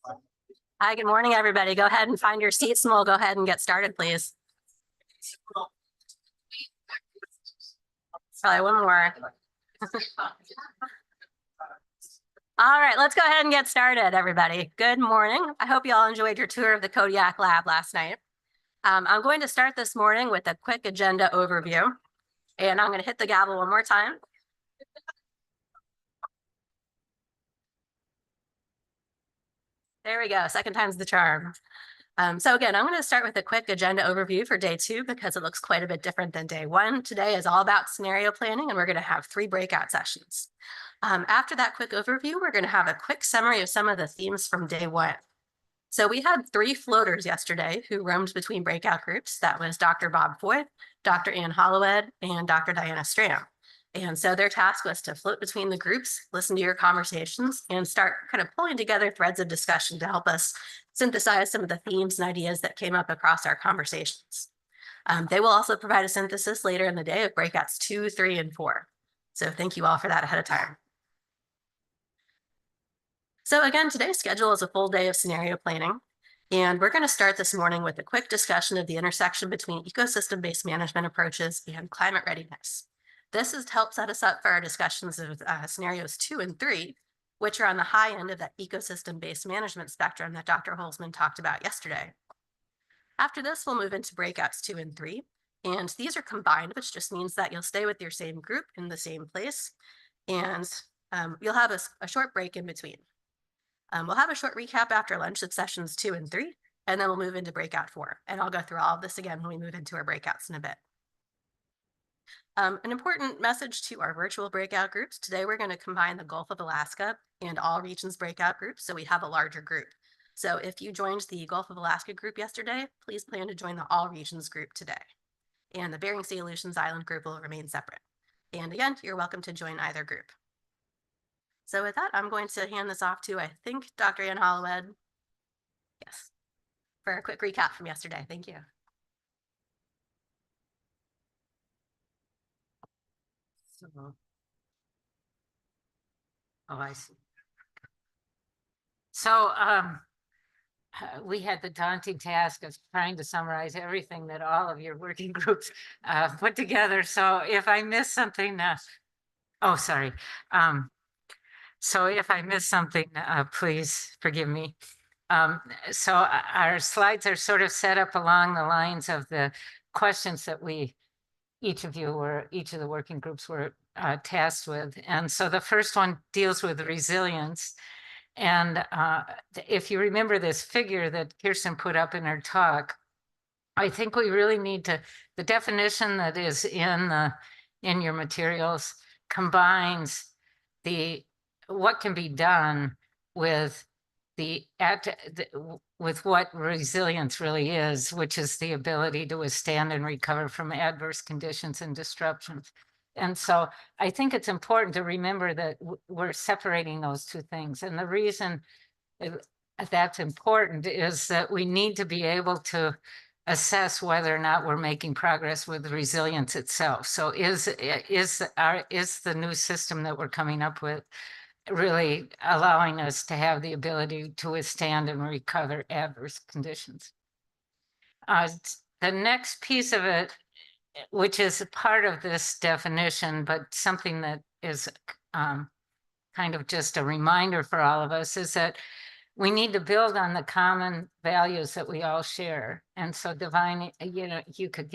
Hi, good morning, everybody. Go ahead and find your seats and we'll go ahead and get started, please. Probably one more. All right, let's go ahead and get started, everybody. Good morning. I hope you all enjoyed your tour of the Kodiak lab last night. I'm going to start this morning with a quick agenda overview, and I'm going to hit the gavel one more time. There we go. Second time's the charm. So again, I'm going to start with a quick agenda overview for day 2 because it looks quite a bit different than day 1. Today is all about scenario planning, and we're going to have 3 breakout sessions. After that quick overview, we're going to have a quick summary of some of the themes from day 1. So we had 3 floaters yesterday who roamed between breakout groups. That was Dr. Bob Foy, Dr. Ann Hollowed, and Dr. Diana Stram. And so their task was to float between the groups, listen to your conversations, and start kind of pulling together threads of discussion to help us synthesize some of the themes and ideas that came up across our conversations. They will also provide a synthesis later in the day of breakouts 2, 3, and 4. So thank you all for that ahead of time. So again, today's schedule is a full day of scenario planning, and we're going to start this morning with a quick discussion of the intersection between ecosystem-based management approaches and climate readiness. This is to help set us up for our discussions of scenarios 2 and 3, which are on the high end of that ecosystem-based management spectrum that Dr. Holzman talked about yesterday. After this, we'll move into breakouts 2 and 3, and these are combined, which just means that you'll stay with your same group in the same place, and you'll have a short break in between. We'll have a short recap after lunch of sessions 2 and 3, and then we'll move into breakout 4. And I'll go through all of this again when we move into our breakouts in a bit. An important message to our virtual breakout groups. Today, we're going to combine the Gulf of Alaska and all regions breakout groups, so we have a larger group. So if you joined the Gulf of Alaska group yesterday, please plan to join the all regions group today. And the Bering Sea Aleutians Island group will remain separate. And again, you're welcome to join either group. So with that, I'm going to hand this off to, I think, Dr. Ann Hollowed. Yes, for a quick recap from yesterday. Thank you. Oh, I see. So we had the daunting task of trying to summarize everything that all of your working groups put together. So if I miss something, oh, sorry. So if I miss something, please forgive me. So our slides are sort of set up along the lines of the questions that each of the working groups were tasked with. And so the first one deals with resilience. And if you remember this figure that Kirsten put up in her talk, I think we really need to, the definition that is in your materials combines what can be done with with what resilience really is, which is the ability to withstand and recover from adverse conditions and disruptions. And so I think it's important to remember that we're separating those two things. And the reason that's important is that we need to be able to assess whether or not we're making progress with resilience itself. So is the new system that we're coming up with really allowing us to have the ability to withstand and recover adverse conditions? The next piece of it, which is a part of this definition, but something that is kind of just a reminder for all of us, is that we need to build on the common values that we all share. And so you could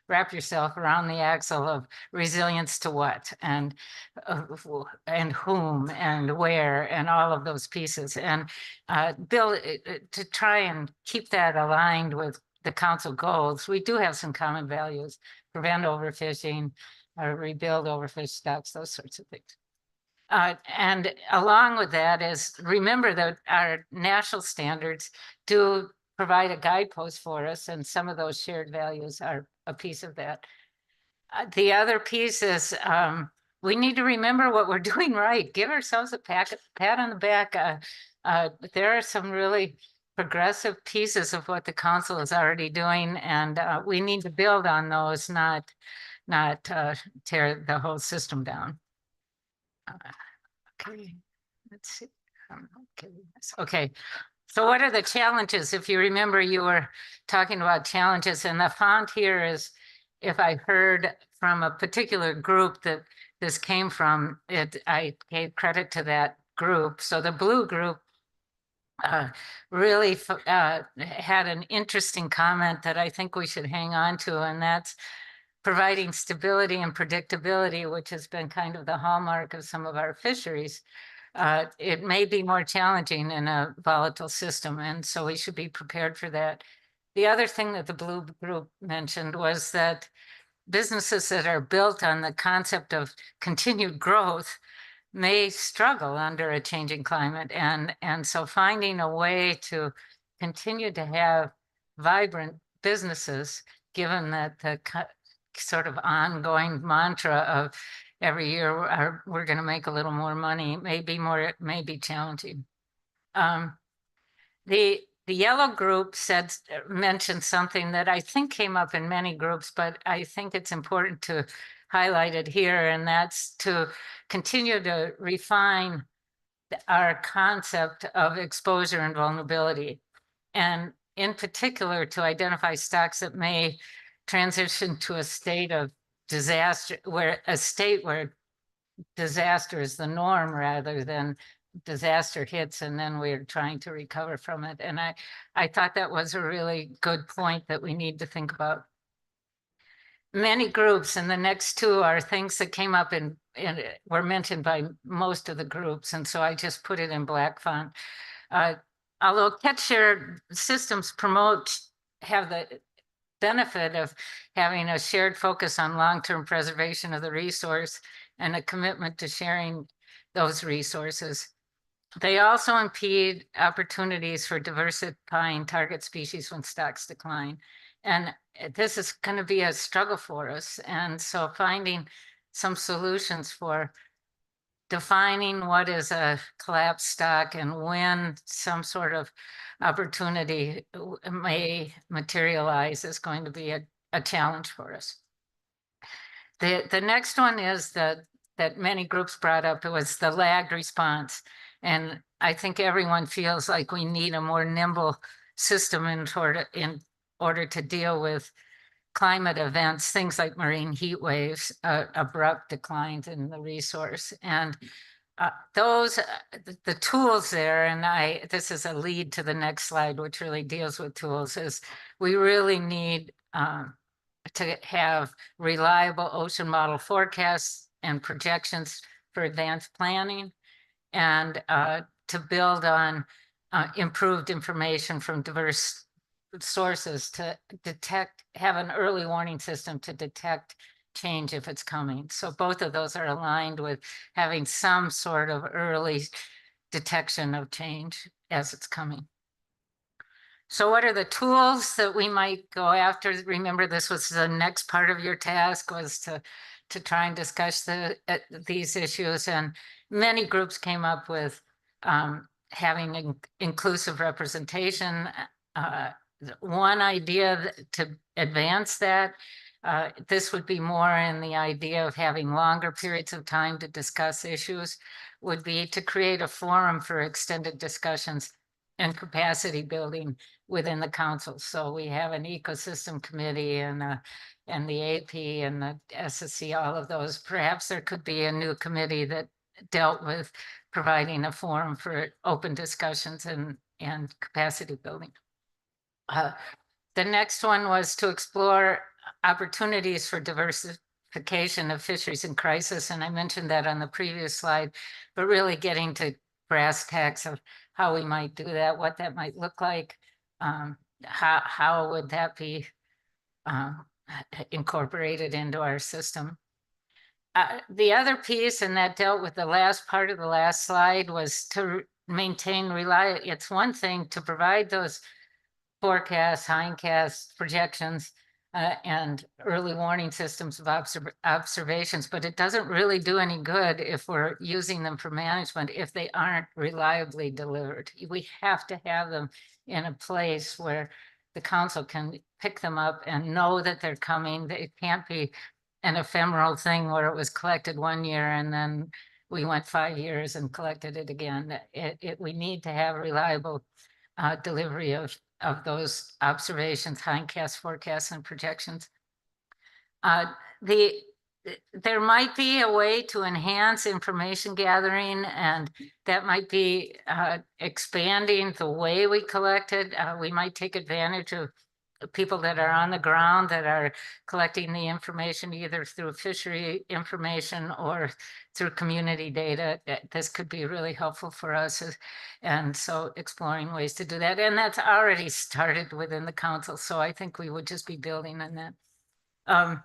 wrap yourself around the axle of resilience to what, and whom, and where, and all of those pieces, and build to try and keep that aligned with the council goals. We do have some common values: prevent overfishing, rebuild overfished stocks, those sorts of things. And along with that is, remember that our national standards do provide a guidepost for us, and some of those shared values are a piece of that. The other piece is we need to remember what we're doing right. Give ourselves a pat on the back. There are some really progressive pieces of what the council is already doing, and we need to build on those, not tear the whole system down. Okay, let's see. Okay, so what are the challenges? If you remember, you were talking about challenges, and the font here is, if I heard from a particular group that this came from, I gave credit to that group. So the blue group really had an interesting comment that I think we should hang on to, and that's providing stability and predictability, which has been kind of the hallmark of some of our fisheries. It may be more challenging in a volatile system, and so we should be prepared for that. The other thing that the blue group mentioned was that businesses that are built on the concept of continued growth may struggle under a changing climate. And so finding a way to continue to have vibrant businesses, given that the sort of ongoing mantra of every year we're going to make a little more money, may be challenging. The yellow group mentioned something that I think came up in many groups, but I think it's important to highlight it here, and that's to continue to refine our concept of exposure and vulnerability, and in particular to identify stocks that may transition to a state of disaster, where disaster is the norm rather than disaster hits and then we're trying to recover from it. And I thought that was a really good point that we need to think about. Many groups, and the next two are things that came up and were mentioned by most of the groups, and so I just put it in black font. Although catch share systems have the benefit of having a shared focus on long-term preservation of the resource and a commitment to sharing those resources, they also impede opportunities for diversifying target species when stocks decline. And this is going to be a struggle for us. And so finding some solutions for defining what is a collapsed stock and when some sort of opportunity may materialize is going to be a challenge for us. The next one is that many groups brought up, it was the lagged response. And I think everyone feels like we need a more nimble system in order to deal with climate events, things like marine heat waves, abrupt declines in the resource. And the tools there, and this is a lead to the next slide, which really deals with tools, is we really need to have reliable ocean model forecasts and projections for advanced planning, and to build on improved information from diverse sources to have an early warning system to detect change if it's coming. So both of those are aligned with having some sort of early detection of change as it's coming. So what are the tools that we might go after? Remember, this was the next part of your task, was to try and discuss these issues. And many groups came up with having inclusive representation. One idea to advance that, this would be more in the idea of having longer periods of time to discuss issues, would be to create a forum for extended discussions and capacity building within the council. So we have an ecosystem committee and the AP and the SSC, all of those. Perhaps there could be a new committee that dealt with providing a forum for open discussions and capacity building. The next one was to explore opportunities for diversification of fisheries in crisis. And I mentioned that on the previous slide, but really getting to brass tacks of how we might do that, what that might look like, how would that be incorporated into our system. The other piece, and that dealt with the last part of the last slide, was to maintain reliability. It's one thing to provide those forecasts, hindcasts, projections, and early warning systems of observations, but it doesn't really do any good if we're using them for management if they aren't reliably delivered. We have to have them in a place where the council can pick them up and know that they're coming. It can't be an ephemeral thing where it was collected one year and then we went 5 years and collected it again. We need to have reliable delivery of those observations, hindcast forecasts and projections. There might be a way to enhance information gathering, and that might be expanding the way we collect it. We might take advantage of people that are on the ground that are collecting the information either through fishery information or through community data. This could be really helpful for us. And so exploring ways to do that. And that's already started within the council. So I think we would just be building on that.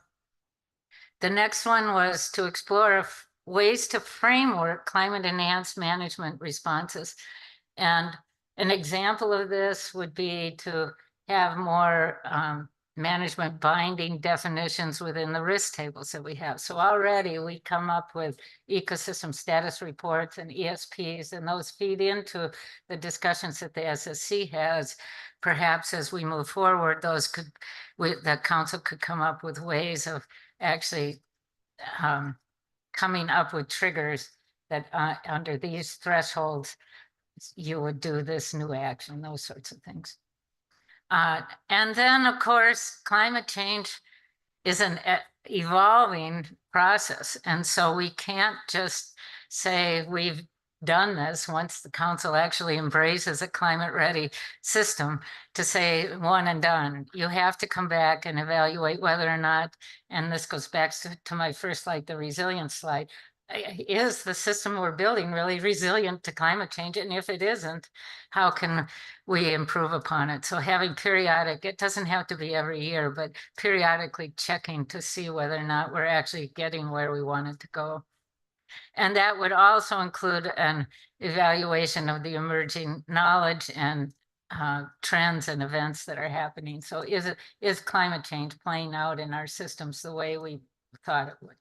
The next one was to explore ways to framework climate enhanced management responses. And an example of this would be to have more management binding definitions within the risk tables that we have. So already we come up with ecosystem status reports and ESPs, and those feed into the discussions that the SSC has. Perhaps as we move forward, the council could come up with ways of actually coming up with triggers that under these thresholds, you would do this new action, those sorts of things. And then, of course, climate change is an evolving process. And so we can't just say we've done this once the council actually embraces a climate ready system to say one and done. You have to come back and evaluate whether or not, and this goes back to my first slide, the resilience slide, is the system we're building really resilient to climate change? And if it isn't, how can we improve upon it? So having periodic, it doesn't have to be every year, but periodically checking to see whether or not we're actually getting where we wanted to go. And that would also include an evaluation of the emerging knowledge and trends and events that are happening. So is climate change playing out in our systems the way we thought it would?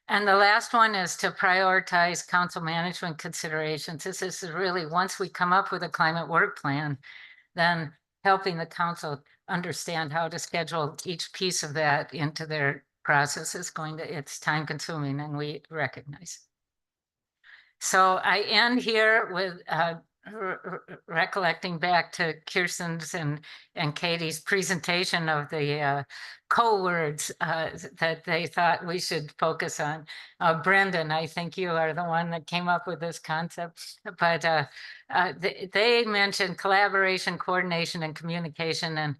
And the last one is to prioritize council management considerations. This is really, once we come up with a climate work plan, then helping the council understand how to schedule each piece of that into their process is it's time consuming, and we recognize. So I end here with recollecting back to Kirsten's and Katie's presentation of the code words that they thought we should focus on. Brendan, I think you are the one that came up with this concept, but they mentioned collaboration, coordination, and communication,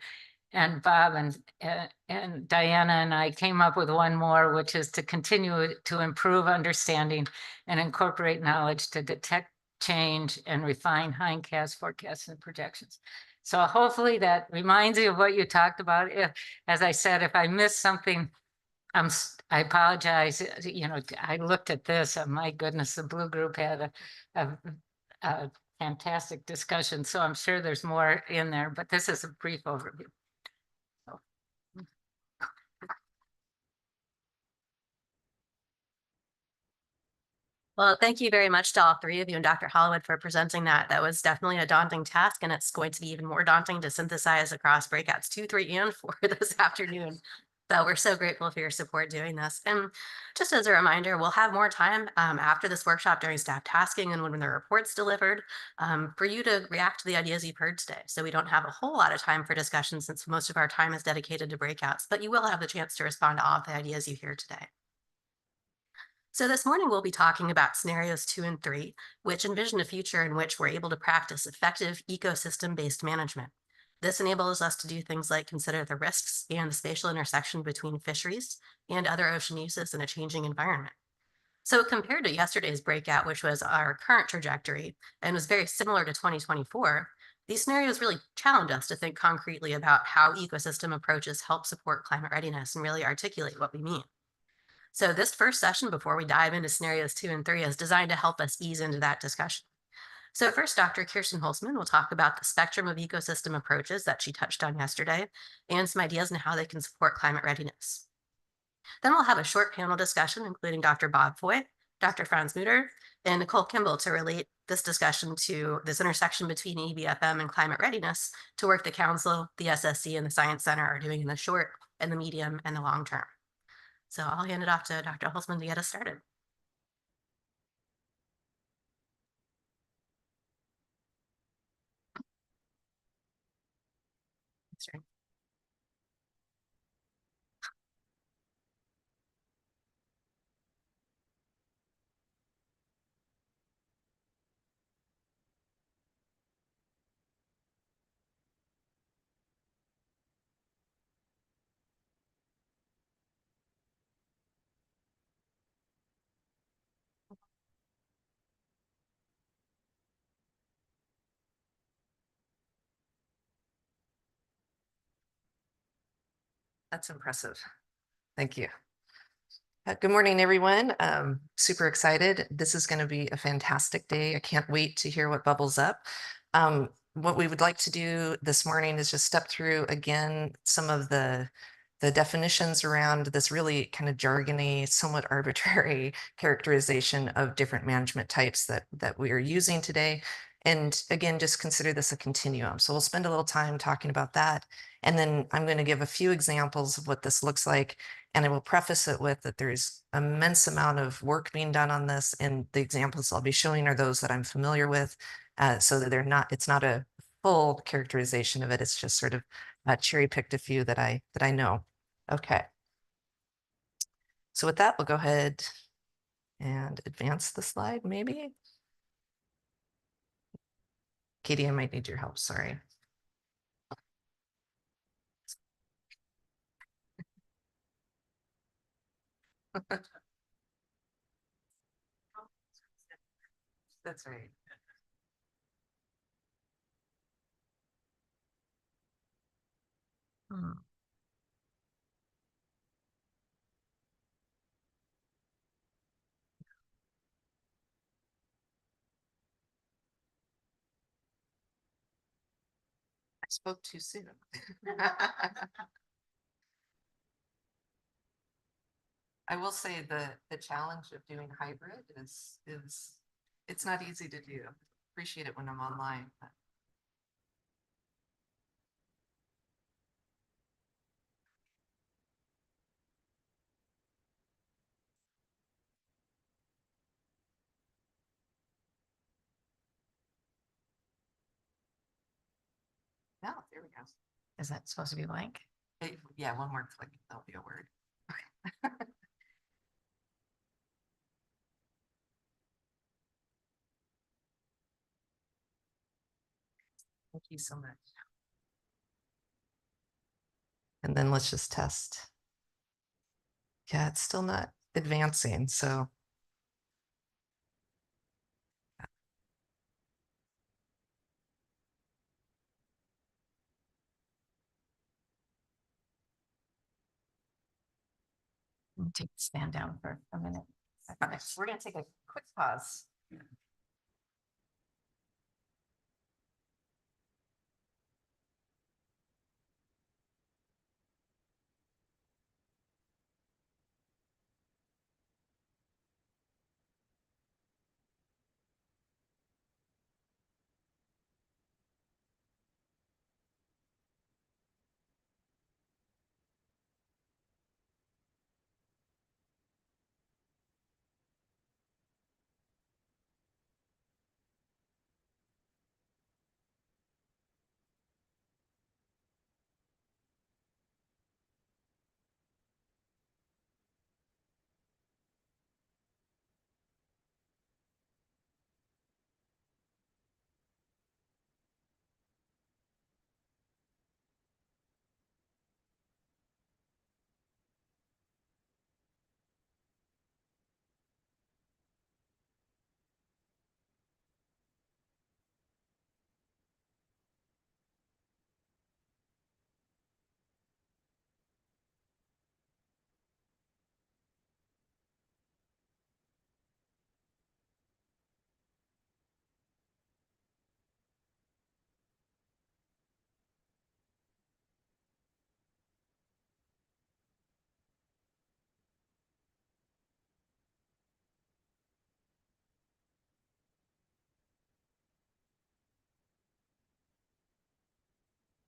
and Bob and Diana and I came up with one more, which is to continue to improve understanding and incorporate knowledge to detect change and refine hindcast forecasts and projections. So hopefully that reminds you of what you talked about. As I said, if I missed something, I apologize. You know, I looked at this, and my goodness, the Blue Group had a fantastic discussion. So I'm sure there's more in there, but this is a brief overview. Well, thank you very much to all three of you and Dr. Hollywood for presenting that. That was definitely a daunting task, and it's going to be even more daunting to synthesize across breakouts 2, 3, and 4 this afternoon. So we're so grateful for your support doing this. And just as a reminder, we'll have more time after this workshop during staff tasking and when the report's delivered for you to react to the ideas you've heard today. So we don't have a whole lot of time for discussion since most of our time is dedicated to breakouts, but you will have the chance to respond to all of the ideas you hear today. So this morning, we'll be talking about scenarios 2 and 3, which envision a future in which we're able to practice effective ecosystem-based management. This enables us to do things like consider the risks and the spatial intersection between fisheries and other ocean uses in a changing environment. So compared to yesterday's breakout, which was our current trajectory and was very similar to 2024, these scenarios really challenge us to think concretely about how ecosystem approaches help support climate readiness and really articulate what we mean. So this first session, before we dive into scenarios 2 and 3, is designed to help us ease into that discussion. So first, Dr. Kirsten Holzman will talk about the spectrum of ecosystem approaches that she touched on yesterday and some ideas on how they can support climate readiness. Then we'll have a short panel discussion, including Dr. Bob Foy, Dr. Franz Mutter, and Nicole Kimball to relate this discussion to this intersection between EBFM and climate readiness to work the Council, the SSC, and the Science Center are doing in the short and the medium and the long term. So I'll hand it off to Dr. Holzman to get us started. That's impressive. Thank you. Good morning, everyone. Super excited. This is going to be a fantastic day. I can't wait to hear what bubbles up. What we would like to do this morning is just step through again some of the definitions around this really kind of jargony, somewhat arbitrary characterization of different management types that we are using today. And again, just consider this a continuum. So we'll spend a little time talking about that. And then I'm going to give a few examples of what this looks like. And I will preface it with that there's immense amount of work being done on this. And the examples I'll be showing are those that I'm familiar with, so that it's not a full characterization of it. It's just sort of cherry picked a few that I know. Okay. So with that, we'll go ahead and advance the slide, maybe. Katie, I might need your help. Sorry. That's right. I spoke too soon. I will say the challenge of doing hybrid is it's not easy to do. Appreciate it when I'm online. No, there we go. Is that supposed to be blank? Yeah, one more click. That'll be a word. Thank you so much. And then let's just test. Yeah, it's still not advancing. So Take the stand down for a minute. okay, we're going to take a quick pause.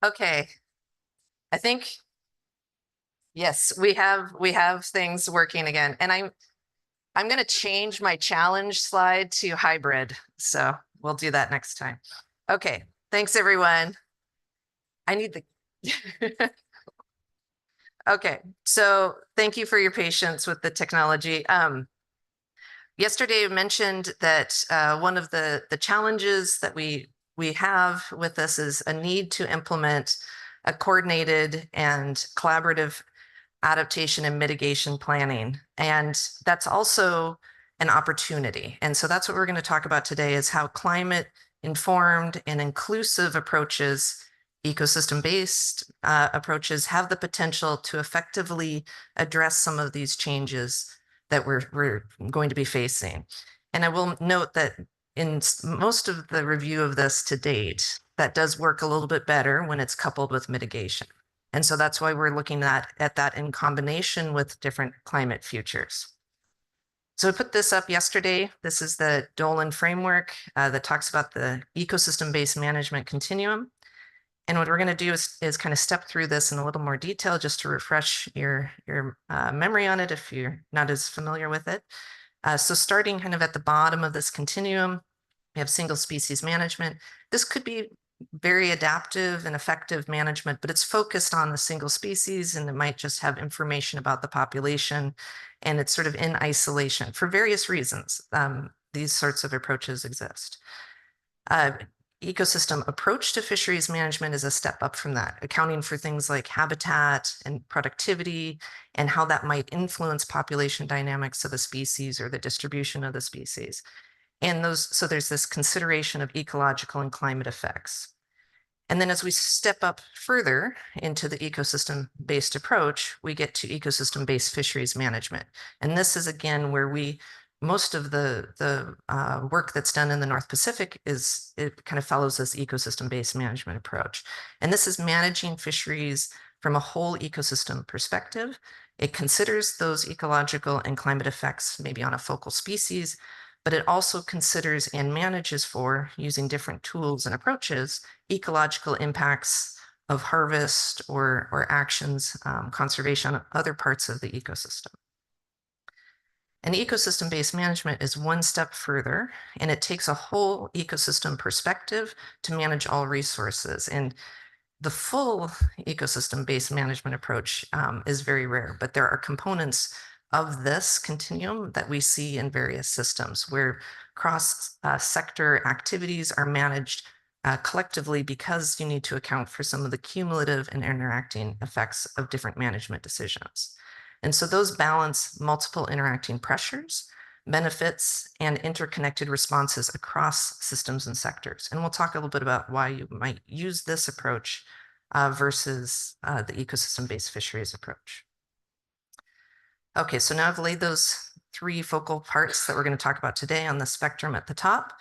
Okay. I think, yes, we have things working again. And I'm going to change my challenge slide to hybrid. So we'll do that next time. Okay. Thanks, everyone. I need the Okay, so thank you for your patience with the technology. Yesterday I mentioned that one of the challenges that we have with this is a need to implement a coordinated and collaborative adaptation and mitigation planning. And that's also an opportunity. And so that's what we're going to talk about today is how climate informed and inclusive approaches, ecosystem-based approaches have the potential to effectively address some of these changes that we're going to be facing. And I will note that in most of the review of this to date, that does work a little bit better when it's coupled with mitigation. And so that's why we're looking at that in combination with different climate futures. So I put this up yesterday. This is the Dolan framework that talks about the ecosystem-based management continuum. And what we're going to do is kind of step through this in a little more detail just to refresh your memory on it if you're not as familiar with it. So starting kind of at the bottom of this continuum, we have single species management. This could be very adaptive and effective management, but it's focused on the single species and it might just have information about the population and it's sort of in isolation for various reasons. These sorts of approaches exist. Ecosystem approach to fisheries management is a step up from that, accounting for things like habitat and productivity and how that might influence population dynamics of the species or the distribution of the species. And so there's this consideration of ecological and climate effects. And then as we step up further into the ecosystem-based approach, we get to ecosystem-based fisheries management. And this is again where most of the work that's done in the North Pacific it kind of follows this ecosystem-based management approach. And this is managing fisheries from a whole ecosystem perspective. It considers those ecological and climate effects maybe on a focal species, but it also considers and manages for, using different tools and approaches, ecological impacts of harvest or actions, conservation on other parts of the ecosystem. And ecosystem-based management is one step further, and it takes a whole ecosystem perspective to manage all resources. And the full ecosystem-based management approach is very rare, but there are components of this continuum that we see in various systems where cross-sector activities are managed collectively because you need to account for some of the cumulative and interacting effects of different management decisions. And so those balance multiple interacting pressures, benefits, and interconnected responses across systems and sectors. And we'll talk a little bit about why you might use this approach versus the ecosystem-based fisheries approach. Okay, so now I've laid those three focal parts that we're going to talk about today on the spectrum at the top.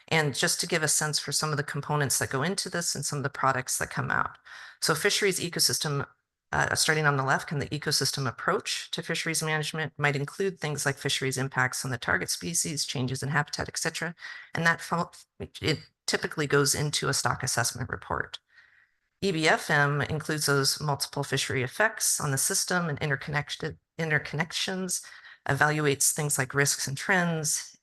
And just to give a sense for some of the components that go into this and some of the products that come out. So fisheries ecosystem, starting on the left, and the ecosystem approach to fisheries management might include things like fisheries impacts on the target species, changes in habitat, et cetera. And it typically goes into a stock assessment report. EBFM includes those multiple fishery effects on the system and interconnections, evaluates things like risks and trends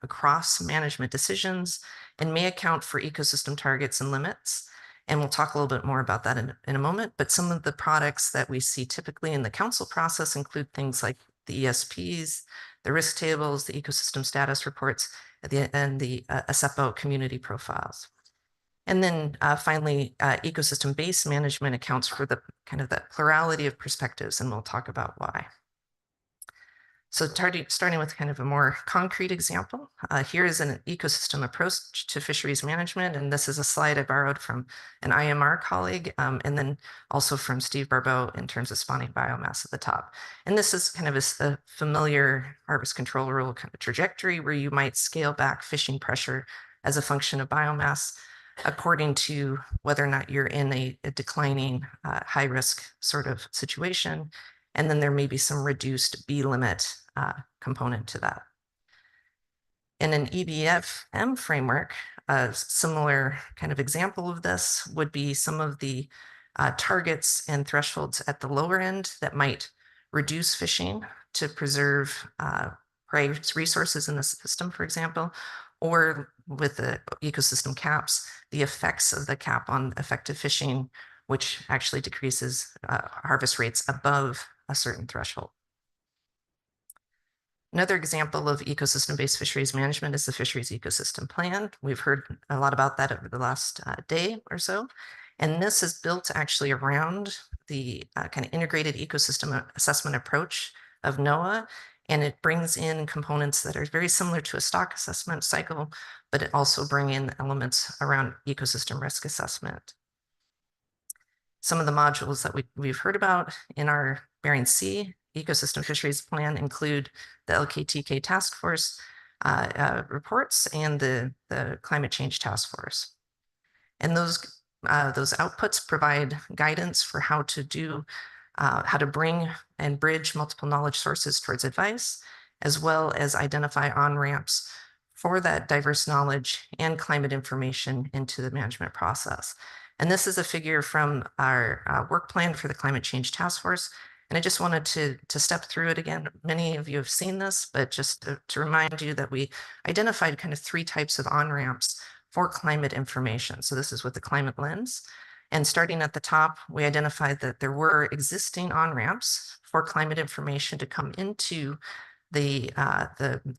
across management decisions, and may account for ecosystem targets and limits. And we'll talk a little bit more about that in a moment. But some of the products that we see typically in the council process include things like the ESPs, the risk tables, the ecosystem status reports, and the ASEPO community profiles. And then finally, ecosystem-based management accounts for the kind of that plurality of perspectives, and we'll talk about why. So starting with kind of a more concrete example, here is an ecosystem approach to fisheries management, and this is a slide I borrowed from an IMR colleague, and then also from Steve Barbeau in terms of spawning biomass at the top. And this is kind of a familiar harvest control rule kind of trajectory where you might scale back fishing pressure as a function of biomass according to whether or not you're in a declining high risk sort of situation. And then there may be some reduced B limit component to that. In an EBFM framework, a similar kind of example of this would be some of the targets and thresholds at the lower end that might reduce fishing to preserve prey resources in the system, for example, or with the ecosystem caps, the effects of the cap on effective fishing which actually decreases harvest rates above a certain threshold. Another example of ecosystem-based fisheries management is the fisheries ecosystem plan. We've heard a lot about that over the last day or so. And this is built actually around the kind of integrated ecosystem assessment approach of NOAA. And it brings in components that are very similar to a stock assessment cycle, but it also bring in elements around ecosystem risk assessment. Some of the modules that we've heard about in our Bering Sea ecosystem fisheries plan include the LKTK task force reports and the climate change task force. And those outputs provide guidance for how to bring and bridge multiple knowledge sources towards advice, as well as identify on-ramps for that diverse knowledge and climate information into the management process. And this is a figure from our work plan for the climate change task force. And I just wanted to step through it again. Many of you have seen this, but just to remind you that we identified kind of 3 types of on-ramps for climate information. So this is with the climate lens. And starting at the top, we identified that there were existing on-ramps for climate information to come into the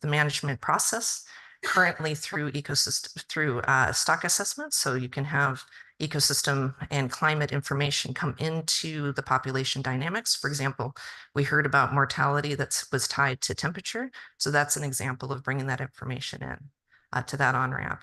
management process currently through stock assessments. So you can have ecosystem and climate information come into the population dynamics. For example, we heard about mortality that was tied to temperature. So that's an example of bringing that information in to that on-ramp.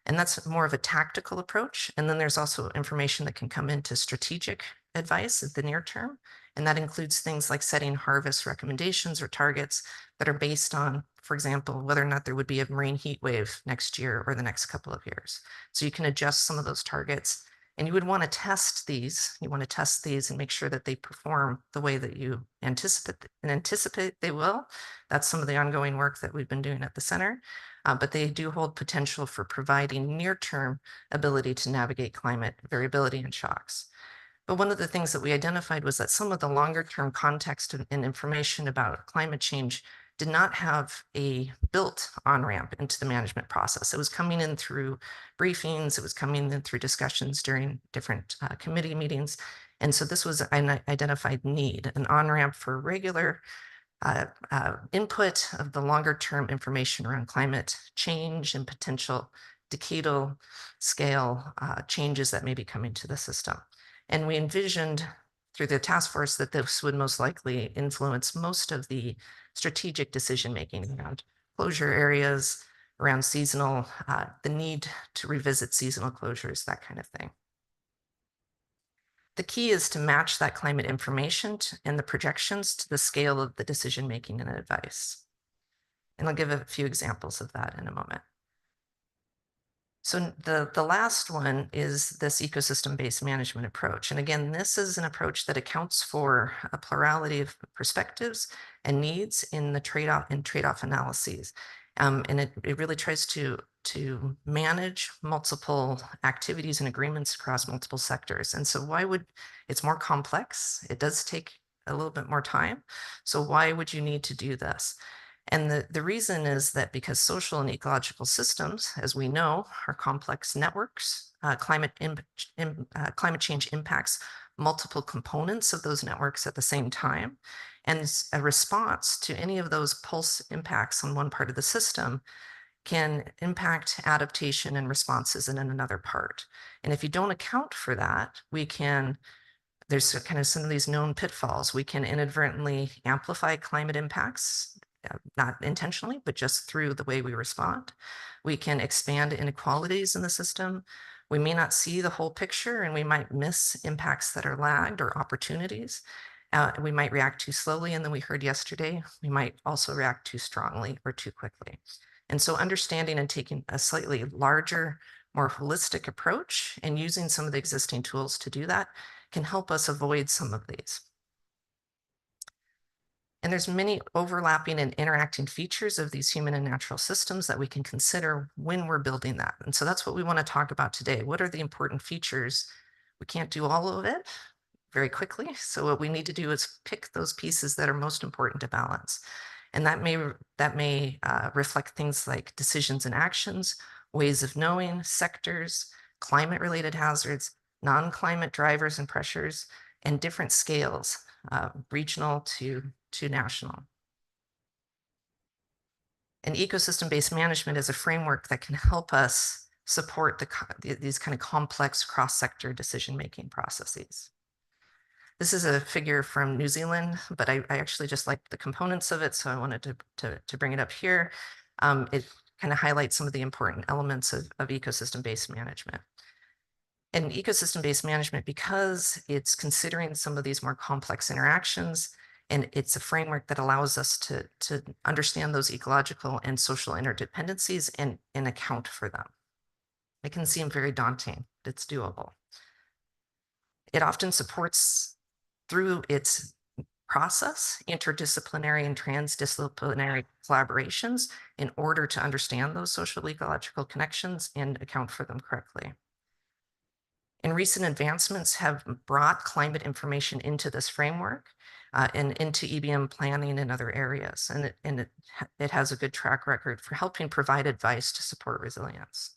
And that's more of a tactical approach. And then there's also information that can come into strategic advice at the near term. And that includes things like setting harvest recommendations or targets that are based on, for example, whether or not there would be a marine heat wave next year or the next couple of years. So you can adjust some of those targets, and you would want to test these. You want to test these and make sure that they perform the way that you anticipate they will. That's some of the ongoing work that we've been doing at the center. But they do hold potential for providing near-term ability to navigate climate variability and shocks. But one of the things that we identified was that some of the longer-term context and information about climate change did not have a built on-ramp into the management process. It was coming in through briefings, it was coming in through discussions during different committee meetings. And so this was an identified need, an on-ramp for regular input of the longer term information around climate change and potential decadal scale changes that may be coming to the system. And we envisioned through the task force that this would most likely influence most of the strategic decision making around closure areas, around seasonal, the need to revisit seasonal closures, that kind of thing. The key is to match that climate information and the projections to the scale of the decision making and advice. And I'll give a few examples of that in a moment. So the last one is this ecosystem-based management approach. And again, this is an approach that accounts for a plurality of perspectives and needs in the trade-off analyses. And it really tries to manage multiple activities and agreements across multiple sectors. And so it's more complex. It does take a little bit more time. So why would you need to do this? And the reason is that because social and ecological systems, as we know, are complex networks. Climate change impacts multiple components of those networks at the same time. And a response to any of those pulse impacts on one part of the system can impact adaptation and responses in another part. And if you don't account for that, there's kind of some of these known pitfalls. We can inadvertently amplify climate impacts, not intentionally, but just through the way we respond. We can expand inequalities in the system. We may not see the whole picture, and we might miss impacts that are lagged or opportunities. We might react too slowly, and then we heard yesterday, we might also react too strongly or too quickly. And so understanding and taking a slightly larger, more holistic approach and using some of the existing tools to do that can help us avoid some of these. And there's many overlapping and interacting features of these human and natural systems that we can consider when we're building that. And so that's what we want to talk about today. What are the important features? We can't do all of it very quickly. So what we need to do is pick those pieces that are most important to balance. And that may reflect things like decisions and actions, ways of knowing, sectors, climate-related hazards, non-climate drivers and pressures, and different scales, regional to national. And ecosystem-based management is a framework that can help us support these kind of complex cross-sector decision-making processes. This is a figure from New Zealand, but I actually just like the components of it, so I wanted to bring it up here. It kind of highlights some of the important elements of ecosystem-based management. And ecosystem-based management, because it's considering some of these more complex interactions, and it's a framework that allows us to understand those ecological and social interdependencies and account for them. It can seem very daunting, but it's doable. It often supports, through its process, interdisciplinary and transdisciplinary collaborations in order to understand those social ecological connections and account for them correctly. And recent advancements have brought climate information into this framework and into EBM planning in other areas. And it has a good track record for helping provide advice to support resilience.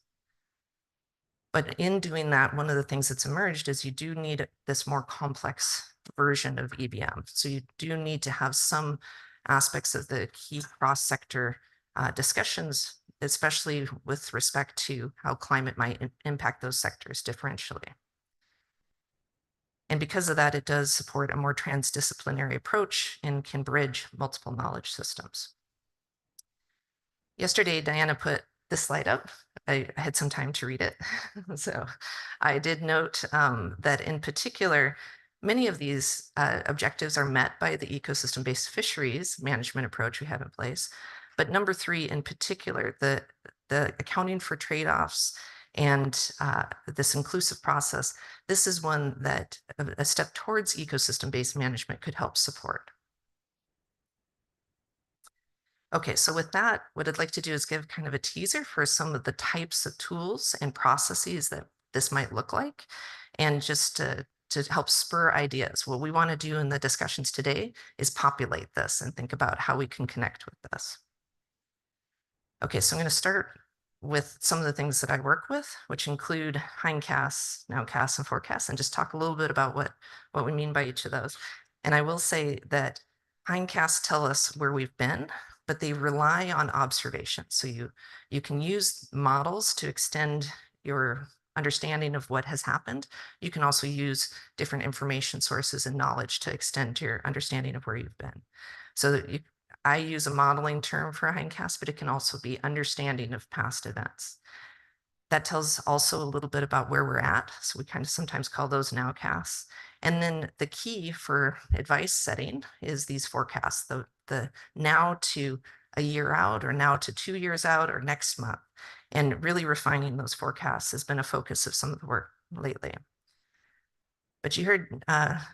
But in doing that, one of the things that's emerged is you do need this more complex version of EBM. So you do need to have some aspects of the key cross-sector discussions, especially with respect to how climate might impact those sectors differentially. And because of that, it does support a more transdisciplinary approach and can bridge multiple knowledge systems. Yesterday, Diana put this slide up. I had some time to read it. So I did note that in particular, many of these objectives are met by the ecosystem-based fisheries management approach we have in place. But number 3 in particular, the accounting for trade-offs and this inclusive process, this is one that a step towards ecosystem-based management could help support. Okay, so with that, what I'd like to do is give kind of a teaser for some of the types of tools and processes that this might look like, and just to help spur ideas. What we want to do in the discussions today is populate this and think about how we can connect with this. Okay, so I'm going to start with some of the things that I work with, which include hindcasts, nowcasts, and forecasts, and just talk a little bit about what we mean by each of those. And I will say that hindcasts tell us where we've been, but they rely on observation. So you can use models to extend your understanding of what has happened. You can also use different information sources and knowledge to extend your understanding of where you've been. So I use a modeling term for a hindcast, but it can also be understanding of past events. That tells also a little bit about where we're at. So we kind of sometimes call those nowcasts. And then the key for advice setting is these forecasts, the now to a year out, or now to 2 years out, or next month. And really refining those forecasts has been a focus of some of the work lately. But you heard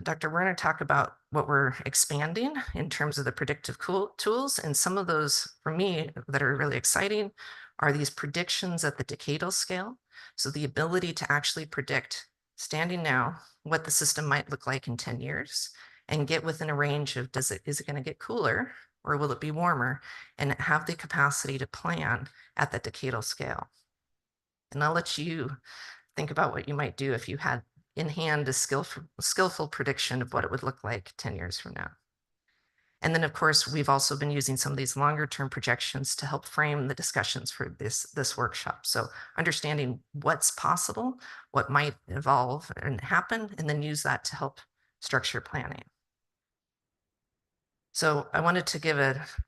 Dr. Werner talk about what we're expanding in terms of the predictive tools. And some of those, for me, that are really exciting are these predictions at the decadal scale. So the ability to actually predict, standing now, what the system might look like in 10 years and get within a range of, is it going to get cooler or will it be warmer, and have the capacity to plan at the decadal scale. And I'll let you think about what you might do if you had in hand a skillful prediction of what it would look like 10 years from now. And then, of course, we've also been using some of these longer term projections to help frame the discussions for this workshop. So understanding what's possible, what might evolve and happen, and then use that to help structure planning. So I wanted to give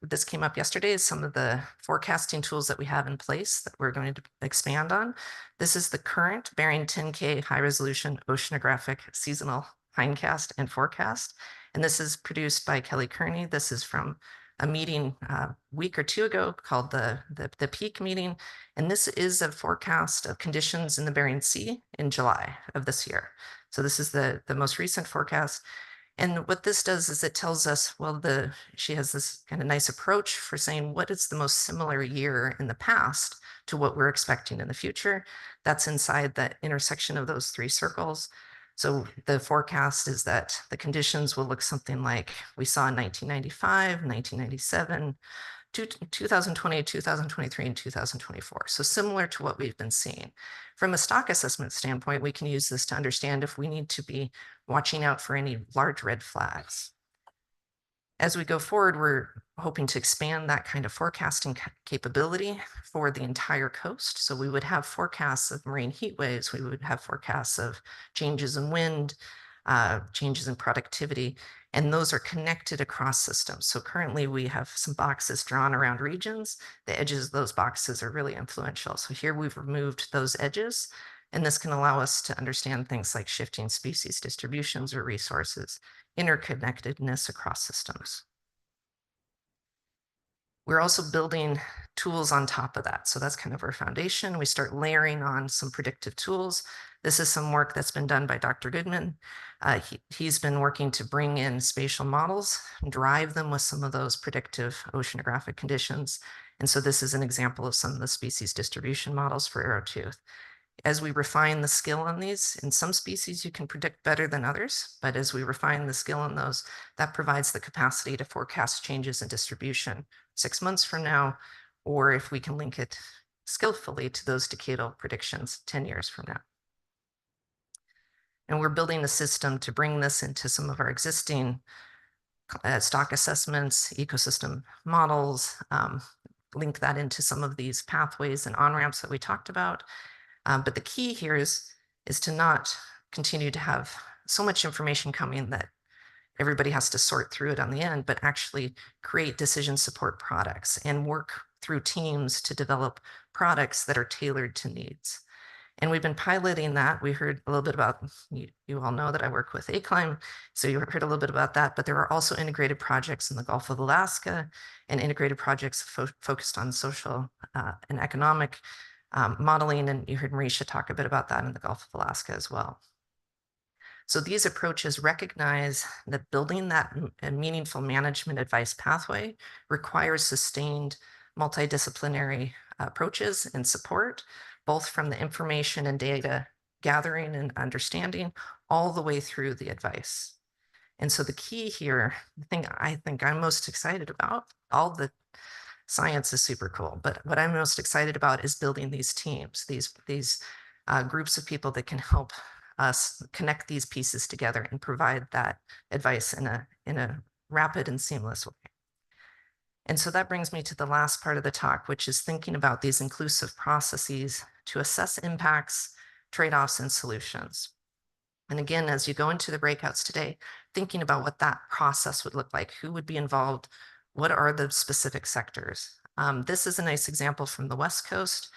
this came up yesterday, some of the forecasting tools that we have in place that we're going to expand on. This is the current Bering 10K high resolution oceanographic seasonal hindcast and forecast. And this is produced by Kelly Kearney. This is from a meeting a week or 2 ago called the peak meeting. And this is a forecast of conditions in the Bering Sea in July of this year. So this is the most recent forecast. And what this does is it tells us, well, she has this kind of nice approach for saying what is the most similar year in the past to what we're expecting in the future. That's inside the intersection of those 3 circles. So the forecast is that the conditions will look something like we saw in 1995, 1997, 2020, 2023, and 2024. So similar to what we've been seeing. From a stock assessment standpoint, we can use this to understand if we need to be watching out for any large red flags. As we go forward, we're hoping to expand that kind of forecasting capability for the entire coast. So we would have forecasts of marine heat waves, we would have forecasts of changes in wind, changes in productivity, and those are connected across systems. So currently we have some boxes drawn around regions. The edges of those boxes are really influential. So here we've removed those edges, and this can allow us to understand things like shifting species distributions or resources, interconnectedness across systems. We're also building tools on top of that. So that's kind of our foundation. We start layering on some predictive tools. This is some work that's been done by Dr. Goodman. He's been working to bring in spatial models, drive them with some of those predictive oceanographic conditions. And so this is an example of some of the species distribution models for arrowtooth. As we refine the skill on these, in some species you can predict better than others, but as we refine the skill on those, that provides the capacity to forecast changes in distribution 6 months from now, or if we can link it skillfully to those decadal predictions 10 years from now. And we're building a system to bring this into some of our existing stock assessments, ecosystem models, link that into some of these pathways and on-ramps that we talked about. But the key here is to not continue to have so much information coming that everybody has to sort through it on the end, but actually create decision support products and work through teams to develop products that are tailored to needs. And we've been piloting that. We heard a little bit about, you all know that I work with ACLIME, so you heard a little bit about that, but there are also integrated projects in the Gulf of Alaska and integrated projects focused on social and economic modeling, and you heard Marisha talk a bit about that in the Gulf of Alaska as well. So these approaches recognize that building that meaningful management advice pathway requires sustained multidisciplinary approaches and support, both from the information and data gathering and understanding all the way through the advice. And so the key here, the thing I think I'm most excited about, all the science is super cool, but what I'm most excited about is building these teams, these groups of people that can help us connect these pieces together and provide that advice in a rapid and seamless way. And so that brings me to the last part of the talk, which is thinking about these inclusive processes to assess impacts, trade-offs, and solutions. And again, as you go into the breakouts today, thinking about what that process would look like, who would be involved, what are the specific sectors? This is a nice example from the West Coast,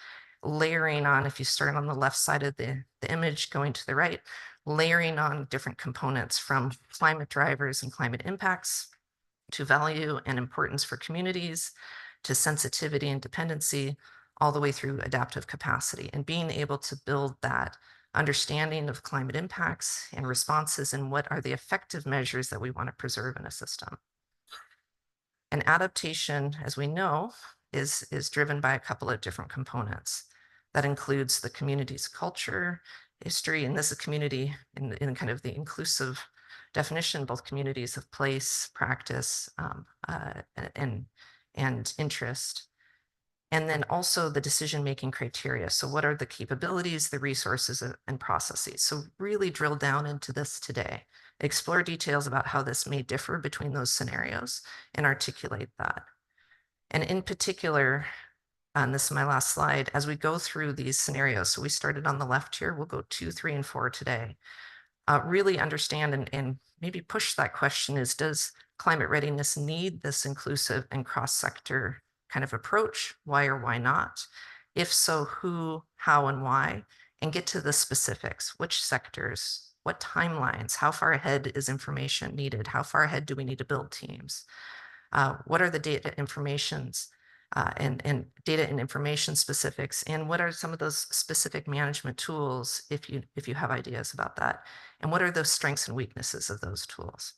layering on, if you start on the left side of the image, going to the right, layering on different components from climate drivers and climate impacts to value and importance for communities, to sensitivity and dependency, all the way through adaptive capacity, and being able to build that understanding of climate impacts and responses and what are the effective measures that we want to preserve in a system. And adaptation, as we know, is driven by a couple of different components. That includes the community's culture, history, and this is community in kind of the inclusive definition, both communities of place, practice, and interest. And then also the decision-making criteria. So what are the capabilities, the resources, and processes? So really drill down into this today. Explore details about how this may differ between those scenarios and articulate that. And in particular, and this is my last slide, as we go through these scenarios, so we started on the left here, we'll go 2, 3, and 4 today. Really understand and maybe push that question is, does climate readiness need this inclusive and cross-sector kind of approach? Why or why not? If so, who, how, and why? And get to the specifics. Which sectors? What timelines? How far ahead is information needed? How far ahead do we need to build teams? What are the data informations and data and information specifics? And what are some of those specific management tools if you have ideas about that? And what are the strengths and weaknesses of those tools?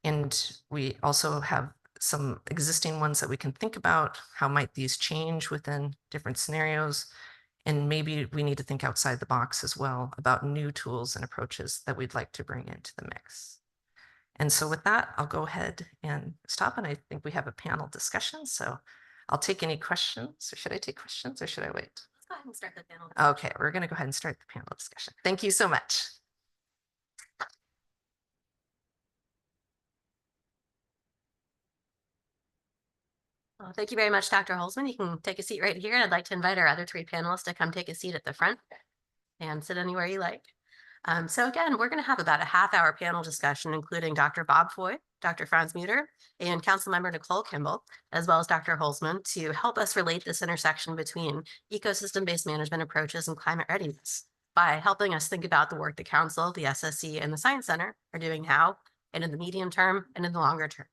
And we also have some existing ones that we can think about. How might these change within different scenarios? And maybe we need to think outside the box as well about new tools and approaches that we'd like to bring into the mix. And so with that, I'll go ahead and stop. And I think we have a panel discussion. So I'll take any questions. Or should I take questions or should I wait? Let's go ahead and start the panel. Okay, we're going to go ahead and start the panel discussion. Thank you so much. Well, thank you very much, Dr. Holzman. You can take a seat right here. And I'd like to invite our other three panelists to come take a seat at the front and sit anywhere you like. So again, we're going to have about a half-hour panel discussion, including Dr. Bob Foy, Dr. Franz Muter, and Councilmember Nicole Kimball, as well as Dr. Holzman, to help us relate this intersection between ecosystem-based management approaches and climate readiness by helping us think about the work the Council, the SSC, and the Science Center are doing now, and in the medium term, and in the longer term.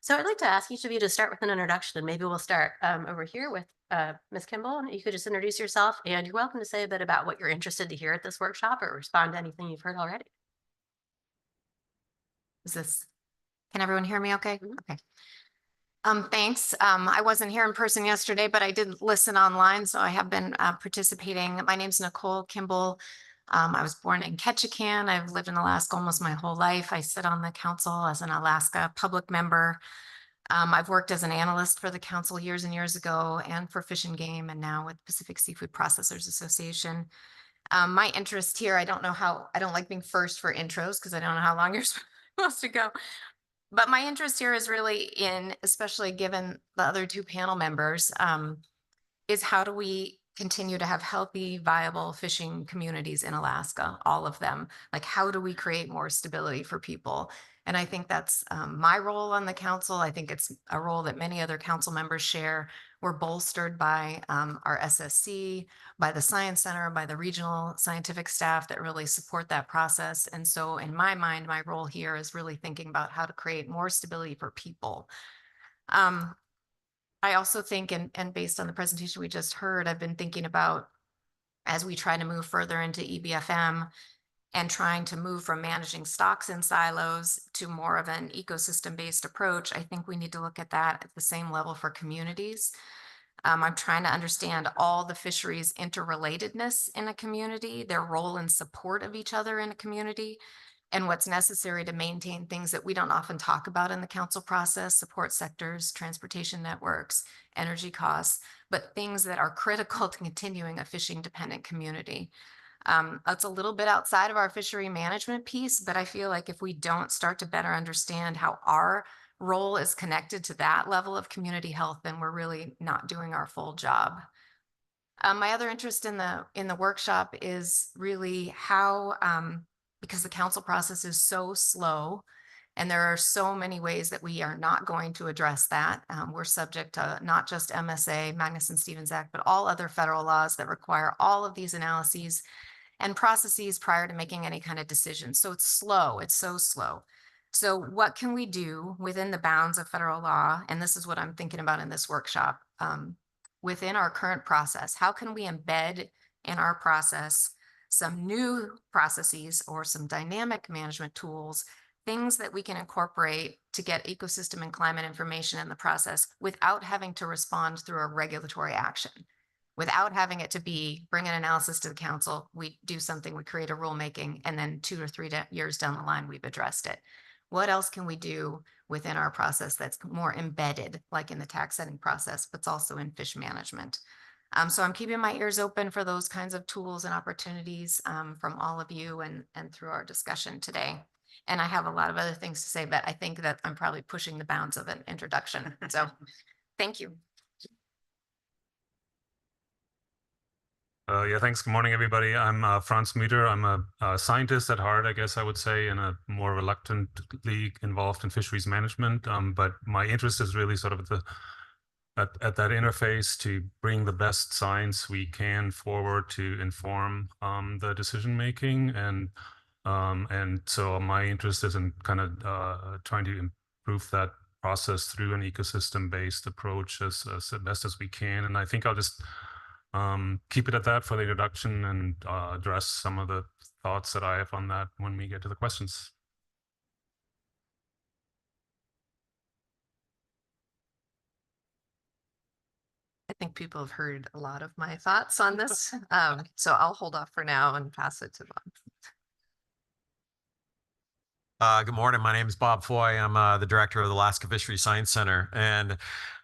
So I'd like to ask each of you to start with an introduction, and maybe we'll start over here with Ms. Kimball. You could just introduce yourself, and you're welcome to say a bit about what you're interested to hear at this workshop or respond to anything you've heard already. Can everyone hear me okay? Mhm. Okay. Thanks. I wasn't here in person yesterday, but I did listen online, so I have been participating. My name's Nicole Kimball. I was born in Ketchikan. I've lived in Alaska almost my whole life. I sit on the council as an Alaska public member. I've worked as an analyst for the council years and years ago and for Fish and Game and now with Pacific Seafood Processors Association. My interest here, I don't like being first for intros because I don't know how long you're supposed to go. But my interest here is really in, especially given the other two panel members, is how do we continue to have healthy, viable fishing communities in Alaska, all of them? Like, how do we create more stability for people? And I think that's my role on the council. I think it's a role that many other council members share. We're bolstered by our SSC, by the Science Center, by the regional scientific staff that really support that process. And so in my mind, my role here is really thinking about how to create more stability for people. I also think, and based on the presentation we just heard, I've been thinking about as we try to move further into EBFM and trying to move from managing stocks in silos to more of an ecosystem-based approach, I think we need to look at that at the same level for communities. I'm trying to understand all the fisheries' interrelatedness in a community, their role in support of each other in a community, and what's necessary to maintain things that we don't often talk about in the council process, support sectors, transportation networks, energy costs, but things that are critical to continuing a fishing dependent community. That's a little bit outside of our fishery management piece, but I feel like if we don't start to better understand how our role is connected to that level of community health, then we're really not doing our full job. My other interest in the workshop is really how, because the council process is so slow, and there are so many ways that we are not going to address that. We're subject to not just MSA, Magnuson-Stevens Act, but all other federal laws that require all of these analyses and processes prior to making any kind of decision. So it's slow, it's so slow. So what can we do within the bounds of federal law? And this is what I'm thinking about in this workshop. Within our current process, how can we embed in our process some new processes or some dynamic management tools, things that we can incorporate to get ecosystem and climate information in the process without having to respond through a regulatory action? Without having it to be bring an analysis to the council, we do something, we create a rulemaking, and then 2 or 3 years down the line, we've addressed it. What else can we do within our process that's more embedded, like in the tax setting process, but it's also in fish management? So I'm keeping my ears open for those kinds of tools and opportunities from all of you and through our discussion today. And I have a lot of other things to say, but I think that I'm probably pushing the bounds of an introduction. So thank you. Yeah, thanks. Good morning, everybody. I'm Franz Muter. I'm a scientist at heart, I guess I would say, and a more reluctantly involved in fisheries management. But my interest is really sort of at that interface to bring the best science we can forward to inform the decision making. And so my interest is in kind of trying to improve that process through an ecosystem-based approach as best as we can. And I think I'll just keep it at that for the introduction and address some of the thoughts that I have on that when we get to the questions. I think people have heard a lot of my thoughts on this. So I'll hold off for now and pass it to Bob. Good morning. My name is Bob Foy. I'm the director of the Alaska Fisheries Science Center, and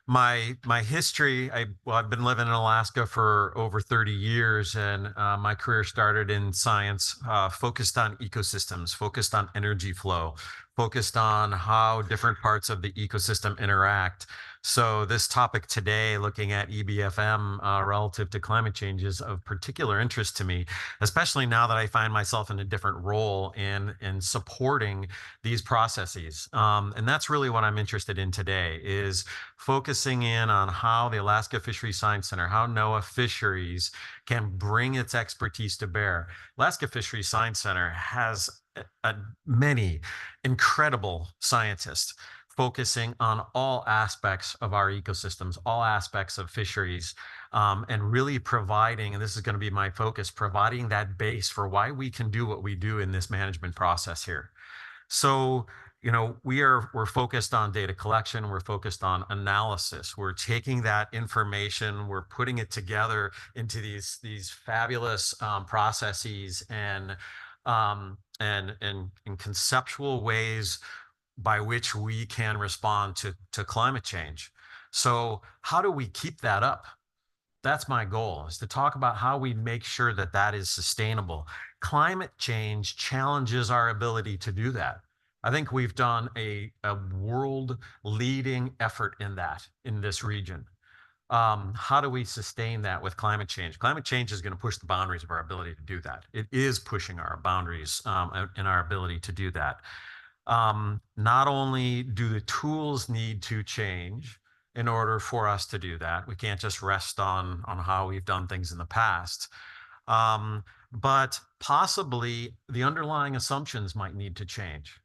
my history. I've been living in Alaska for over 30 years, and my career started in science, focused on ecosystems, focused on energy flow, focused on how different parts of the ecosystem interact. So this topic today, looking at EBFM relative to climate change, is of particular interest to me, especially now that I find myself in a different role in supporting these processes. And that's really what I'm interested in today, is focusing in on how the Alaska Fisheries Science Center, how NOAA Fisheries can bring its expertise to bear. Alaska Fisheries Science Center has many incredible scientists focusing on all aspects of our ecosystems, all aspects of fisheries, and really providing, and this is going to be my focus, providing that base for why we can do what we do in this management process here. So, you know, we're focused on data collection, we're focused on analysis. We're taking that information, we're putting it together into these fabulous processes and in conceptual ways by which we can respond to climate change. So how do we keep that up? That's my goal, is to talk about how we make sure that that is sustainable. Climate change challenges our ability to do that. I think we've done a world leading effort in that in this region. How do we sustain that with climate change? Climate change is going to push the boundaries of our ability to do that. It is pushing our boundaries in our ability to do that. Not only do the tools need to change in order for us to do that, we can't just rest on how we've done things in the past, but possibly the underlying assumptions might need to change.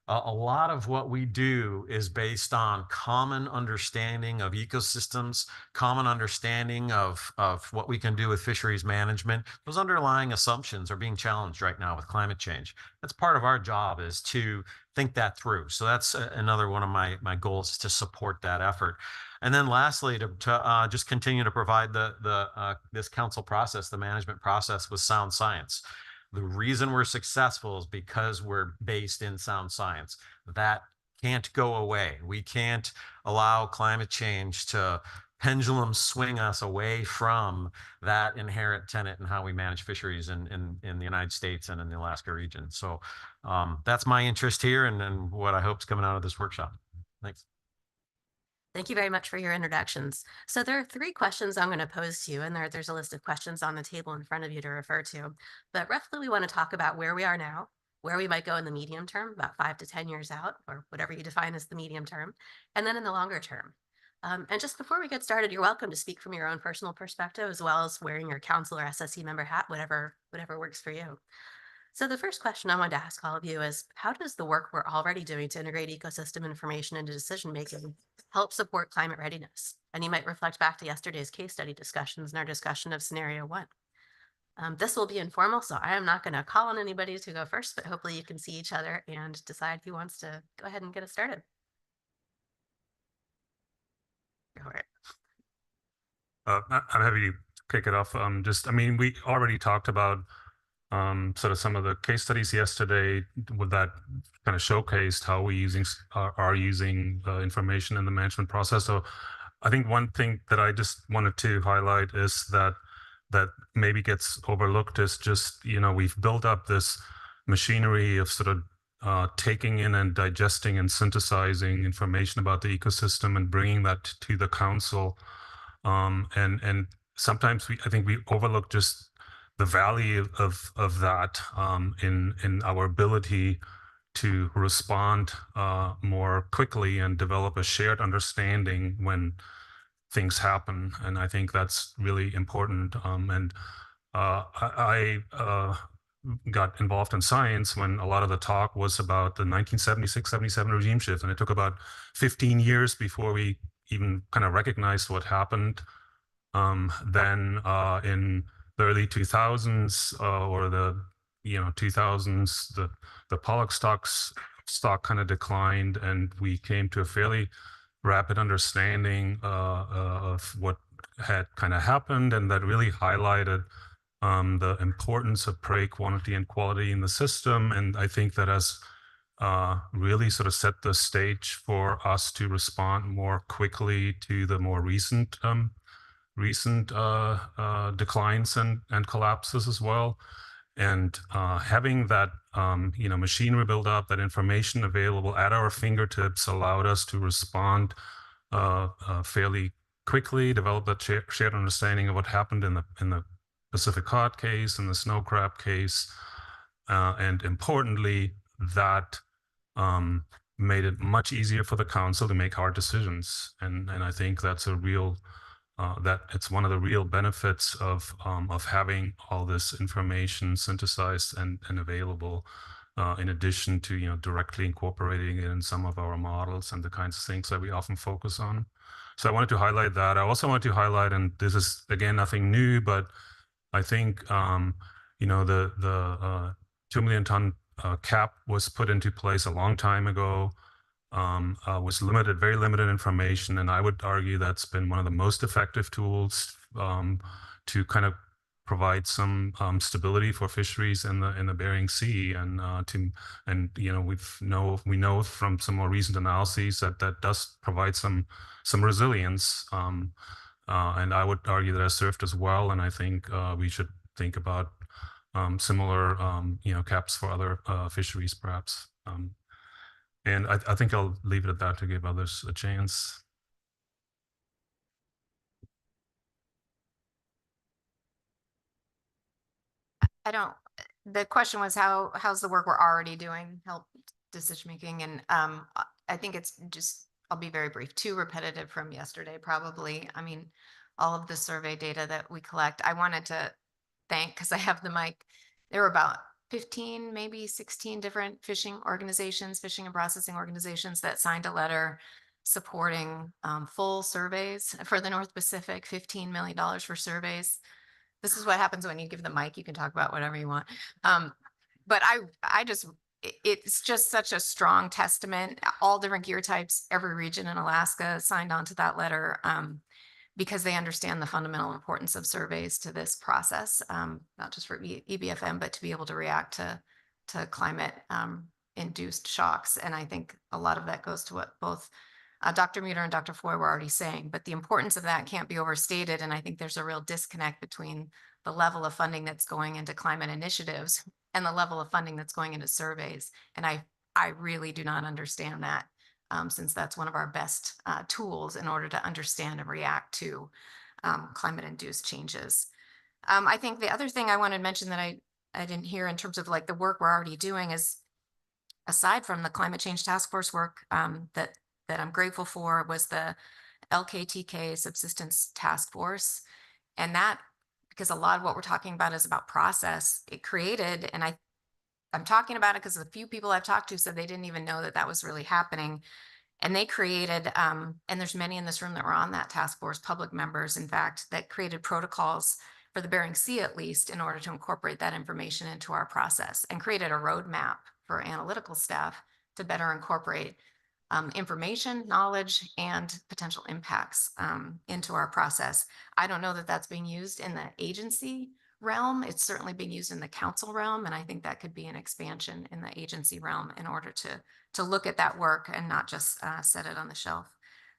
A lot of what we do is based on common understanding of ecosystems, common understanding of what we can do with fisheries management. Those underlying assumptions are being challenged right now with climate change. That's part of our job, is to think that through. So that's another one of my goals, is to support that effort. And then lastly, to just continue to provide this council process, the management process, with sound science. The reason we're successful is because we're based in sound science. That can't go away. We can't allow climate change to pendulum swing us away from that inherent tenet in how we manage fisheries in the United States and in the Alaska region. So that's my interest here and what I hope is coming out of this workshop. Thanks. Thank you very much for your introductions. So there are 3 questions I'm going to pose to you, and there's a list of questions on the table in front of you to refer to. But roughly, we want to talk about where we are now, where we might go in the medium term, about 5 to 10 years out, or whatever you define as the medium term, and then in the longer term. And just before we get started, you're welcome to speak from your own personal perspective, as well as wearing your council or SSC member hat, whatever works for you. So the first question I wanted to ask all of you is, how does the work we're already doing to integrate ecosystem information into decision-making help support climate readiness? And you might reflect back to yesterday's case study discussions and our discussion of scenario 1. This will be informal, so I am not going to call on anybody to go first, but hopefully you can see each other and decide who wants to go ahead and get us started. Go for it. I'm happy to kick it off. I mean, we already talked about sort of some of the case studies yesterday with that kind of showcased how we are using information in the management process. So I think one thing that I just wanted to highlight is that maybe gets overlooked is just, you know, we've built up this machinery of sort of taking in and digesting and synthesizing information about the ecosystem and bringing that to the council. And sometimes I think we overlook just the value of that in our ability to respond more quickly and develop a shared understanding when things happen. And I think that's really important. I got involved in science when a lot of the talk was about the 1976-77 regime shift, and it took about 15 years before we even kind of recognized what happened. Then in the early 2000s or the 2000s, the Pollock stock kind of declined, and we came to a fairly rapid understanding of what had kind of happened, and that really highlighted the importance of prey quantity and quality in the system. And I think that as really sort of set the stage for us to respond more quickly to the more recent declines and collapses as well. And having that machinery build up, that information available at our fingertips allowed us to respond fairly quickly, develop that shared understanding of what happened in the Pacific cod case, in the snow crab case, and importantly, that made it much easier for the council to make hard decisions. And I think that's a real that it's one of the real benefits of having all this information synthesized and available, in addition to directly incorporating it in some of our models and the kinds of things that we often focus on. So I wanted to highlight that. I also wanted to highlight, and this is again nothing new, but I think the 2 million ton cap was put into place a long time ago. Was very limited information, and I would argue that's been one of the most effective tools to kind of provide some stability for fisheries in the Bering Sea, and we know from some more recent analyses that does provide some resilience, and I would argue that has served us well, and I think we should think about similar caps for other fisheries perhaps. And I think I'll leave it at that to give others a chance. The question was how's the work we're already doing help decision making? And I think it's just, I'll be very brief, too repetitive from yesterday, probably. I mean, all of the survey data that we collect, I wanted to thank, because I have the mic, there were about 15, maybe 16 different fishing organizations, fishing and processing organizations that signed a letter supporting full surveys for the North Pacific, $15 million for surveys. This is what happens when you give the mic, you can talk about whatever you want. But it's just such a strong testament. All different gear types, every region in Alaska signed on to that letter, because they understand the fundamental importance of surveys to this process, not just for EBFM, but to be able to react to climate induced shocks. And I think a lot of that goes to what both Dr. Muter and Dr. Foy were already saying, but the importance of that can't be overstated. And I think there's a real disconnect between the level of funding that's going into climate initiatives and the level of funding that's going into surveys. And I really do not understand that, since that's one of our best tools in order to understand and react to climate induced changes. I think the other thing I wanted to mention that I didn't hear in terms of like the work we're already doing is, aside from the climate change task force work that I'm grateful for, was the LKTK subsistence task force. And that, because a lot of what we're talking about is about process, it created, and I'm talking about it because a few people I've talked to said they didn't even know that that was really happening. And they created, and there's many in this room that were on that task force, public members, in fact, that created protocols for the Bering Sea, at least, in order to incorporate that information into our process, and created a roadmap for analytical staff to better incorporate information, knowledge, and potential impacts into our process. I don't know that that's being used in the agency realm. It's certainly being used in the council realm, and I think that could be an expansion in the agency realm in order to look at that work and not just set it on the shelf.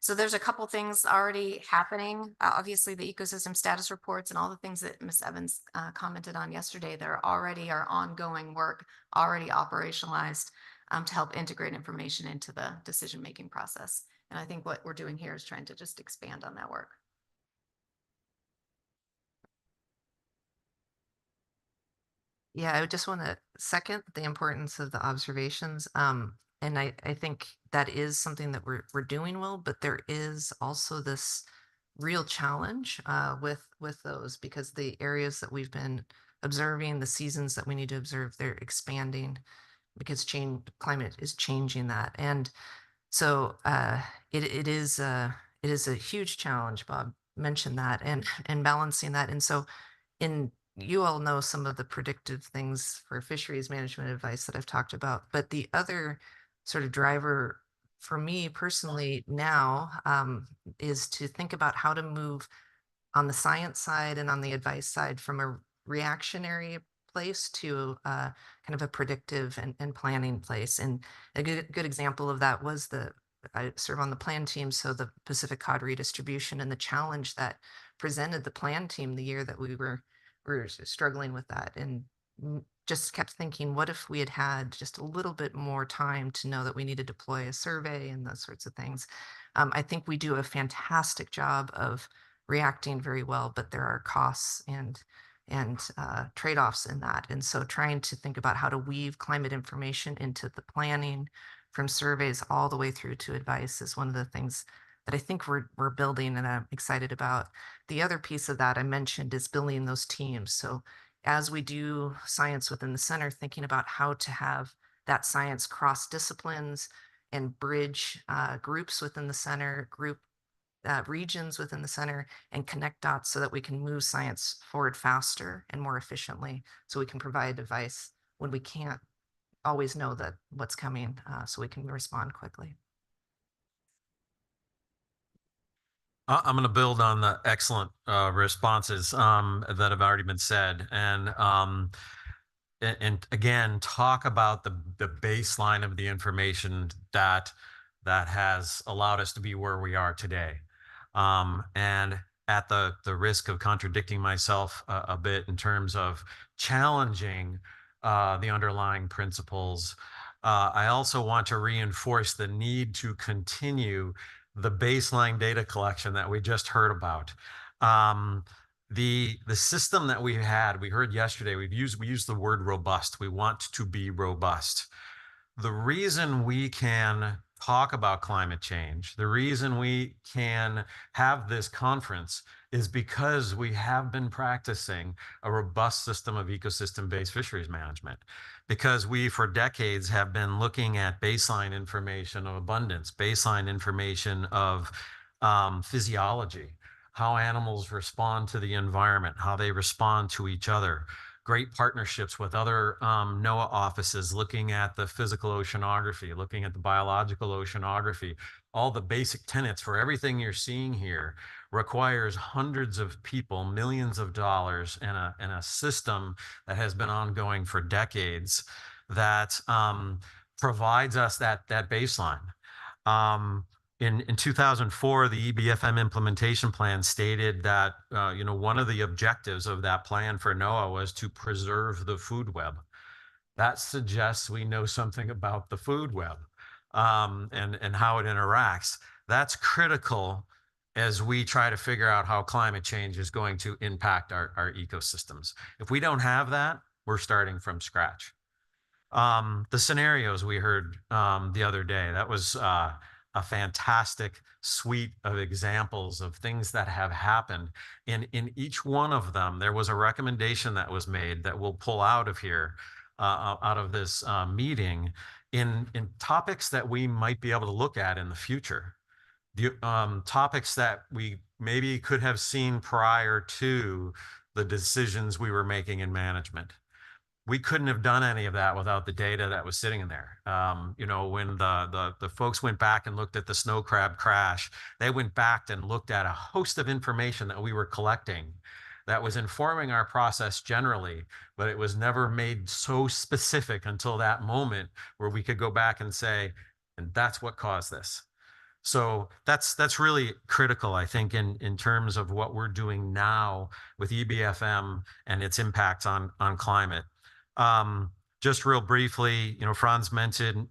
So there's a couple things already happening. Obviously, the ecosystem status reports and all the things that Ms. Evans commented on yesterday, there already are ongoing work, already operationalized, to help integrate information into the decision-making process. And I think what we're doing here is trying to just expand on that work. Yeah, I would just want to second the importance of the observations. And I think that is something that we're doing well, but there is also this real challenge with those, because the areas that we've been observing, the seasons that we need to observe, they're expanding because climate is changing that. And so it is a huge challenge. Bob mentioned that, and balancing that. And so you all know some of the predictive things for fisheries management advice that I've talked about, but the other sort of driver for me personally now is to think about how to move on the science side and on the advice side from a reactionary place to kind of a predictive and planning place. And a good example of that was I serve on the plan team, so the Pacific cod redistribution and the challenge that presented the plan team the year that we were struggling with that. And just kept thinking, what if we had had just a little bit more time to know that we need to deploy a survey and those sorts of things. I think we do a fantastic job of reacting very well, but there are costs and trade-offs in that. And so trying to think about how to weave climate information into the planning from surveys all the way through to advice is one of the things that I think we're building and I'm excited about. The other piece of that I mentioned is building those teams. So as we do science within the center, thinking about how to have that science cross disciplines and bridge groups within the center, regions within the center, and connect dots so that we can move science forward faster and more efficiently, so we can provide advice when we can't always know that what's coming, so we can respond quickly. I'm going to build on the excellent responses that have already been said, and again talk about the baseline of the information that has allowed us to be where we are today. And at the risk of contradicting myself a bit in terms of challenging the underlying principles, I also want to reinforce the need to continue the baseline data collection that we just heard about. The system that we heard yesterday, we used the word robust. We want to be robust. The reason we can talk about climate change, the reason we can have this conference is because we have been practicing a robust system of ecosystem-based fisheries management. Because we, for decades, have been looking at baseline information of abundance, baseline information of physiology, how animals respond to the environment, how they respond to each other. Great partnerships with other NOAA offices looking at the physical oceanography, looking at the biological oceanography. All the basic tenets for everything you're seeing here requires hundreds of people, millions of dollars, and a system that has been ongoing for decades that provides us that baseline. In 2004, the EBFM implementation plan stated that one of the objectives of that plan for NOAA was to preserve the food web. That suggests we know something about the food web and how it interacts. That's critical as we try to figure out how climate change is going to impact our ecosystems. If we don't have that, we're starting from scratch. The scenarios we heard the other day, that was a fantastic suite of examples of things that have happened. And in each one of them, there was a recommendation that was made that we'll pull out of here, out of this meeting, in topics that we might be able to look at in the future. The topics that we maybe could have seen prior to the decisions we were making in management. We couldn't have done any of that without the data that was sitting in there. When the folks went back and looked at the snow crab crash, they went back and looked at a host of information that we were collecting that was informing our process generally, but it was never made so specific until that moment where we could go back and say, and that's what caused this. So that's really critical, I think, in terms of what we're doing now with EBFM and its impacts on climate. Just real briefly, Franz mentioned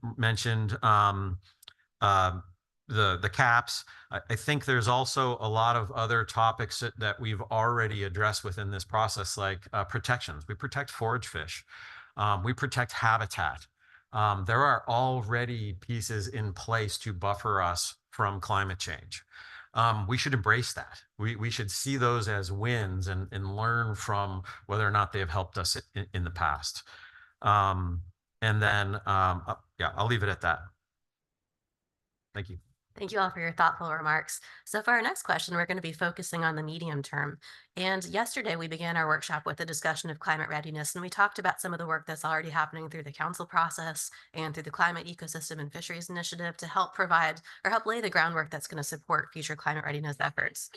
the caps. I think there's also a lot of other topics that we've already addressed within this process, like protections. We protect forage fish. We protect habitat. There are already pieces in place to buffer us from climate change. We should embrace that. We should see those as wins and learn from whether or not they have helped us in the past. And then, yeah, I'll leave it at that. Thank you. Thank you all for your thoughtful remarks. So for our next question, we're going to be focusing on the medium term. And yesterday we began our workshop with a discussion of climate readiness, and we talked about some of the work that's already happening through the council process and through the Climate Ecosystem and Fisheries Initiative to help provide or help lay the groundwork that's going to support future climate readiness efforts.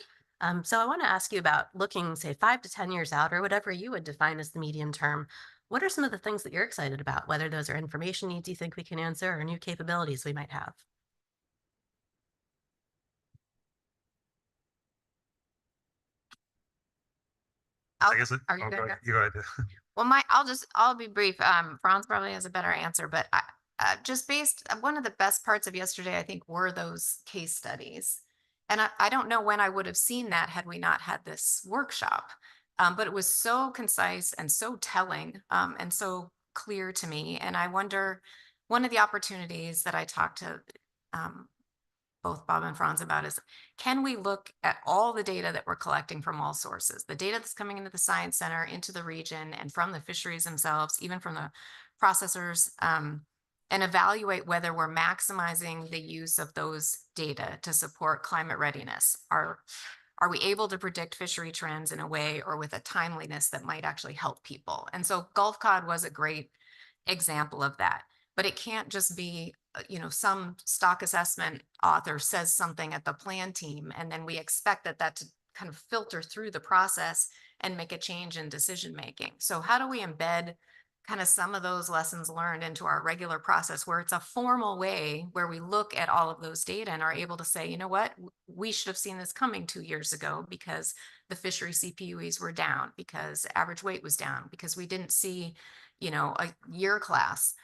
So I want to ask you about looking, say, 5 to 10 years out, or whatever you would define as the medium term. What are some of the things that you're excited about, whether those are information needs you think we can answer or new capabilities we might have? I guess Are you oh, gonna go? you go ahead. Well, I'll be brief. Franz probably has a better answer, but just based, one of the best parts of yesterday, I think, were those case studies. And I don't know when I would have seen that had we not had this workshop. But it was so concise and so telling, and so clear to me. And I wonder, one of the opportunities that I talked to, both Bob and Franz about is, can we look at all the data that we're collecting from all sources, the data that's coming into the Science Center, into the region, and from the fisheries themselves, even from the processors, and evaluate whether we're maximizing the use of those data to support climate readiness? Are we able to predict fishery trends in a way or with a timeliness that might actually help people? And so Gulf cod was a great example of that. But it can't just be, some stock assessment author says something at the plan team, and then we expect that to kind of filter through the process and make a change in decision making. So how do we embed kind of some of those lessons learned into our regular process, where it's a formal way where we look at all of those data and are able to say, you know what, we should have seen this coming 2 years ago because the fishery CPUEs were down, because average weight was down, because we didn't see, a year class.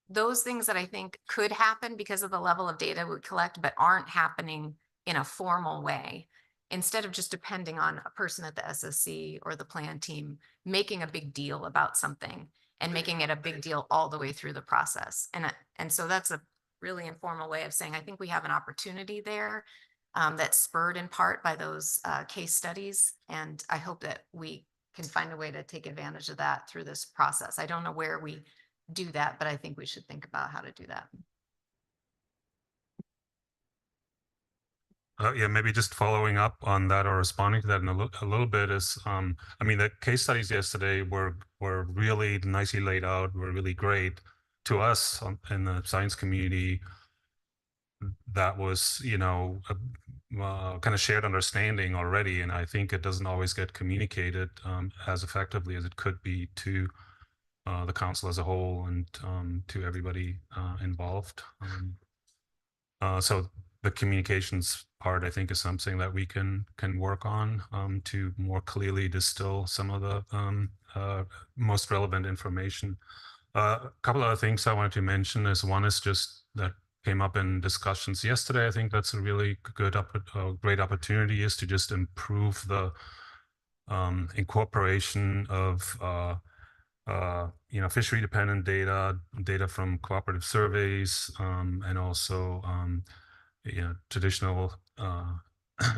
Those things that I think could happen because of the level of data we collect, but aren't happening in a formal way. Instead of just depending on a person at the SSC or the plan team making a big deal about something and making it a big deal all the way through the process. And so that's a really informal way of saying, I think we have an opportunity there, that's spurred in part by those case studies. And I hope that we can find a way to take advantage of that through this process. I don't know where we do that, but I think we should think about how to do that. Yeah, maybe just following up on that or responding to that in a little bit is, I mean, the case studies yesterday were really nicely laid out, were really great to us in the science community. That was, kind of shared understanding already, and I think it doesn't always get communicated as effectively as it could be to the council as a whole and to everybody involved. So the communications part, I think, is something that we can work on to more clearly distill some of the most relevant information. A couple other things I wanted to mention is, one is just that came up in discussions yesterday. I think that's a really good, great opportunity, is to just improve the incorporation of fishery dependent data from cooperative surveys, and also traditional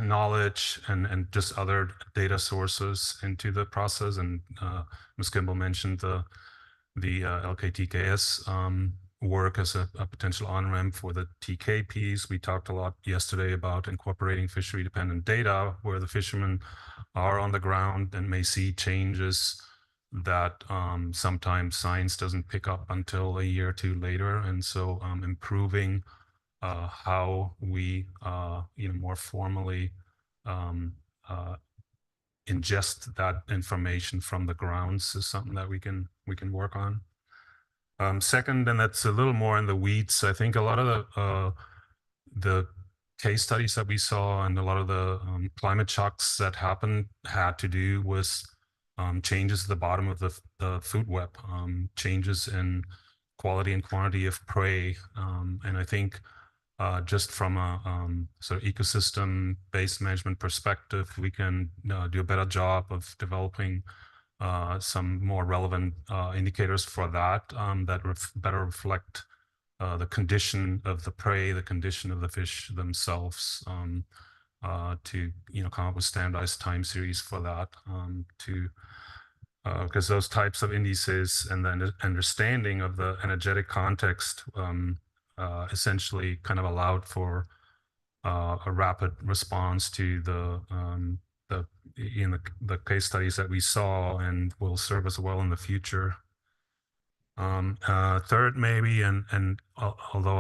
knowledge and just other data sources into the process. And Ms. Kimball mentioned the LKTKS work as a potential on-ramp for the TK piece. We talked a lot yesterday about incorporating fishery dependent data where the fishermen are on the ground and may see changes that sometimes science doesn't pick up until a year or two later. And so improving how we more formally ingest that information from the grounds is something that we can work on. Second, and that's a little more in the weeds, I think a lot of the case studies that we saw and a lot of the climate shocks that happened had to do with changes at the bottom of the food web, changes in quality and quantity of prey. And I think just from a sort of ecosystem-based management perspective, we can do a better job of developing some more relevant indicators for that, that better reflect the condition of the prey, the condition of the fish themselves, to come up with standardized time series for that, because those types of indices and then understanding of the energetic context essentially kind of allowed for a rapid response to the case studies that we saw, and will serve us well in the future. Third, maybe, and although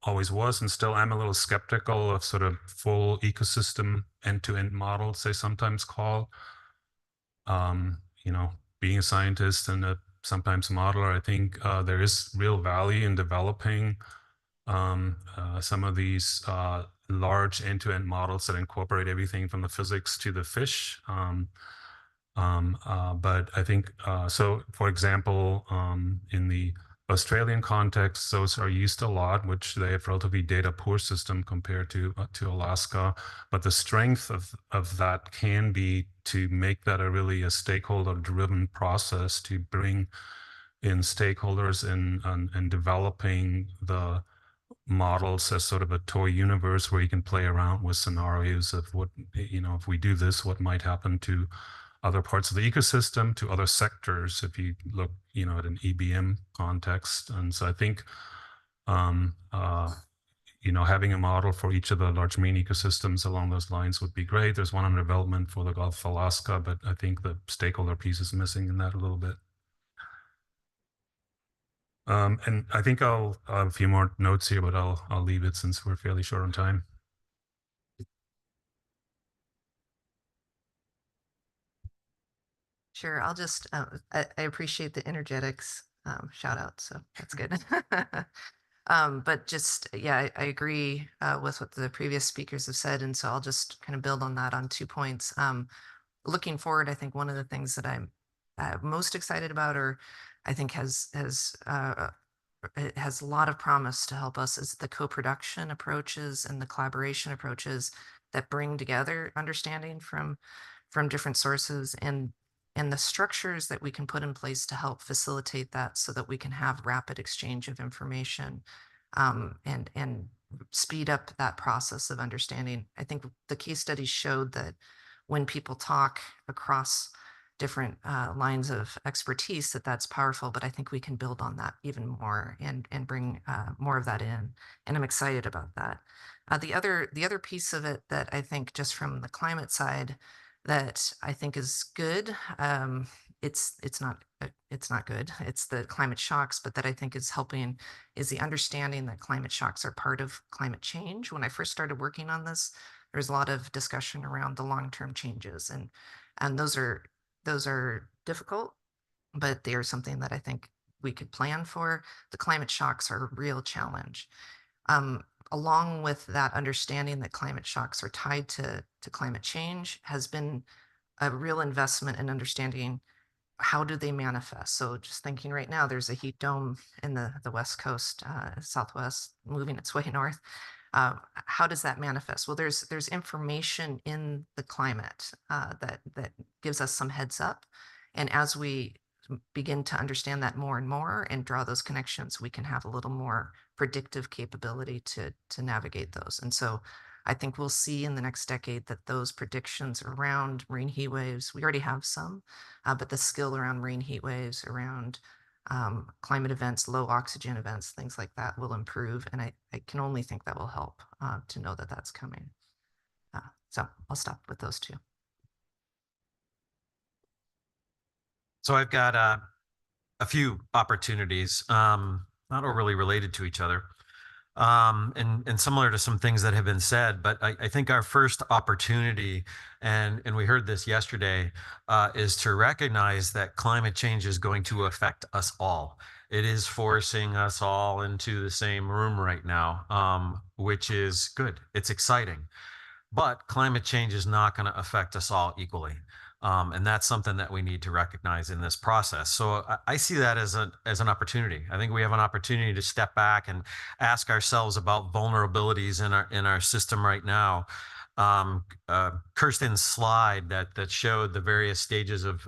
always was and still am a little skeptical of sort of full ecosystem end-to-end models, they sometimes call. You know, being a scientist and sometimes a modeler, I think there is real value in developing some of these large end-to-end models that incorporate everything from the physics to the fish. But I think, so for example, in the Australian context, those are used a lot, which they have relatively data poor system compared to Alaska. But the strength of that can be to make that a stakeholder driven process, to bring in stakeholders in developing the models as sort of a toy universe where you can play around with scenarios of what, you know, if we do this, what might happen to other parts of the ecosystem, to other sectors, if you look, you know, at an EBM context. And so I think, you know, having a model for each of the large marine ecosystems along those lines would be great. There's one under development for the Gulf of Alaska, but I think the stakeholder piece is missing in that a little bit. And I think I'll have a few more notes here, but I'll leave it since we're fairly short on time. Sure, I'll just, I appreciate the energetics shout out, so that's good. But just, yeah, I agree with what the previous speakers have said, and so I'll just kind of build on that on 2 points. Looking forward, I think one of the things that I'm most excited about, or I think it has a lot of promise to help us, is the co-production approaches and the collaboration approaches that bring together understanding from different sources, and the structures that we can put in place to help facilitate that, so that we can have rapid exchange of information and speed up that process of understanding. I think the case studies showed that when people talk across different lines of expertise, that's powerful, but I think we can build on that even more and bring more of that in. And I'm excited about that. The other piece of it that I think, just from the climate side, that I think is good, it's not good, it's the climate shocks, but that I think is helping, is the understanding that climate shocks are part of climate change. When I first started working on this, there was a lot of discussion around the long-term changes, and those are difficult, but they are something that I think we could plan for. The climate shocks are a real challenge. Along with that understanding that climate shocks are tied to climate change, has been a real investment in understanding how do they manifest. So just thinking right now, there's a heat dome in the West Coast, Southwest, moving its way north. How does that manifest? Well, there's information in the climate that gives us some heads up. And as we begin to understand that more and more and draw those connections, we can have a little more predictive capability to navigate those. And so I think we'll see in the next decade that those predictions around marine heat waves, we already have some, but the skill around marine heat waves, around climate events, low oxygen events, things like that will improve. And I can only think that will help to know that that's coming. So I'll stop with those two. So I've got a few opportunities, not overly related to each other, and similar to some things that have been said. But I think our first opportunity, and we heard this yesterday, is to recognize that climate change is going to affect us all. It is forcing us all into the same room right now, which is good. It's exciting. But climate change is not going to affect us all equally. And that's something that we need to recognize in this process. So I see that as an opportunity. I think we have an opportunity to step back and ask ourselves about vulnerabilities in our system right now. Kirsten's slide that showed the various stages of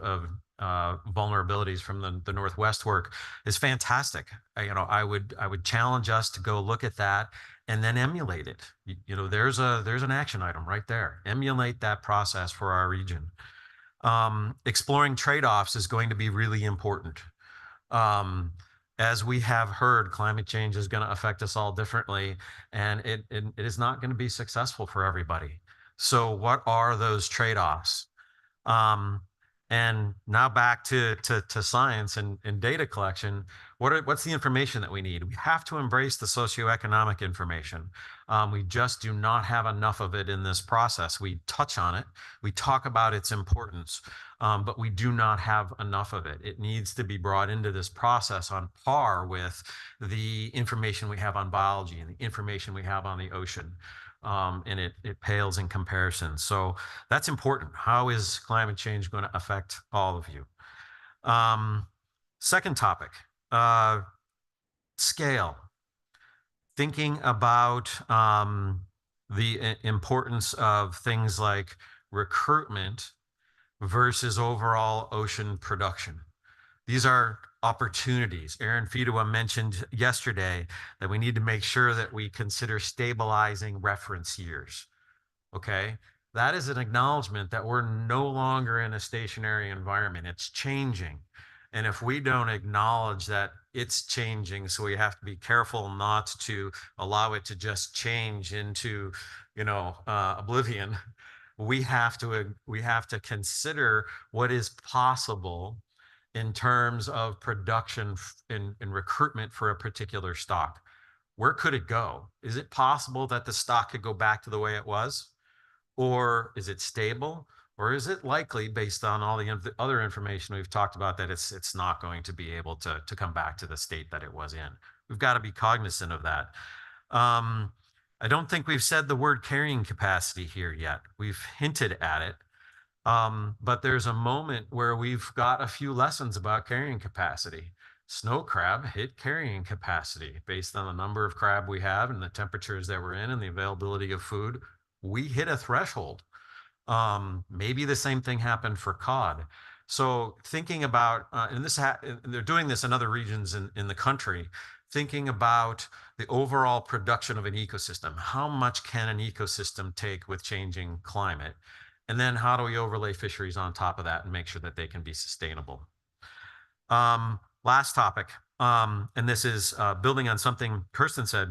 vulnerabilities from the Northwest work is fantastic. I would challenge us to go look at that and then emulate it. There's an action item right there. Emulate that process for our region. Exploring trade-offs is going to be really important. As we have heard, climate change is going to affect us all differently, and it is not going to be successful for everybody. So what are those trade-offs? And now back to science and data collection. What's the information that we need? We have to embrace the socioeconomic information. We just do not have enough of it in this process. We touch on it, we talk about its importance, but we do not have enough of it. It needs to be brought into this process on par with the information we have on biology and the information we have on the ocean. And it pales in comparison. So that's important. How is climate change going to affect all of you? Second topic, scale. Thinking about the importance of things like recruitment versus overall ocean production. These are opportunities. Aaron Fidua mentioned yesterday that we need to make sure that we consider stabilizing reference years. Okay, that is an acknowledgement that we're no longer in a stationary environment. It's changing. And if we don't acknowledge that it's changing, so we have to be careful not to allow it to just change into, oblivion. We have to consider what is possible in terms of production and recruitment for a particular stock. Where could it go? Is it possible that the stock could go back to the way it was? Or is it stable? Or is it likely, based on all the other information we've talked about, that it's not going to be able to come back to the state that it was in? We've got to be cognizant of that. I don't think we've said the word carrying capacity here yet. We've hinted at it. But there's a moment where we've got a few lessons about carrying capacity. Snow crab hit carrying capacity based on the number of crab we have and the temperatures that we're in and the availability of food. We hit a threshold. Maybe the same thing happened for cod. So thinking about, and they're doing this in other regions in the country, thinking about the overall production of an ecosystem. How much can an ecosystem take with changing climate? And then how do we overlay fisheries on top of that and make sure that they can be sustainable? Last topic, and this is building on something Kirsten said,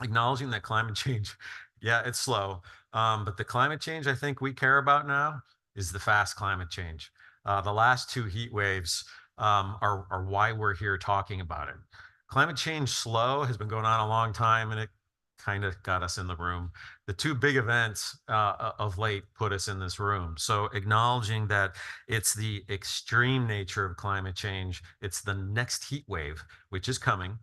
acknowledging that climate change, yeah, it's slow, but the climate change I think we care about now is the fast climate change. The last two heat waves are why we're here talking about it. Climate change slow has been going on a long time, and it kind of got us in the room. The two big events of late put us in this room. So acknowledging that it's the extreme nature of climate change, it's the next heat wave, which is coming,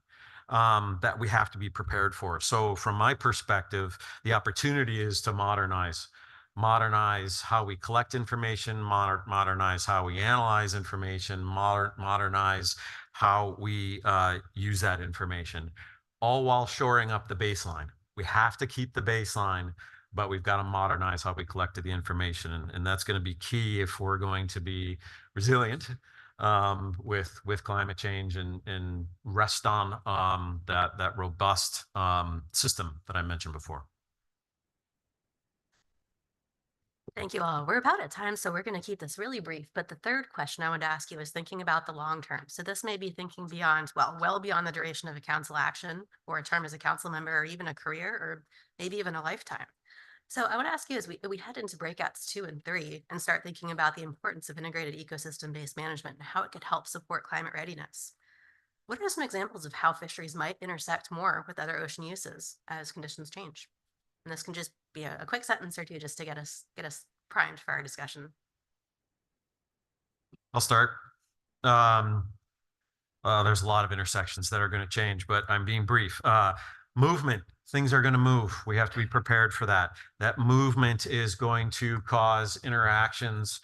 that we have to be prepared for. So from my perspective, the opportunity is to modernize how we collect information, modernize how we analyze information, modernize how we use that information, all while shoring up the baseline. We have to keep the baseline, but we've got to modernize how we collected the information. And that's going to be key if we're going to be resilient with climate change and rest on that robust system that I mentioned before. Thank you all. We're about at time, so we're going to keep this really brief. But the third question I wanted to ask you is thinking about the long term. So this may be thinking beyond, well beyond the duration of a council action or a term as a council member or even a career or maybe even a lifetime. So I want to ask you as we head into breakouts 2 and 3 and start thinking about the importance of integrated ecosystem-based management and how it could help support climate readiness. What are some examples of how fisheries might intersect more with other ocean uses as conditions change? And this can just be a quick sentence or two just to get us primed for our discussion. I'll start. There's a lot of intersections that are going to change, but I'm being brief. Movement, things are going to move. We have to be prepared for that. That movement is going to cause interactions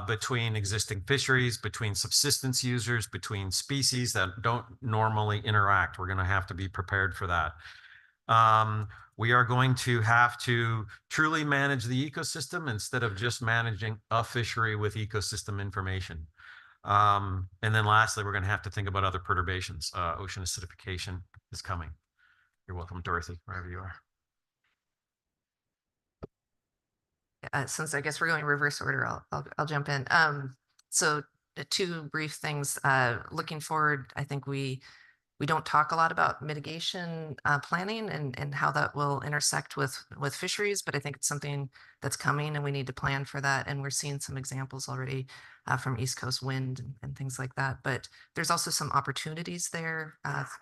between existing fisheries, between subsistence users, between species that don't normally interact. We're going to have to be prepared for that. We are going to have to truly manage the ecosystem instead of just managing a fishery with ecosystem information. And then lastly, we're going to have to think about other perturbations. Ocean acidification is coming. You're welcome, Dorothy, wherever you are. Since I guess we're going reverse order, I'll jump in. So two brief things. Looking forward, I think we We don't talk a lot about mitigation planning and how that will intersect with fisheries, but I think it's something that's coming and we need to plan for that. And we're seeing some examples already from East Coast wind and things like that. But there's also some opportunities there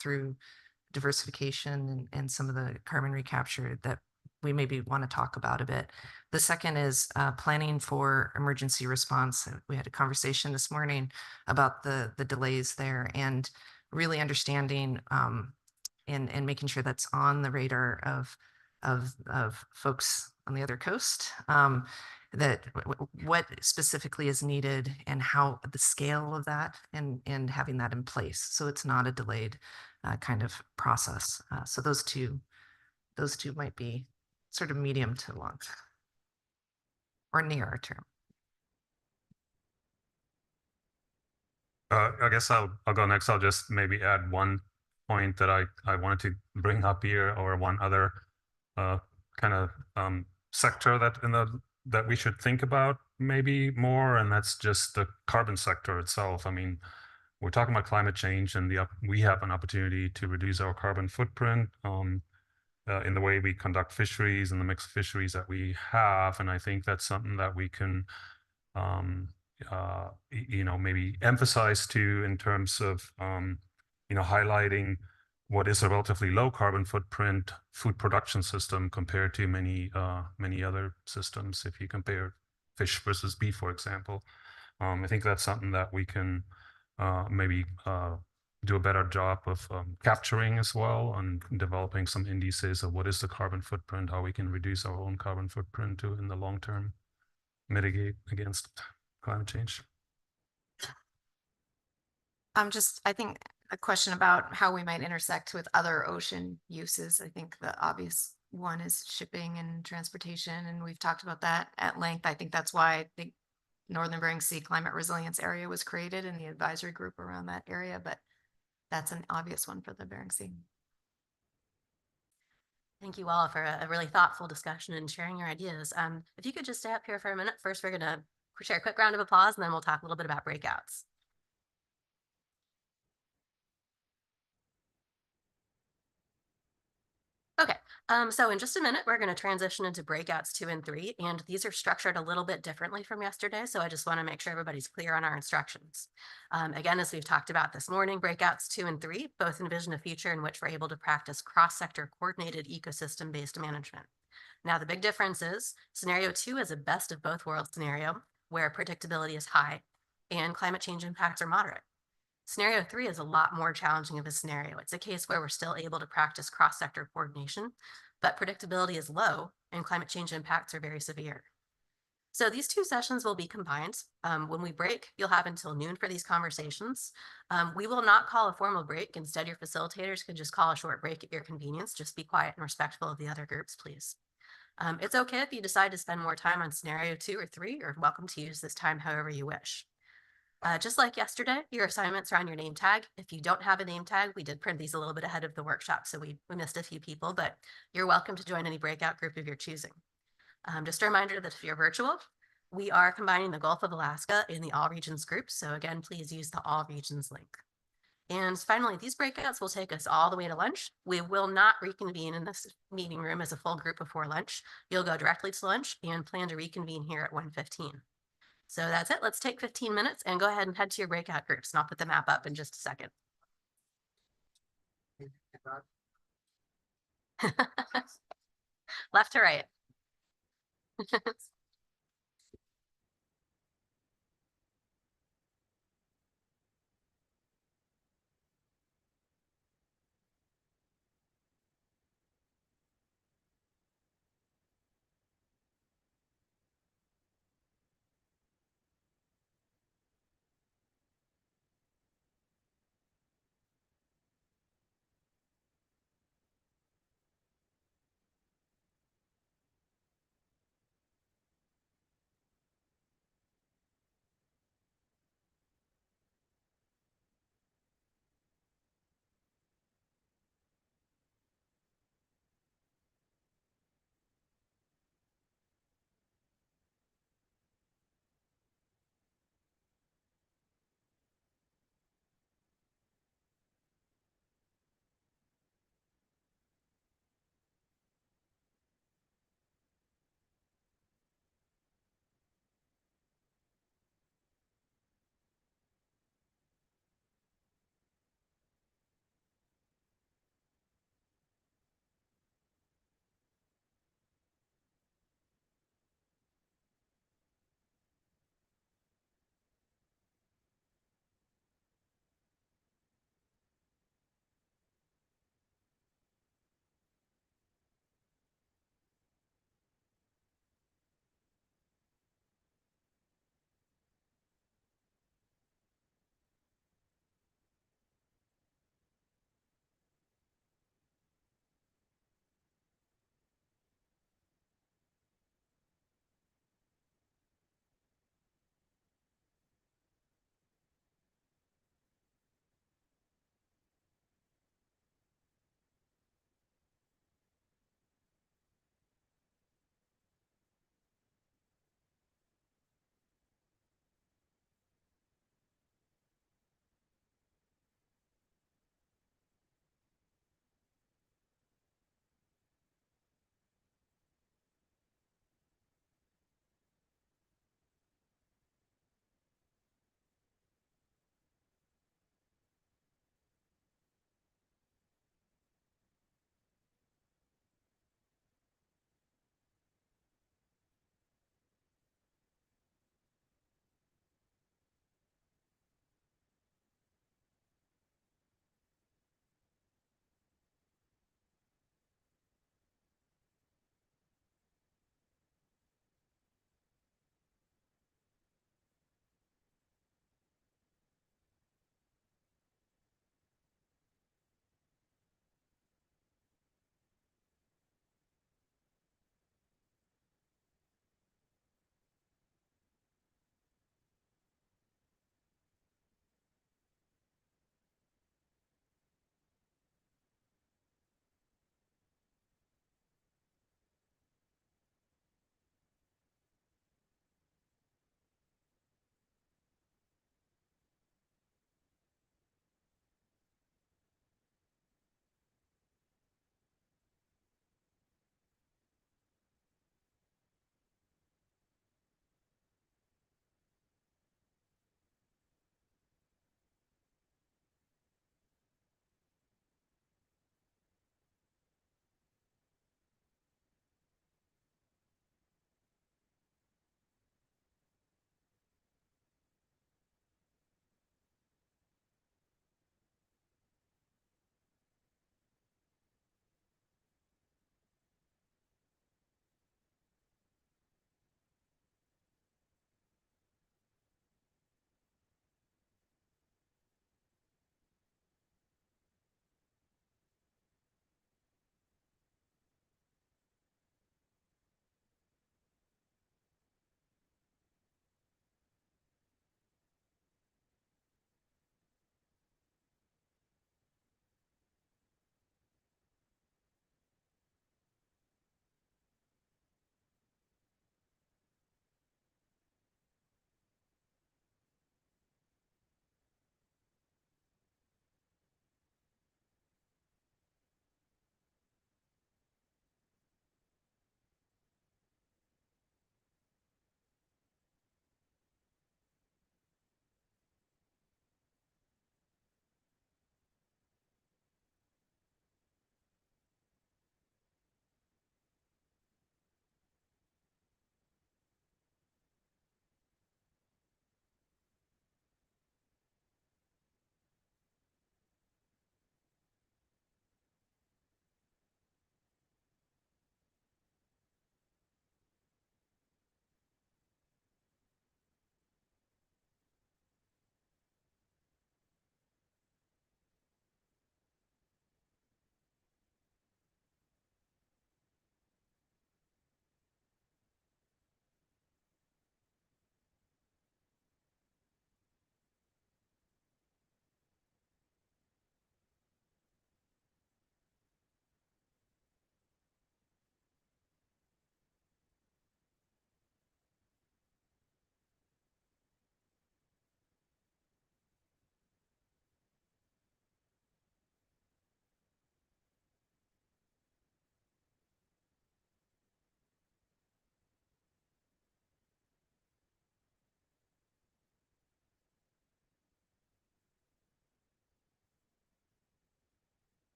through diversification and some of the carbon recapture that we maybe want to talk about a bit. The second is planning for emergency response. We had a conversation this morning about the delays there and really understanding and making sure that's on the radar of folks on the other coast. That what specifically is needed and how the scale of that and having that in place so it's not a delayed kind of process. So those two might be sort of medium to long or nearer term. I guess I'll go next. I'll just maybe add one point that I wanted to bring up here, or one other kind of sector that we should think about maybe more, and that's just the carbon sector itself. I mean, we're talking about climate change, and we have an opportunity to reduce our carbon footprint in the way we conduct fisheries and the mixed fisheries that we have, and I think that's something that we can maybe emphasize too in terms of highlighting what is a relatively low carbon footprint food production system compared to many other systems. If you compare fish versus beef, for example, I think that's something that we can maybe do a better job of capturing as well, and developing some indices of what is the carbon footprint, how we can reduce our own carbon footprint to in the long term mitigate against climate change. I think a question about how we might intersect with other ocean uses. I think the obvious one is shipping and transportation, and we've talked about that at length. I think that's why the Northern Bering Sea Climate Resilience Area was created and the advisory group around that area, but that's an obvious one for the Bering Sea. Thank you all for a really thoughtful discussion and sharing your ideas. If you could just stay up here for a minute. First, we're going to share a quick round of applause, and then we'll talk a little bit about breakouts. Okay, so in just a minute, we're going to transition into breakouts 2 and 3, and these are structured a little bit differently from yesterday, so I just want to make sure everybody's clear on our instructions. Again, as we've talked about this morning, breakouts 2 and 3 both envision a future in which we're able to practice cross-sector coordinated ecosystem-based management. Now, the big difference is scenario 2 is a best of both worlds scenario where predictability is high and climate change impacts are moderate. Scenario 3 is a lot more challenging of a scenario. It's a case where we're still able to practice cross-sector coordination, but predictability is low and climate change impacts are very severe. So these 2 sessions will be combined. When we break, you'll have until noon for these conversations. We will not call a formal break. Instead, your facilitators can just call a short break at your convenience. Just be quiet and respectful of the other groups, please. It's okay if you decide to spend more time on scenario 2 or 3. You're welcome to use this time however you wish. Just like yesterday, your assignments are on your name tag. If you don't have a name tag, we did print these a little bit ahead of the workshop, so we missed a few people, but you're welcome to join any breakout group of your choosing. Just a reminder that if you're virtual, we are combining the Gulf of Alaska in the All Regions group. So again, please use the All Regions link. And finally, these breakouts will take us all the way to lunch. We will not reconvene in this meeting room as a full group before lunch. You'll go directly to lunch and plan to reconvene here at 1:15. So that's it. Let's take 15 minutes and go ahead and head to your breakout groups. And I'll put the map up in just a second. Left to right.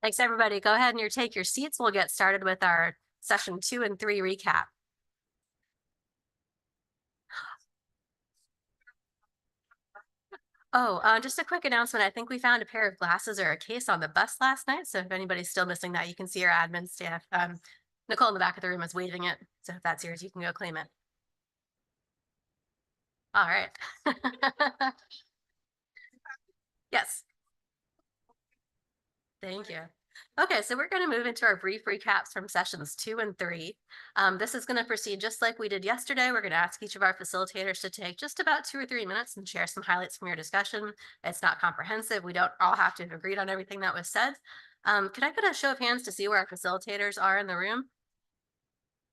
Thanks, everybody. Go ahead and take your seats. We'll get started with our session 2 and 3 recap. Oh, just a quick announcement. I think we found a pair of glasses or a case on the bus last night. So if anybody's still missing that, you can see our admin staff. Nicole in the back of the room is waving it. So if that's yours, you can go claim it. All right. Yes. Thank you. Okay, so we're going to move into our brief recaps from sessions 2 and 3. This is going to proceed just like we did yesterday. We're going to ask each of our facilitators to take just about 2 or 3 minutes and share some highlights from your discussion. It's not comprehensive. We don't all have to have agreed on everything that was said. Could I get a show of hands to see where our facilitators are in the room?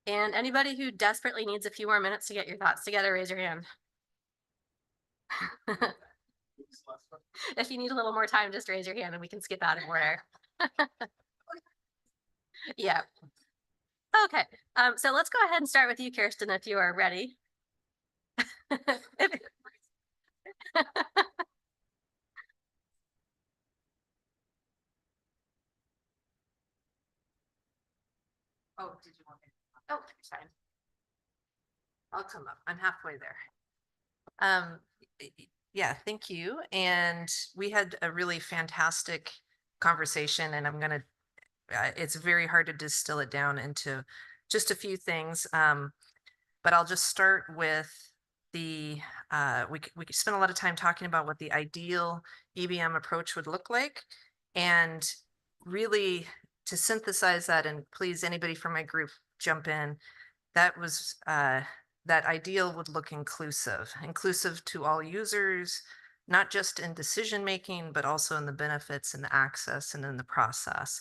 And anybody who desperately needs a few more minutes to get your thoughts together, raise your hand. If you need a little more time, just raise your hand and we can skip out of order. Yeah. Okay. So let's go ahead and start with you, Kirsten, if you are ready. Oh, did you want me? Oh, fine. I'll come up. I'm halfway there. Yeah, thank you. And we had a really fantastic conversation, and I'm gonna. It's very hard to distill it down into just a few things. But I'll just start with the. We spent a lot of time talking about what the ideal EBM approach would look like, and really to synthesize that. And please, anybody from my group jump in. That was that ideal would look inclusive to all users, not just in decision making, but also in the benefits and the access and in the process.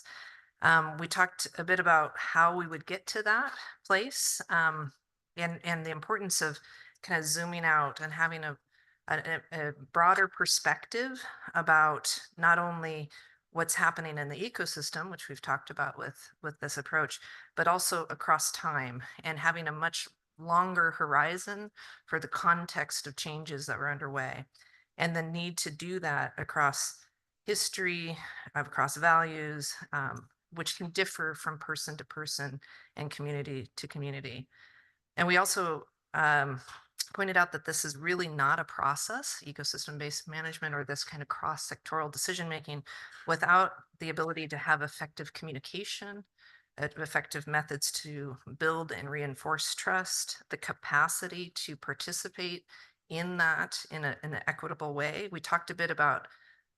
We talked a bit about how we would get to that place, and the importance of kind of zooming out and having a broader perspective about not only what's happening in the ecosystem, which we've talked about with this approach, but also across time and having a much longer horizon for the context of changes that were underway, and the need to do that across history, across values, which can differ from person to person and community to community. And we also pointed out that this is really not a process, ecosystem-based management or this kind of cross-sectoral decision-making, without the ability to have effective communication, effective methods to build and reinforce trust, the capacity to participate in that in an equitable way. We talked a bit about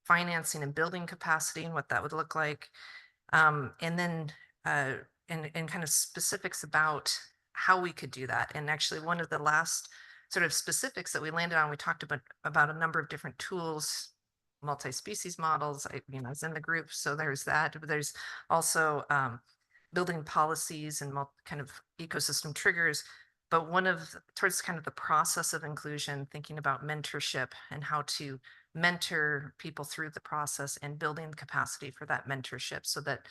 financing and building capacity and what that would look like. And then and kind of specifics about how we could do that. And actually one of the last sort of specifics that we landed on, we talked about a number of different tools, multi-species models. I was in the group, so there's that. But there's also building policies and kind of ecosystem triggers. But towards kind of the process of inclusion, thinking about mentorship and how to mentor people through the process and building the capacity for that mentorship, so that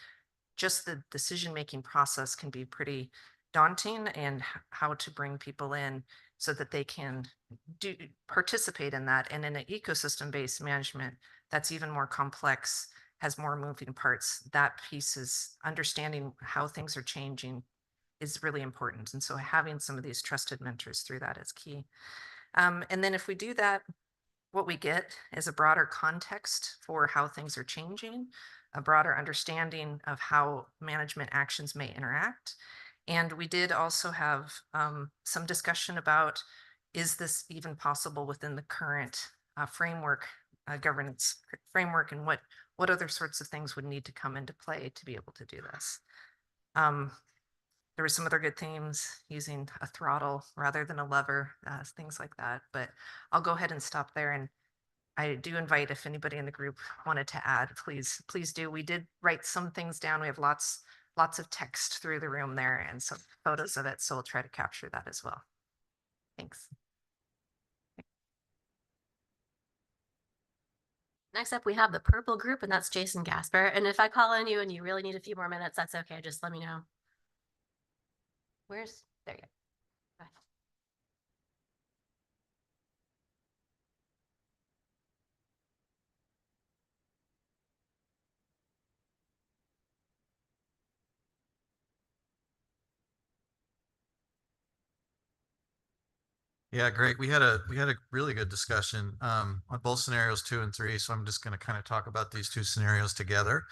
just the decision-making process can be pretty daunting, and how to bring people in so that they can participate in that. And in an ecosystem-based management, that's even more complex, has more moving parts. That piece is understanding how things are changing is really important. And so having some of these trusted mentors through that is key. And then if we do that, what we get is a broader context for how things are changing, a broader understanding of how management actions may interact. And we did also have some discussion about, is this even possible within the current framework, governance framework, and what other sorts of things would need to come into play to be able to do this. There were some other good themes, using a throttle rather than a lever, things like that. But I'll go ahead and stop there. And I do invite, if anybody in the group wanted to add, please do. We did write some things down. We have lots of text through the room there and some photos of it. So we'll try to capture that as well. Thanks. Next up, we have the purple group, and that's Jason Gasper. And if I call on you and you really need a few more minutes, that's okay. Just let me know. There you go. Bye. Yeah, great. We had a really good discussion on both scenarios 2 and 3. So I'm just going to kind of talk about these two scenarios together.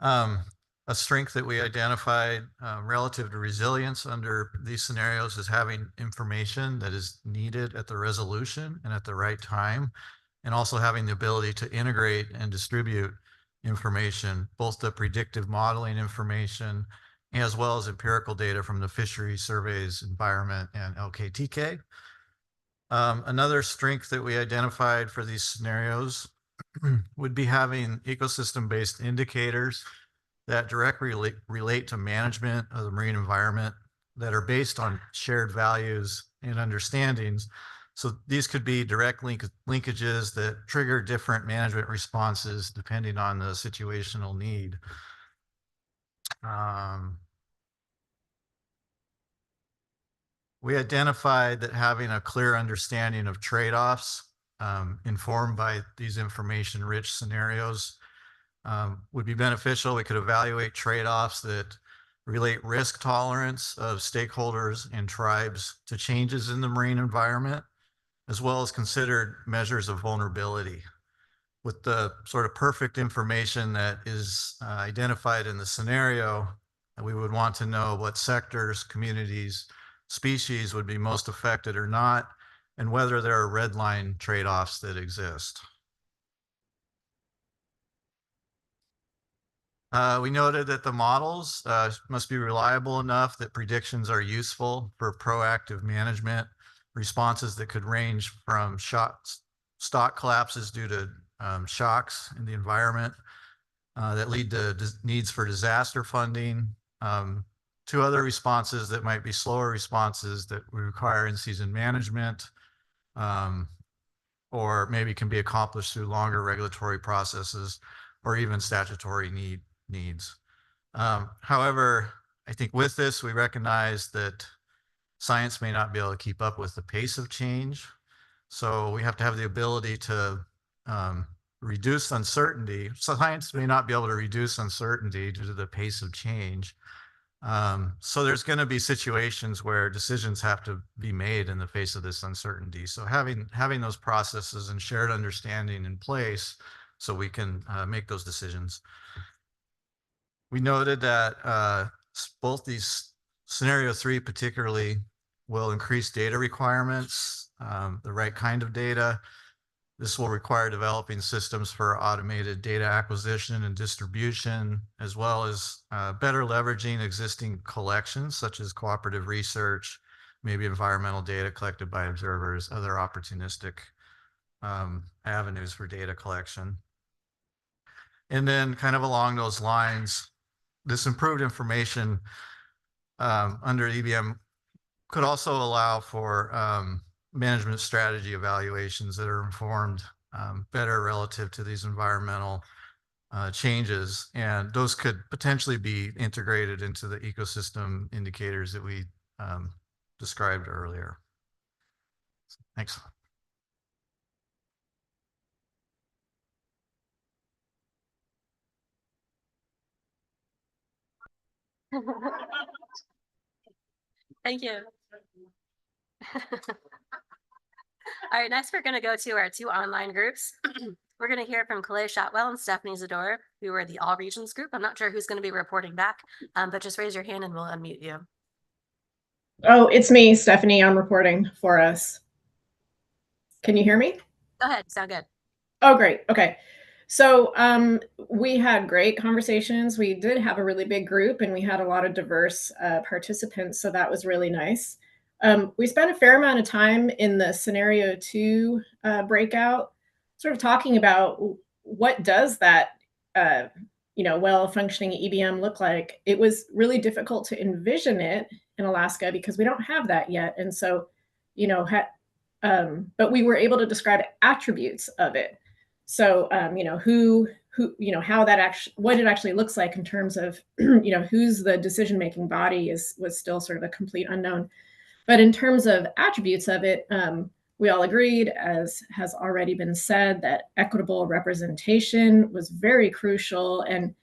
A strength that we identified relative to resilience under these scenarios is having information that is needed at the resolution and at the right time, and also having the ability to integrate and distribute information, both the predictive modeling information as well as empirical data from the fisheries surveys, environment, and LKTK. Another strength that we identified for these scenarios would be having ecosystem-based indicators that directly relate to management of the marine environment that are based on shared values and understandings. So these could be direct linkages that trigger different management responses depending on the situational need. We identified that having a clear understanding of trade-offs informed by these information-rich scenarios would be beneficial. We could evaluate trade-offs that relate risk tolerance of stakeholders and tribes to changes in the marine environment, as well as considered measures of vulnerability. With the sort of perfect information that is identified in the scenario, we would want to know what sectors, communities, species would be most affected or not, and whether there are red line trade-offs that exist. We noted that the models must be reliable enough that predictions are useful for proactive management, responses that could range from stock collapses due to shocks in the environment that lead to needs for disaster funding, to other responses that might be slower responses that require in-season management, or maybe can be accomplished through longer regulatory processes or even statutory needs. However, I think with this, we recognize that science may not be able to keep up with the pace of change. So we have to have the ability to reduce uncertainty. Science may not be able to reduce uncertainty due to the pace of change. So there's going to be situations where decisions have to be made in the face of this uncertainty. So having those processes and shared understanding in place so we can make those decisions. We noted that both these scenario 3 particularly will increase data requirements, the right kind of data. This will require developing systems for automated data acquisition and distribution, as well as better leveraging existing collections, such as cooperative research, maybe environmental data collected by observers, other opportunistic avenues for data collection. And then kind of along those lines, this improved information under EBM could also allow for management strategy evaluations that are informed better relative to these environmental changes. And those could potentially be integrated into the ecosystem indicators that we described earlier. Thanks. Thank you. All right, next we're going to go to our 2 online groups. We're going to hear from Kalei Shotwell and Stephanie Zador, who are the All Regions group. I'm not sure who's going to be reporting back, but just raise your hand and we'll unmute you. Oh, it's me, Stephanie. I'm reporting for us. Can you hear me? Go ahead. Sound good. Oh, great. Okay. So we had great conversations. We did have a really big group and we had a lot of diverse participants. So that was really nice. We spent a fair amount of time in the scenario 2 breakout, sort of talking about what does that, well-functioning EBM look like. It was really difficult to envision it in Alaska because we don't have that yet. And so, but we were able to describe attributes of it. So, how that actually, what it actually looks like in terms of, who's the decision-making body was still sort of a complete unknown. But in terms of attributes of it, we all agreed, as has already been said, that equitable representation was very crucial, and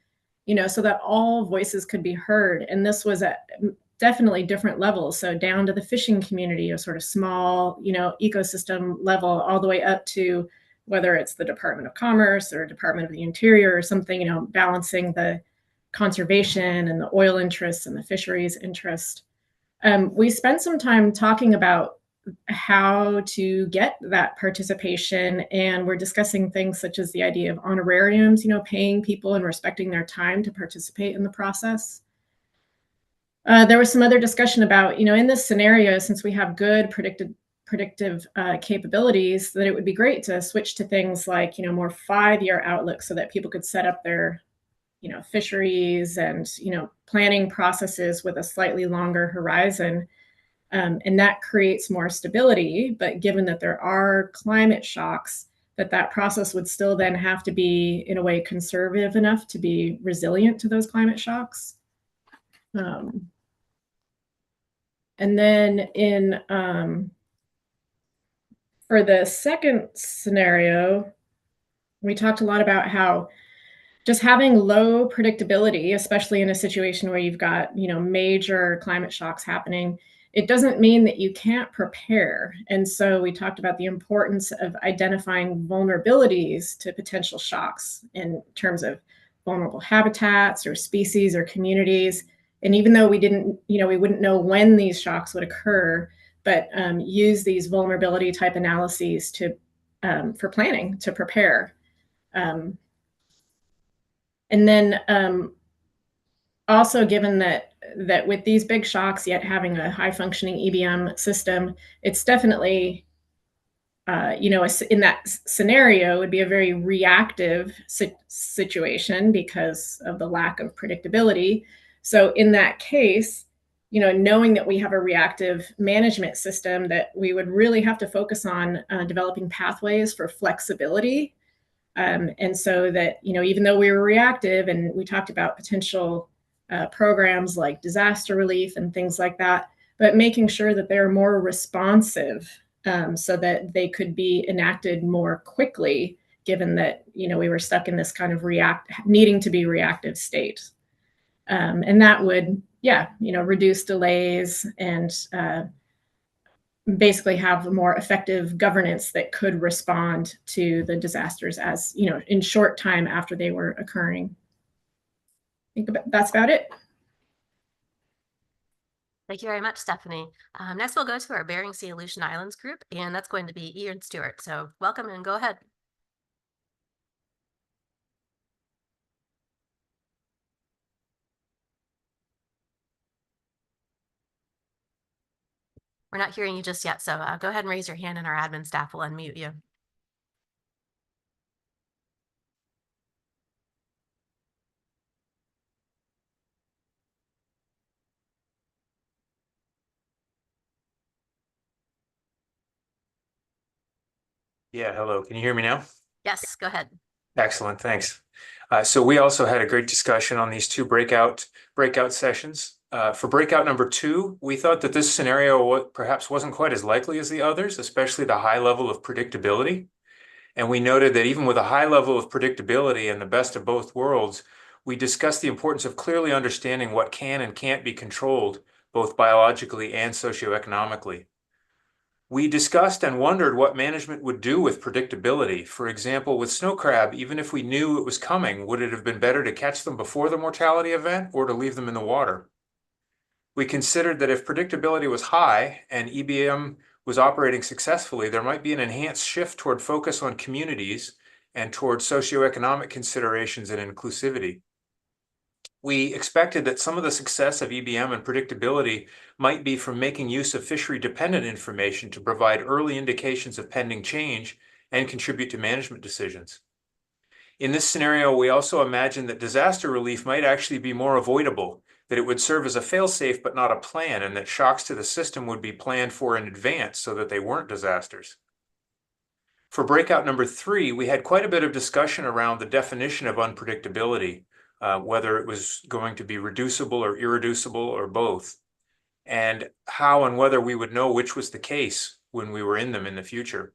so that all voices could be heard. And this was definitely different levels. So down to the fishing community, a sort of small, ecosystem level, all the way up to whether it's the Department of Commerce or Department of the Interior or something, balancing the conservation and the oil interests and the fisheries interest. We spent some time talking about how to get that participation, and we're discussing things such as the idea of honorariums, paying people and respecting their time to participate in the process. There was some other discussion about, in this scenario, since we have good predictive capabilities, that it would be great to switch to things like, more 5-year outlooks so that people could set up their, fisheries and, planning processes with a slightly longer horizon. And that creates more stability. But given that there are climate shocks, that process would still then have to be, in a way, conservative enough to be resilient to those climate shocks. And then for the second scenario, we talked a lot about how just having low predictability, especially in a situation where you've got, major climate shocks happening, it doesn't mean that you can't prepare. And so we talked about the importance of identifying vulnerabilities to potential shocks in terms of vulnerable habitats or species or communities. And even though we didn't, we wouldn't know when these shocks would occur, but use these vulnerability type analyses for planning, to prepare. And then also, given that with these big shocks, yet having a high functioning EBM system, it's definitely, in that scenario, would be a very reactive situation because of the lack of predictability. So in that case, knowing that we have a reactive management system, that we would really have to focus on developing pathways for flexibility. And so that, even though we were reactive and we talked about potential programs like disaster relief and things like that, but making sure that they're more responsive so that they could be enacted more quickly, given that, we were stuck in this kind of needing to be reactive state. And that would, reduce delays and basically have a more effective governance that could respond to the disasters as, in short time after they were occurring. I think that's about it. Thank you very much, Stephanie. Next, we'll go to our Bering Sea Aleutian Islands group, and that's going to be Ian Stewart. So welcome and go ahead. We're not hearing you just yet, so go ahead and raise your hand and our admin staff will unmute you. Yeah, hello. Can you hear me now? Yes, go ahead. Excellent, thanks. So we also had a great discussion on these two breakout sessions. For breakout number 2, we thought that this scenario perhaps wasn't quite as likely as the others, especially the high level of predictability. And we noted that even with a high level of predictability and the best of both worlds, we discussed the importance of clearly understanding what can and can't be controlled, both biologically and socioeconomically. We discussed and wondered what management would do with predictability. For example, with snow crab, even if we knew it was coming, would it have been better to catch them before the mortality event or to leave them in the water? We considered that if predictability was high and EBM was operating successfully, there might be an enhanced shift toward focus on communities and toward socioeconomic considerations and inclusivity. We expected that some of the success of EBM and predictability might be from making use of fishery-dependent information to provide early indications of pending change and contribute to management decisions. In this scenario, we also imagined that disaster relief might actually be more avoidable, that it would serve as a fail-safe but not a plan, and that shocks to the system would be planned for in advance so that they weren't disasters. For breakout number 3, we had quite a bit of discussion around the definition of unpredictability. Whether it was going to be reducible or irreducible or both, and how and whether we would know which was the case when we were in them in the future.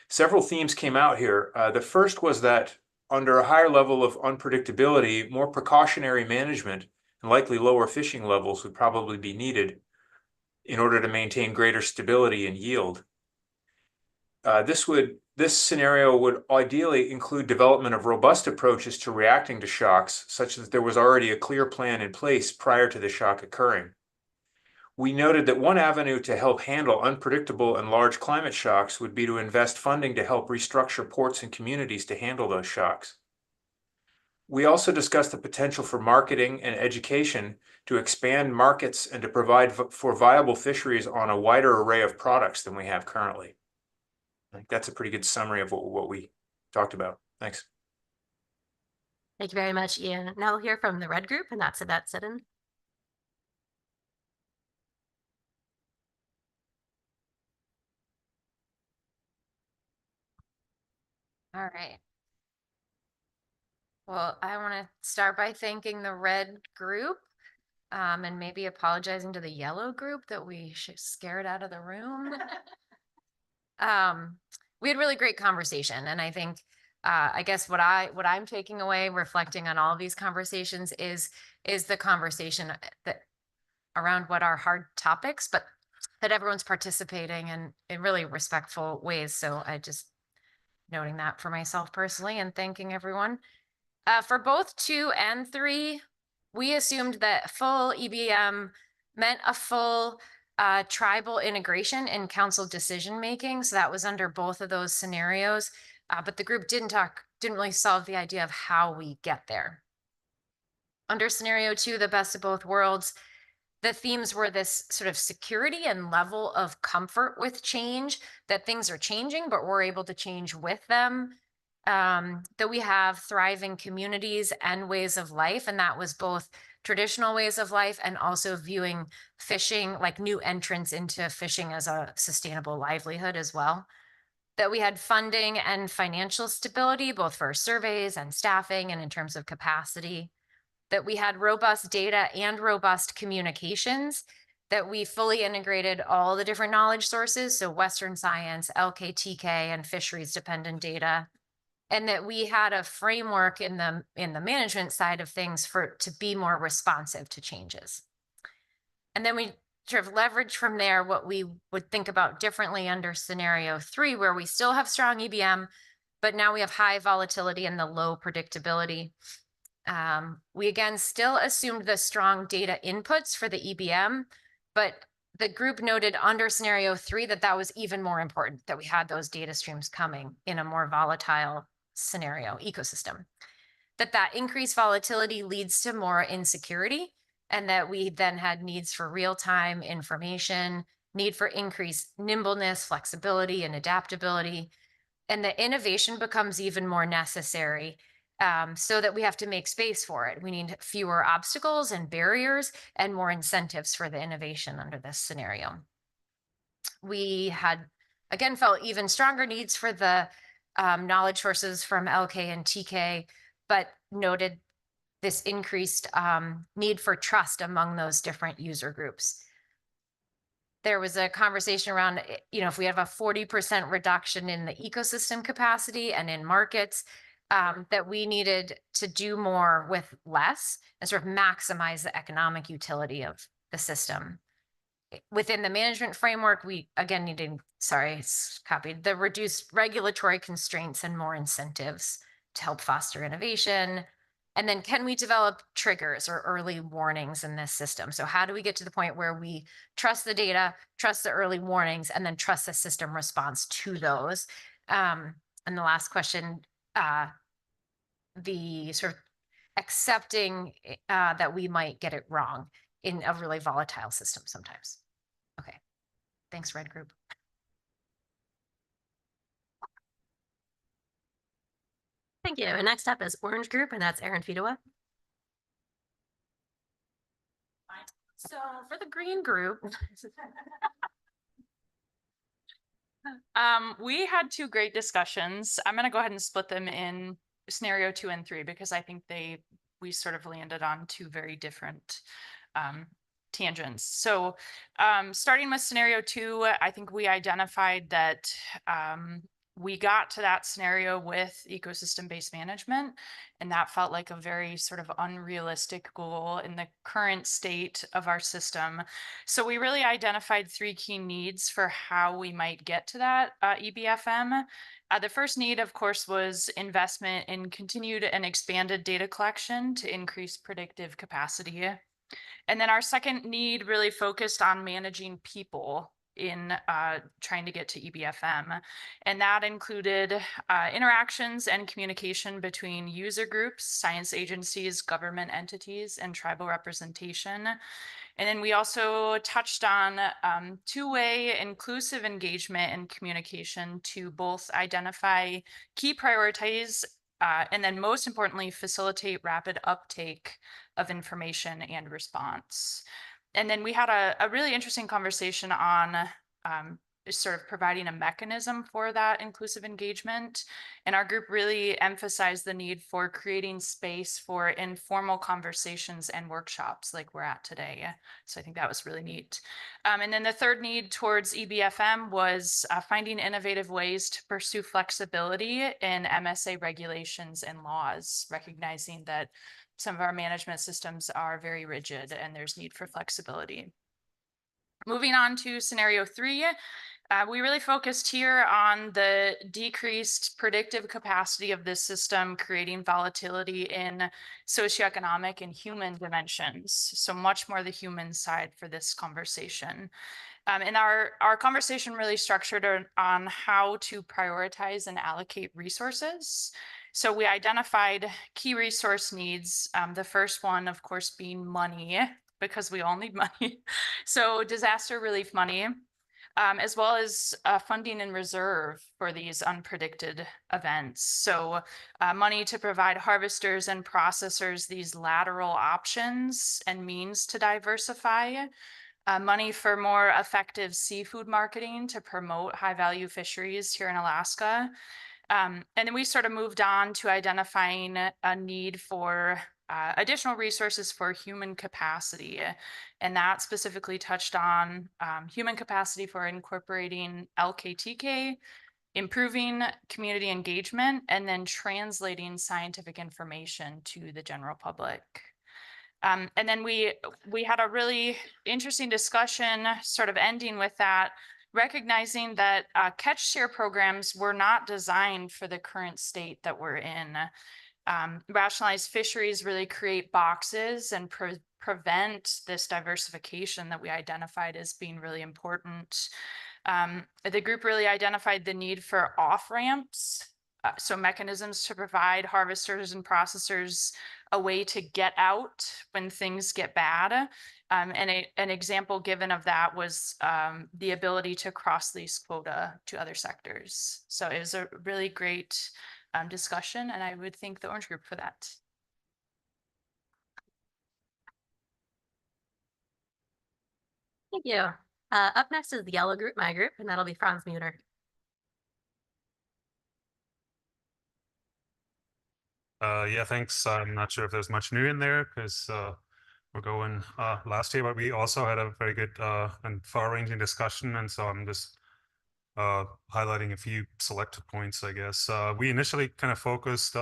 Several themes came out here. The first was that under a higher level of unpredictability, more precautionary management and likely lower fishing levels would probably be needed in order to maintain greater stability and yield. This scenario would ideally include development of robust approaches to reacting to shocks, such that there was already a clear plan in place prior to the shock occurring. We noted that one avenue to help handle unpredictable and large climate shocks would be to invest funding to help restructure ports and communities to handle those shocks. We also discussed the potential for marketing and education to expand markets and to provide for viable fisheries on a wider array of products than we have currently. I think that's a pretty good summary of what we talked about. Thanks. Thank you very much, Ian. Now we'll hear from the red group, and that's Yvette Siddon. All right. Well, I want to start by thanking the red group and maybe apologizing to the yellow group that we scared out of the room. We had really great conversation, and I think I guess what I'm taking away reflecting on all of these conversations is the conversation that around what are hard topics, but that everyone's participating in really respectful ways. So I just noting that for myself personally and thanking everyone. For both 2 and 3, we assumed that full EBM meant a full tribal integration in council decision making. So that was under both of those scenarios. But the group didn't really solve the idea of how we get there. Under scenario 2, the best of both worlds, the themes were this sort of security and level of comfort with change, that things are changing, but we're able to change with them. That we have thriving communities and ways of life. And that was both traditional ways of life and also viewing fishing, like new entrants into fishing, as a sustainable livelihood as well. That we had funding and financial stability, both for surveys and staffing and in terms of capacity. That we had robust data and robust communications, that we fully integrated all the different knowledge sources, so Western science, LKTK, and fisheries dependent data, and that we had a framework in the management side of things to be more responsive to changes. And then we sort of leverage from there what we would think about differently under scenario 3, where we still have strong EBM, but now we have high volatility and the low predictability. We again still assumed the strong data inputs for the EBM, but the group noted under scenario 3 that was even more important, that we had those data streams coming in a more volatile scenario ecosystem. That increased volatility leads to more insecurity, and that we then had needs for real-time information, need for increased nimbleness, flexibility, and adaptability, and the innovation becomes even more necessary. So that we have to make space for it. We need fewer obstacles and barriers and more incentives for the innovation under this scenario. We had, again, felt even stronger needs for the knowledge sources from LK and TK, but noted this increased need for trust among those different user groups. There was a conversation around, if we have a 40% reduction in the ecosystem capacity and in markets, that we needed to do more with less and sort of maximize the economic utility of the system. Within the management framework, we again needed, copied, the reduced regulatory constraints and more incentives to help foster innovation. And then can we develop triggers or early warnings in this system? So how do we get to the point where we trust the data, trust the early warnings, and then trust the system response to those? And the last question, the sort of accepting that we might get it wrong in a really volatile system sometimes. Okay, thanks, Red Group. Thank you. And next up is Orange Group, and that's Erin Fedewa. So for the green group, we had 2 great discussions. I'm going to go ahead and split them in scenario 2 and 3, because I think we sort of landed on 2 very different tangents. So starting with scenario 2, I think we identified that we got to that scenario with ecosystem-based management, and that felt like a very sort of unrealistic goal in the current state of our system. So we really identified 3 key needs for how we might get to that EBFM. The first need, of course, was investment in continued and expanded data collection to increase predictive capacity. And then our second need really focused on managing people in trying to get to EBFM. And that included interactions and communication between user groups, science agencies, government entities, and tribal representation. And then we also touched on two-way inclusive engagement and communication to both identify key priorities and then most importantly, facilitate rapid uptake of information and response. And then we had a really interesting conversation on sort of providing a mechanism for that inclusive engagement. And our group really emphasized the need for creating space for informal conversations and workshops like we're at today. So I think that was really neat. And then the third need towards EBFM was finding innovative ways to pursue flexibility in MSA regulations and laws, recognizing that some of our management systems are very rigid and there's need for flexibility. Moving on to scenario 3, we really focused here on the decreased predictive capacity of this system, creating volatility in socioeconomic and human dimensions. So much more the human side for this conversation. And our conversation really structured on how to prioritize and allocate resources. So we identified key resource needs. The first one, of course, being money, because we all need money. So disaster relief money, as well as funding in reserve for these unpredicted events. So money to provide harvesters and processors these lateral options and means to diversify. Money for more effective seafood marketing to promote high value fisheries here in Alaska. And then we sort of moved on to identifying a need for additional resources for human capacity. And that specifically touched on human capacity for incorporating LKTK, improving community engagement, and then translating scientific information to the general public. And then we had a really interesting discussion sort of ending with that, recognizing that catch share programs were not designed for the current state that we're in. Rationalized fisheries really create boxes and prevent this diversification that we identified as being really important. The group really identified the need for off-ramps, so mechanisms to provide harvesters and processors a way to get out when things get bad. And an example given of that was the ability to cross-lease quota to other sectors. So it was a really great discussion, and I would thank the Orange Group for that. Thank you. Up next is the Yellow Group, my group, and that'll be Franz Muter. Yeah, thanks. I'm not sure if there's much new in there because we're going last year, but we also had a very good and far-ranging discussion, and so I'm just highlighting a few selected points, I guess. We initially kind of focused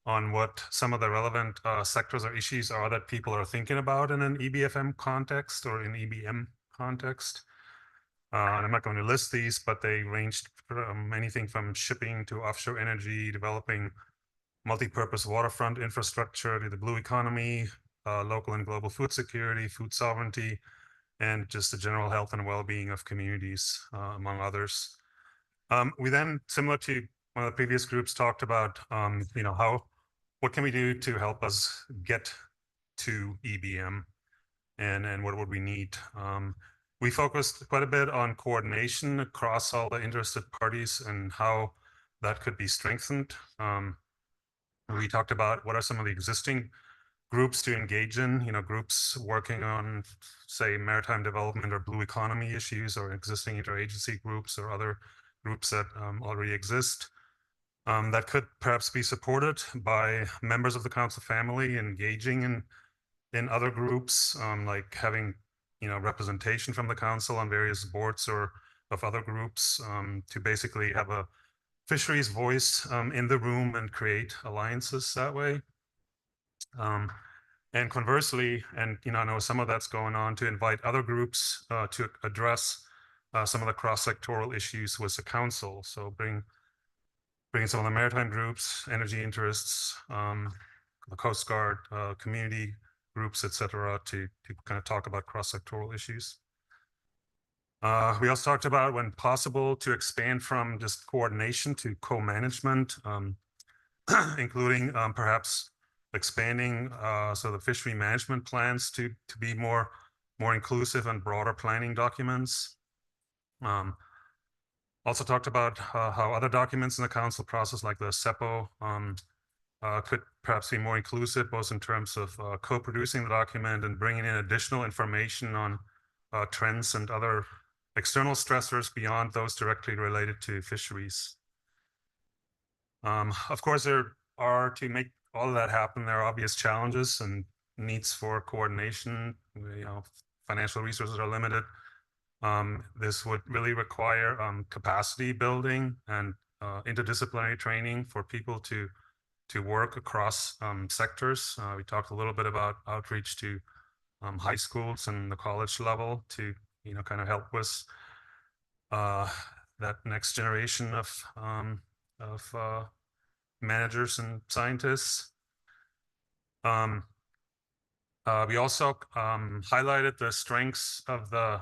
on what some of the relevant sectors or issues are that people are thinking about in an EBFM context or in EBM context. And I'm not going to list these, but they ranged from anything from shipping to offshore energy, developing multi-purpose waterfront infrastructure to the blue economy, local and global food security, food sovereignty, and just the general health and well-being of communities, among others. We then, similar to one of the previous groups, talked about, what can we do to help us get to EBM, and what would we need? We focused quite a bit on coordination across all the interested parties and how that could be strengthened. We talked about what are some of the existing groups to engage in, groups working on, say, maritime development or blue economy issues, or existing interagency groups or other groups that already exist. That could perhaps be supported by members of the council family engaging in other groups, like having representation from the council on various boards or of other groups, to basically have fisheries voice in the room and create alliances that way. And conversely, and I know some of that's going on, to invite other groups to address some of the cross-sectoral issues with the council. So bring some of the maritime groups, energy interests, the Coast Guard, community groups, etc., to kind of talk about cross-sectoral issues. We also talked about, when possible, to expand from just coordination to co-management, including perhaps expanding so the fishery management plans to be more inclusive and broader planning documents. Also talked about how other documents in the council process, like the SEPO, could perhaps be more inclusive, both in terms of co-producing the document and bringing in additional information on trends and other external stressors beyond those directly related to fisheries. Of course, there are, to make all of that happen, there are obvious challenges and needs for coordination. Financial resources are limited. This would really require capacity building and interdisciplinary training for people to work across sectors. We talked a little bit about outreach to high schools and the college level to kind of help with that next generation of managers and scientists. We also highlighted the strengths of the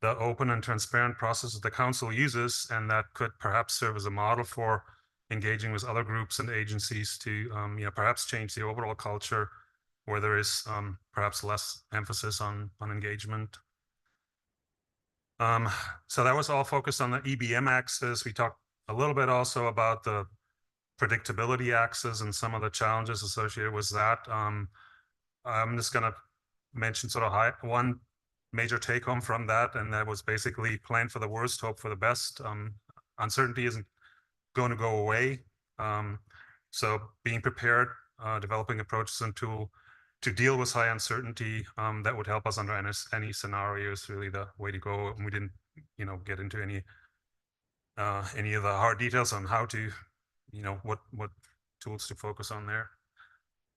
open and transparent process that the council uses, and that could perhaps serve as a model for engaging with other groups and agencies to perhaps change the overall culture where there is perhaps less emphasis on engagement. So that was all focused on the EBM axis. We talked a little bit also about the predictability axis and some of the challenges associated with that. I'm just going to mention sort of one major take home from that, and that was basically plan for the worst, hope for the best. Uncertainty isn't going to go away. So being prepared, developing approaches and tools to deal with high uncertainty that would help us under any scenario is really the way to go. And we didn't, get into any of the hard details on how to, what tools to focus on there.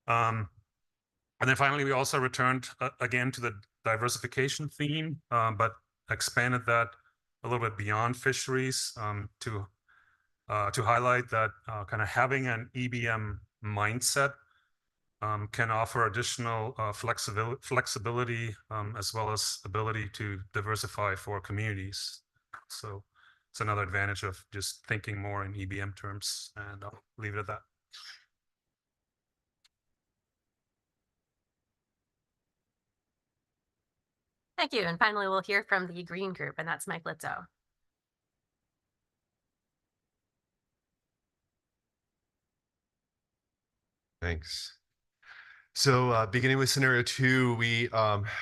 And then finally, we also returned again to the diversification theme, but expanded that a little bit beyond fisheries to highlight that kind of having an EBM mindset can offer additional flexibility as well as ability to diversify for communities. So it's another advantage of just thinking more in EBM terms, and I'll leave it at that. Thank you. And finally, we'll hear from the Green Group, and that's Mike Litzo. Thanks. So beginning with scenario 2, we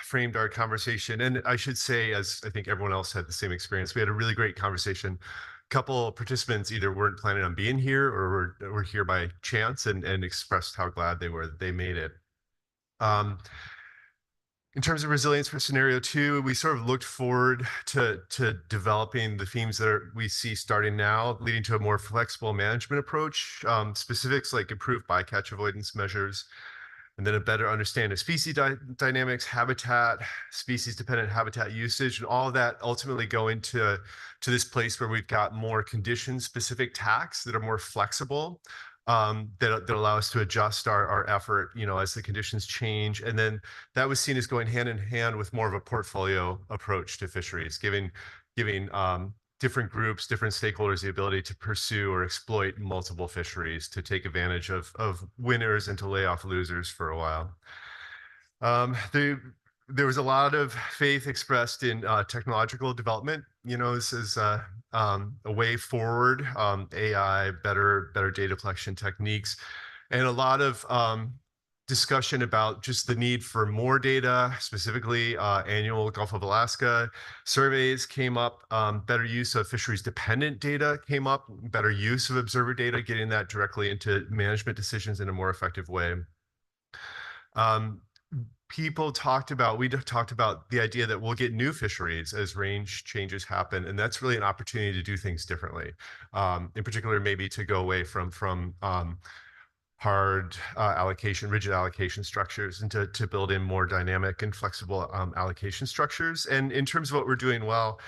framed our conversation, and I should say, as I think everyone else had the same experience, we had a really great conversation. A couple participants either weren't planning on being here or were here by chance and expressed how glad they were that they made it. In terms of resilience for scenario 2, we sort of looked forward to developing the themes that we see starting now, leading to a more flexible management approach, specifics like improved bycatch avoidance measures, and then a better understanding of species dynamics, habitat, species-dependent habitat usage, and all of that ultimately go into this place where we've got more condition-specific tacks that are more flexible, that allow us to adjust our effort, as the conditions change. And then that was seen as going hand in hand with more of a portfolio approach to fisheries, giving different groups, different stakeholders the ability to pursue or exploit multiple fisheries, to take advantage of winners and to lay off losers for a while. There was a lot of faith expressed in technological development. This is a way forward, AI, better data collection techniques, and a lot of discussion about just the need for more data, specifically annual Gulf of Alaska surveys came up, better use of fisheries dependent data came up, better use of observer data, getting that directly into management decisions in a more effective way. we talked about the idea that we'll get new fisheries as range changes happen, and that's really an opportunity to do things differently. In particular, maybe to go away from hard rigid allocation structures, and to build in more dynamic and flexible allocation structures. And in terms of what we're doing well,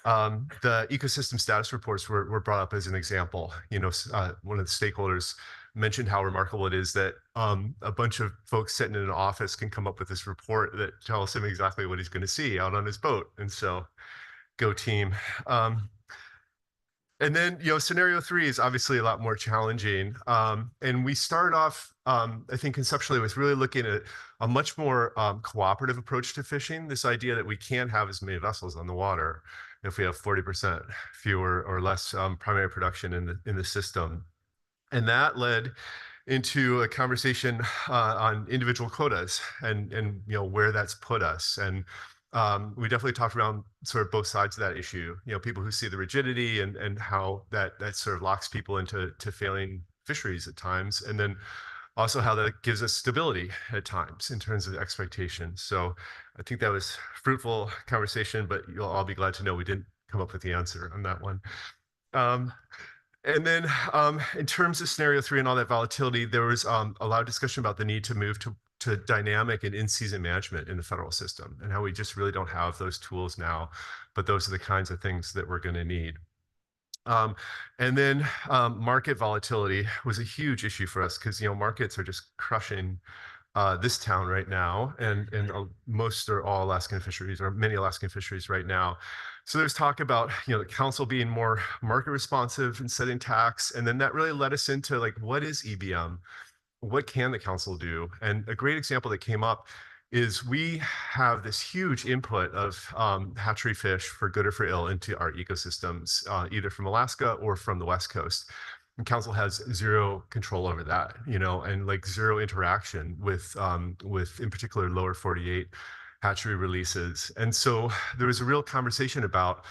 the ecosystem status reports were brought up as an example. One of the stakeholders mentioned how remarkable it is that a bunch of folks sitting in an office can come up with this report that tells him exactly what he's going to see out on his boat. And so, go team. And then, scenario 3 is obviously a lot more challenging. And we start off, I think, conceptually with really looking at a much more cooperative approach to fishing. This idea that we can't have as many vessels on the water if we have 40% fewer or less primary production in the system. And that led into a conversation on individual quotas and where that's put us. And we definitely talked around sort of both sides of that issue. People who see the rigidity and how that sort of locks people into failing fisheries at times, and then also how that gives us stability at times in terms of expectations. So I think that was fruitful conversation, but you'll all be glad to know we didn't come up with the answer on that one. And then in terms of scenario 3 and all that volatility, there was a lot of discussion about the need to move to dynamic and in-season management in the federal system, and how we just really don't have those tools now, but those are the kinds of things that we're going to need. And then market volatility was a huge issue for us, because markets are just crushing this town right now, and most or all Alaskan fisheries, or many Alaskan fisheries right now. So there's talk about the council being more market responsive and setting tax, and then that really led us into what is EBM? What can the council do? And a great example that came up is we have this huge input of hatchery fish, for good or for ill, into our ecosystems, either from Alaska or from the West Coast. And council has zero control over that, and zero interaction with in particular lower 48 hatchery releases. And so there was a real conversation about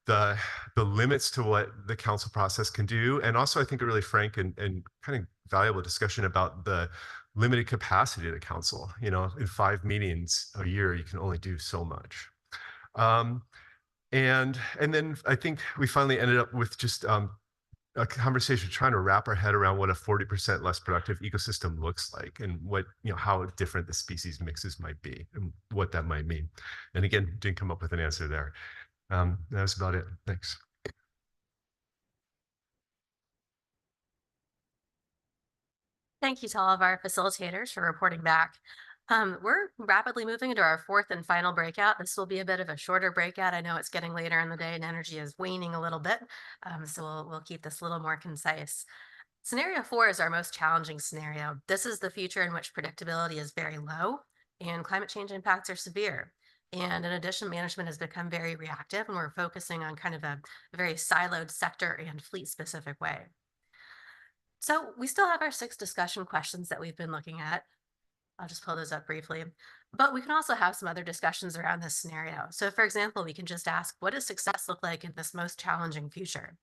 the limits to what the council process can do, and also I think a really frank and kind of valuable discussion about the limited capacity of the council. In 5 meetings a year, you can only do so much. And then I think we finally ended up with just a conversation trying to wrap our head around what a 40% less productive ecosystem looks like, and what, how different the species mixes might be, and what that might mean. And again, didn't come up with an answer there. That was about it. Thanks. Thank you to all of our facilitators for reporting back. We're rapidly moving into our 4th and final breakout. This will be a bit of a shorter breakout. I know it's getting later in the day and energy is waning a little bit, so we'll keep this a little more concise. Scenario 4 is our most challenging scenario. This is the future in which predictability is very low and climate change impacts are severe. And in addition, management has become very reactive, and we're focusing on kind of a very siloed sector and fleet specific way. So we still have our 6 discussion questions that we've been looking at. I'll just pull those up briefly, but we can also have some other discussions around this scenario. So for example, we can just ask, what does success look like in this most challenging future?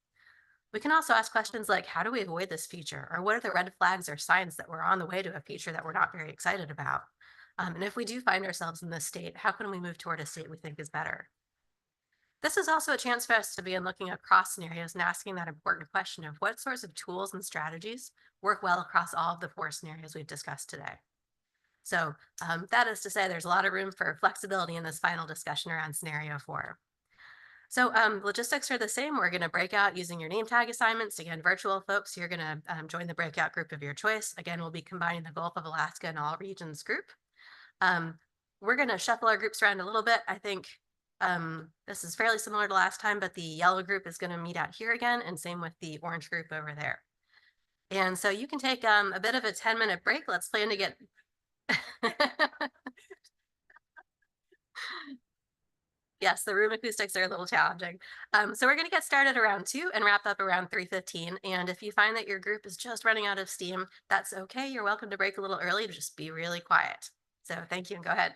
We can also ask questions like, how do we avoid this future? Or what are the red flags or signs that we're on the way to a future that we're not very excited about? And if we do find ourselves in this state, how can we move toward a state we think is better? This is also a chance for us to begin looking across scenarios and asking that important question of what sorts of tools and strategies work well across all of the 4 scenarios we've discussed today. So that is to say, there's a lot of room for flexibility in this final discussion around scenario 4. So logistics are the same. We're going to break out using your name tag assignments. Again, virtual folks, you're going to join the breakout group of your choice. Again, we'll be combining the Gulf of Alaska and all regions group. We're going to shuffle our groups around a little bit. I think this is fairly similar to last time, but the yellow group is going to meet out here again, and same with the orange group over there. And so you can take a bit of a 10-minute break. Let's plan to get Yes, the room acoustics are a little challenging. So we're going to get started around 2 and wrap up around 3:15. And if you find that your group is just running out of steam, that's okay. You're welcome to break a little early to just be really quiet. So thank you, and go ahead.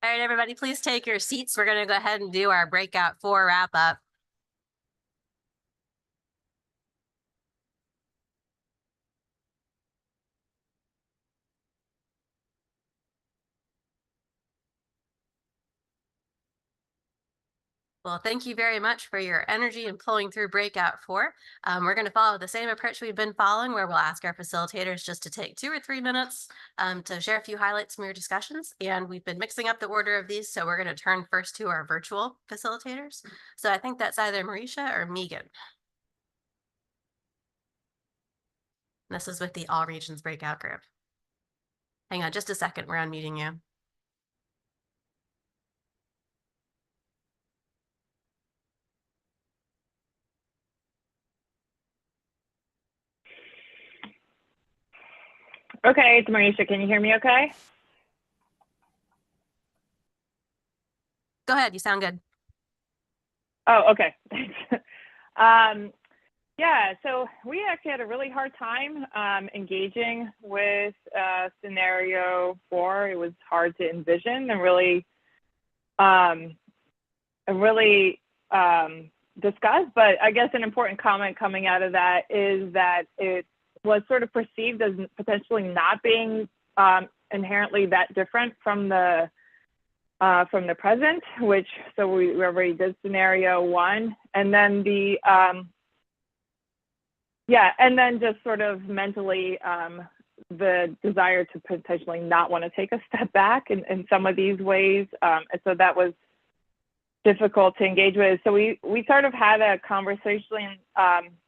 All right, everybody, please take your seats. We're going to go ahead and do our breakout 4 wrap up. Well, thank you very much for your energy in pulling through breakout 4. We're going to follow the same approach we've been following, where we'll ask our facilitators just to take 2 or 3 minutes to share a few highlights from your discussions. And we've been mixing up the order of these, so we're going to turn first to our virtual facilitators. So I think that's either Marisha or Megan. This is with the All Regions breakout group. Hang on just a second, we're unmuting you. Okay, it's Marisha. Can you hear me okay? Go ahead, you sound good. Oh, okay, thanks. Yeah, so we actually had a really hard time engaging with scenario 4. It was hard to envision and really discuss, but I guess an important comment coming out of that is that it was sort of perceived as potentially not being inherently that different from the present, which, so we already did scenario 1, and then the and then just sort of mentally the desire to potentially not want to take a step back in some of these ways, and so that was difficult to engage with. So we sort of had a conversation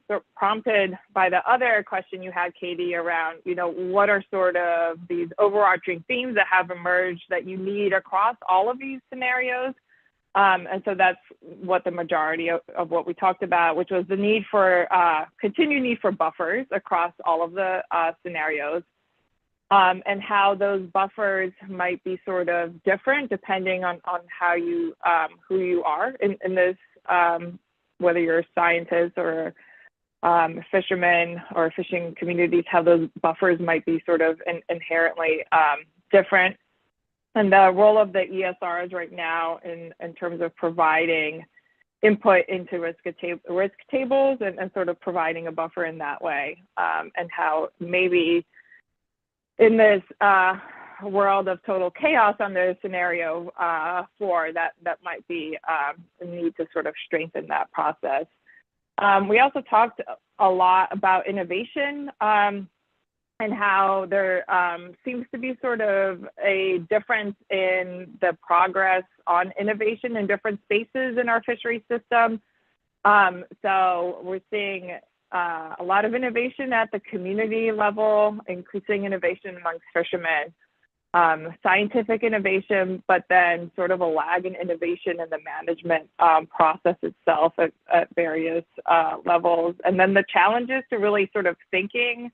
sort of prompted by the other question you had, Katie, around, you know, what are sort of these overarching themes that have emerged that you need across all of these scenarios. And so that's what the majority of what we talked about, which was the need for continued need for buffers across all of the scenarios, and how those buffers might be sort of different depending on how you who you are in this, whether you're a scientist or fishermen or fishing communities, how those buffers might be sort of inherently different. And the role of the ESRs right now in terms of providing input into risk tables and sort of providing a buffer in that way, and how maybe in this world of total chaos under scenario 4, that might be a need to sort of strengthen that process. We also talked a lot about innovation, and how there seems to be sort of a difference in the progress on innovation in different spaces in our fishery system. So we're seeing a lot of innovation at the community level, increasing innovation amongst fishermen, scientific innovation, but then sort of a lag in innovation in the management process itself at various levels. And then the challenges to really sort of thinking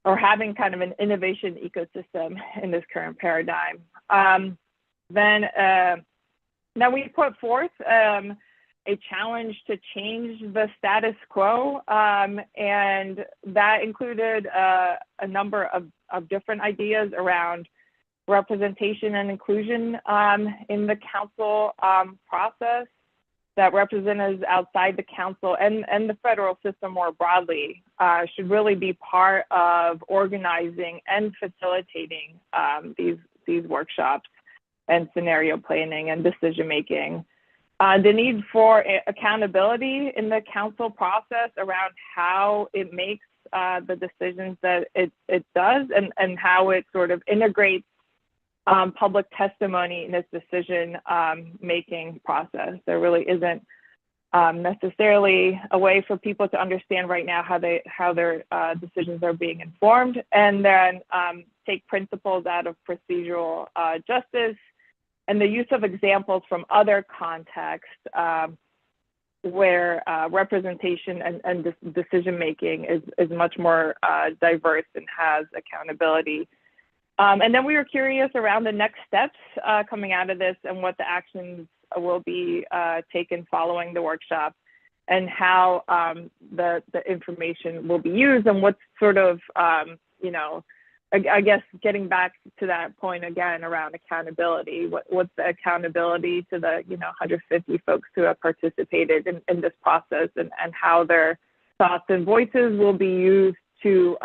or having kind of an innovation ecosystem in this current paradigm. Then we put forth a challenge to change the status quo, and that included a number of different ideas around representation and inclusion in the council process, that representatives outside the council and the federal system more broadly should really be part of organizing and facilitating these workshops and scenario planning and decision making. The need for accountability in the council process around how it makes the decisions that it does, and how it sort of integrates public testimony in its decision making process. There really isn't necessarily a way for people to understand right now how their decisions are being informed, and then take principles out of procedural justice and the use of examples from other contexts where representation and decision making is much more diverse and has accountability. And then we were curious around the next steps coming out of this, and what the actions will be taken following the workshop, and how the information will be used, and what's sort of I guess getting back to that point again around accountability, what's the accountability to the 150 folks who have participated in this process, and how their thoughts and voices will be used to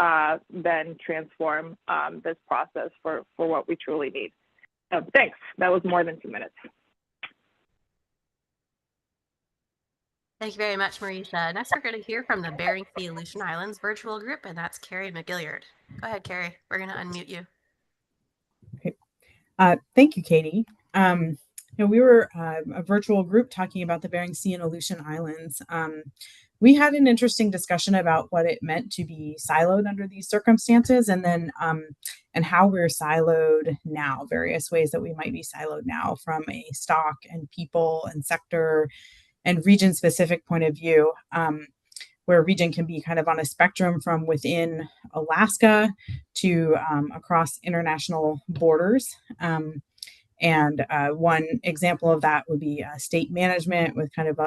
then transform this process for what we truly need. So thanks. That was more than 2 minutes. Thank you very much, Marisha. Next, we're going to hear from the Bering Sea Aleutian Islands virtual group, and that's Carrie McGilliard. Go ahead, Carrie. We're going to unmute you. Okay. Thank you, Katie. We were a virtual group talking about the Bering Sea and Aleutian Islands. We had an interesting discussion about what it meant to be siloed under these circumstances, and then and how we're siloed now, various ways that we might be siloed now from a stock and people and sector and region-specific point of view, where a region can be kind of on a spectrum from within Alaska to across international borders. And one example of that would be state management with kind of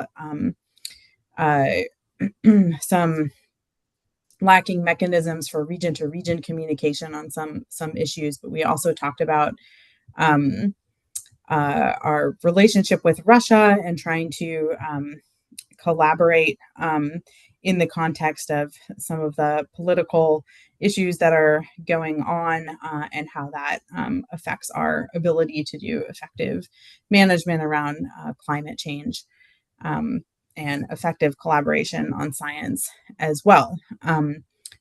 some lacking mechanisms for region to region communication on some issues. But we also talked about our relationship with Russia and trying to collaborate in the context of some of the political issues that are going on, and how that affects our ability to do effective management around climate change, and effective collaboration on science as well.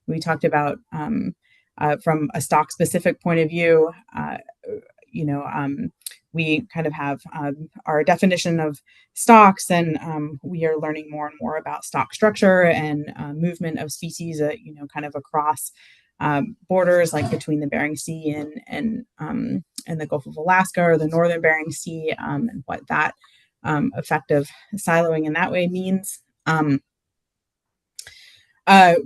We talked about from a stock specific point of view, we kind of have our definition of stocks, and we are learning more and more about stock structure and movement of species, kind of across borders, like between the Bering Sea and the Gulf of Alaska, or the Northern Bering Sea, and what that effective siloing in that way means.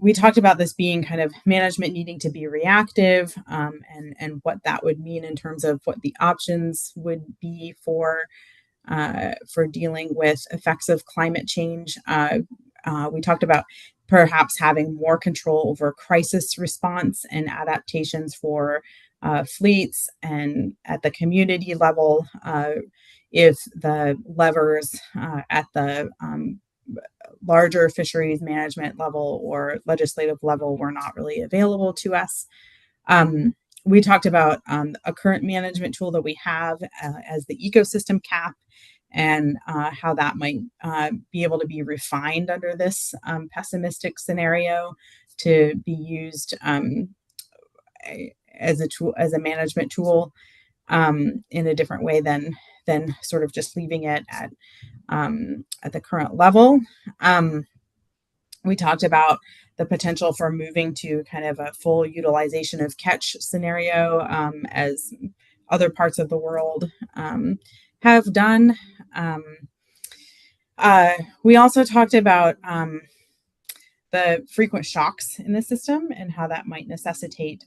We talked about this being kind of management needing to be reactive, and what that would mean in terms of what the options would be for dealing with effects of climate change. We talked about perhaps having more control over crisis response and adaptations for fleets, and at the community level, if the levers at the larger fisheries management level or legislative level were not really available to us. We talked about a current management tool that we have as the ecosystem cap, and how that might be able to be refined under this pessimistic scenario to be used as a tool, as a management tool, in a different way than sort of just leaving it at the current level. We talked about the potential for moving to kind of a full utilization of catch scenario, as other parts of the world have done. We also talked about the frequent shocks in the system and how that might necessitate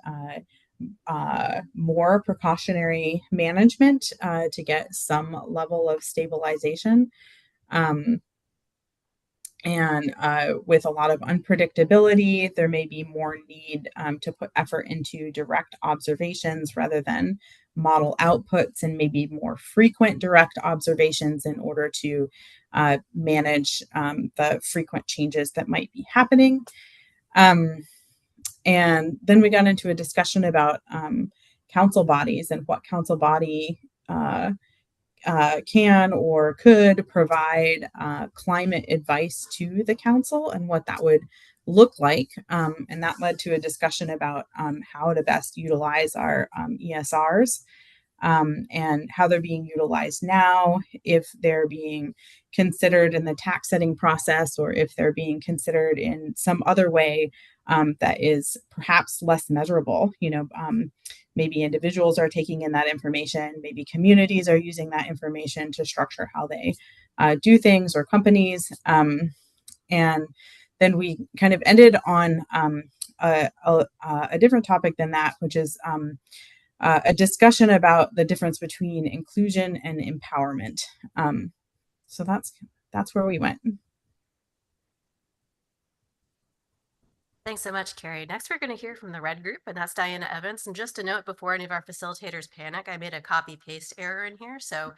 more precautionary management to get some level of stabilization. And with a lot of unpredictability, there may be more need to put effort into direct observations rather than model outputs, and maybe more frequent direct observations in order to manage the frequent changes that might be happening. And then we got into a discussion about council bodies and what council body can or could provide climate advice to the council, and what that would look like. And that led to a discussion about how to best utilize our ESRs, and how they're being utilized now, if they're being considered in the tax setting process, or if they're being considered in some other way that is perhaps less measurable. Maybe individuals are taking in that information, maybe communities are using that information to structure how they do things, or companies. And then we kind of ended on a different topic than that, which is a discussion about the difference between inclusion and empowerment. So that's where we went. Thanks so much, Carrie. Next, we're going to hear from the red group, and that's Diana Evans. And just a note before any of our facilitators panic, I made a copy paste error in here. So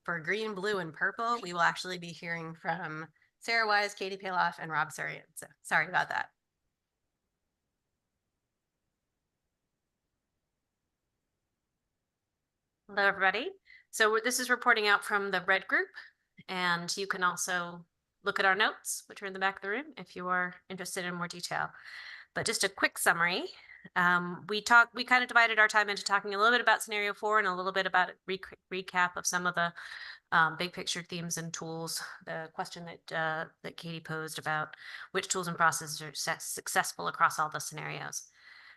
for green, blue, and purple, we will actually be hearing from Sarah Wise, Katie Paloff, and Rob Surian. So sorry about that. Hello, everybody. So this is reporting out from the red group, and you can also look at our notes, which are in the back of the room, if you are interested in more detail. But just a quick summary. We kind of divided our time into talking a little bit about scenario 4 and a little bit about recap of some of the big picture themes and tools. The question that Katie posed about which tools and processes are successful across all the scenarios.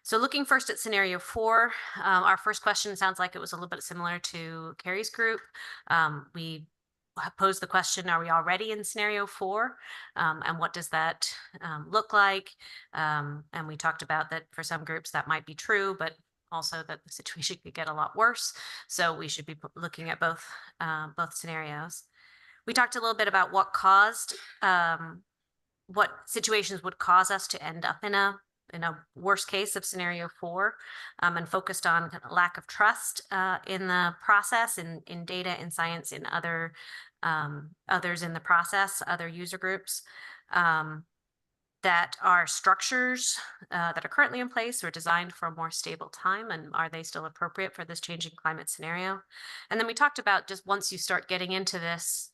So looking first at scenario 4, our first question sounds like it was a little bit similar to Carrie's group. We posed the question, are we already in scenario 4? And what does that look like? And we talked about that for some groups that might be true, but also that the situation could get a lot worse. So we should be looking at both scenarios. We talked a little bit about what situations would cause us to end up in a worst case of scenario 4, and focused on kind of lack of trust in the process, in data, in science, in others in the process, other user groups, that are structures that are currently in place or designed for a more stable time, and are they still appropriate for this changing climate scenario? And then we talked about just once you start getting into this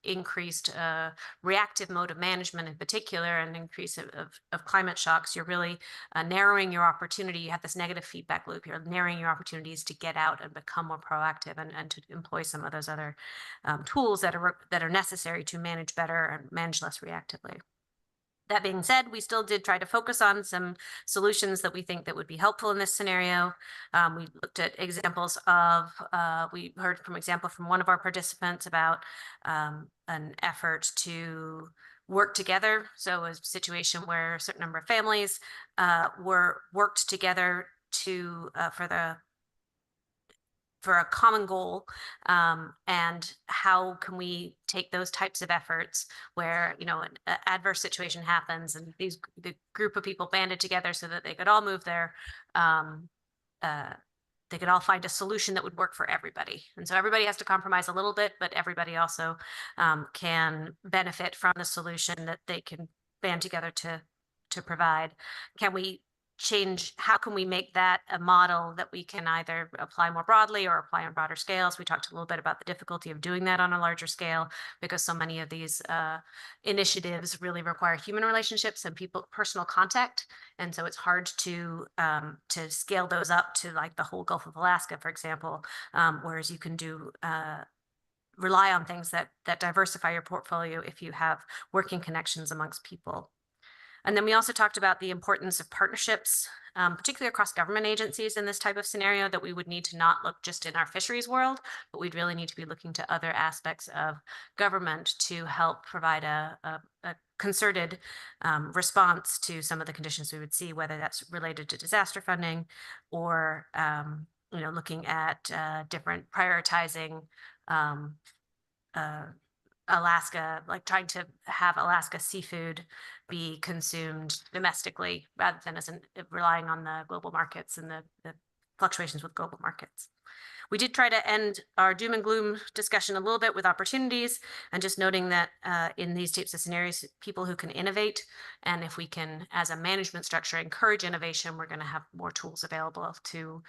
increased reactive mode of management in particular, and increase of climate shocks, you're really narrowing your opportunity. You have this negative feedback loop. You're narrowing your opportunities to get out and become more proactive, and to employ some of those other tools that are necessary to manage better and manage less reactively. That being said, we still did try to focus on some solutions that we think that would be helpful in this scenario. We looked at examples of, we heard from example from one of our participants about an effort to work together. So a situation where a certain number of families worked together for a common goal, and how can we take those types of efforts where an adverse situation happens and the group of people banded together so that they could all move there, they could all find a solution that would work for everybody. And so everybody has to compromise a little bit, but everybody also can benefit from the solution that they can band together to provide. Can we change, how can we make that a model that we can either apply more broadly or apply on broader scales? We talked a little bit about the difficulty of doing that on a larger scale, because so many of these initiatives really require human relationships and personal contact. And so it's hard to scale those up to like the whole Gulf of Alaska, for example, whereas you can rely on things that diversify your portfolio if you have working connections amongst people. And then we also talked about the importance of partnerships, particularly across government agencies in this type of scenario, that we would need to not look just in our fisheries world, but we'd really need to be looking to other aspects of government to help provide a concerted response to some of the conditions we would see, whether that's related to disaster funding or looking at different prioritizing Alaska, like trying to have Alaska seafood be consumed domestically rather than relying on the global markets and the fluctuations with global markets. We did try to end our doom and gloom discussion a little bit with opportunities, and just noting that in these types of scenarios, people who can innovate, and if we can, as a management structure, encourage innovation, we're going to have more tools available to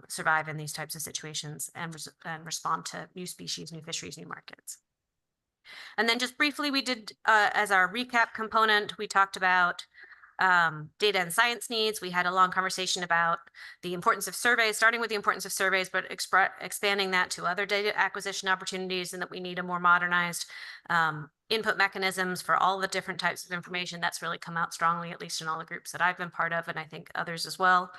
survive in these types of situations and respond to new species, new fisheries, new markets. And then just briefly, we did, as our recap component, we talked about data and science needs. We had a long conversation about the importance of surveys, starting with the importance of surveys, but expanding that to other data acquisition opportunities, and that we need a more modernized input mechanisms for all the different types of information. That's really come out strongly, at least in all the groups that I've been part of, and I think others as well.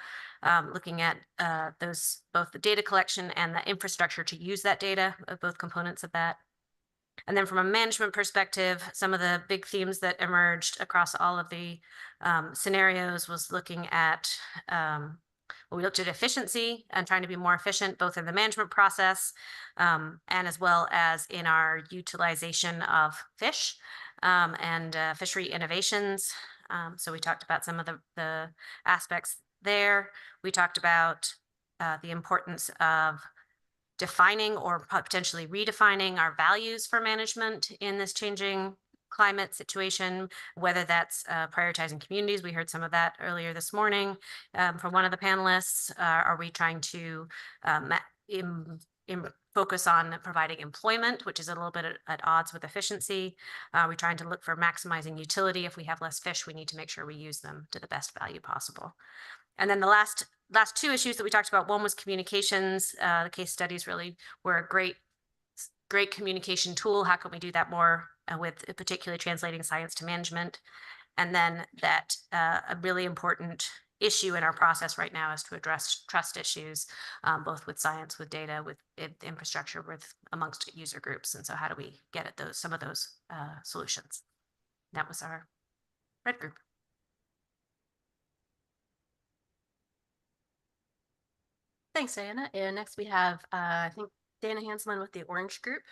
Looking at both the data collection and the infrastructure to use that data, both components of that. And then from a management perspective, some of the big themes that emerged across all of the scenarios was looking at, we looked at efficiency and trying to be more efficient, both in the management process and as well as in our utilization of fish and fishery innovations. So we talked about some of the aspects there. We talked about the importance of defining or potentially redefining our values for management in this changing climate situation, whether that's prioritizing communities. We heard some of that earlier this morning from one of the panelists. Are we trying to focus on providing employment, which is a little bit at odds with efficiency? We're trying to look for maximizing utility. If we have less fish, we need to make sure we use them to the best value possible. And then the last two issues that we talked about, one was communications. The case studies really were a great communication tool. How can we do that more with particularly translating science to management? And then that a really important issue in our process right now is to address trust issues, both with science, with data, with infrastructure, with amongst user groups. And so how do we get at some of those solutions? That was our red group. Thanks, Diana. And next we have, I think, Dana Hansman with the orange group.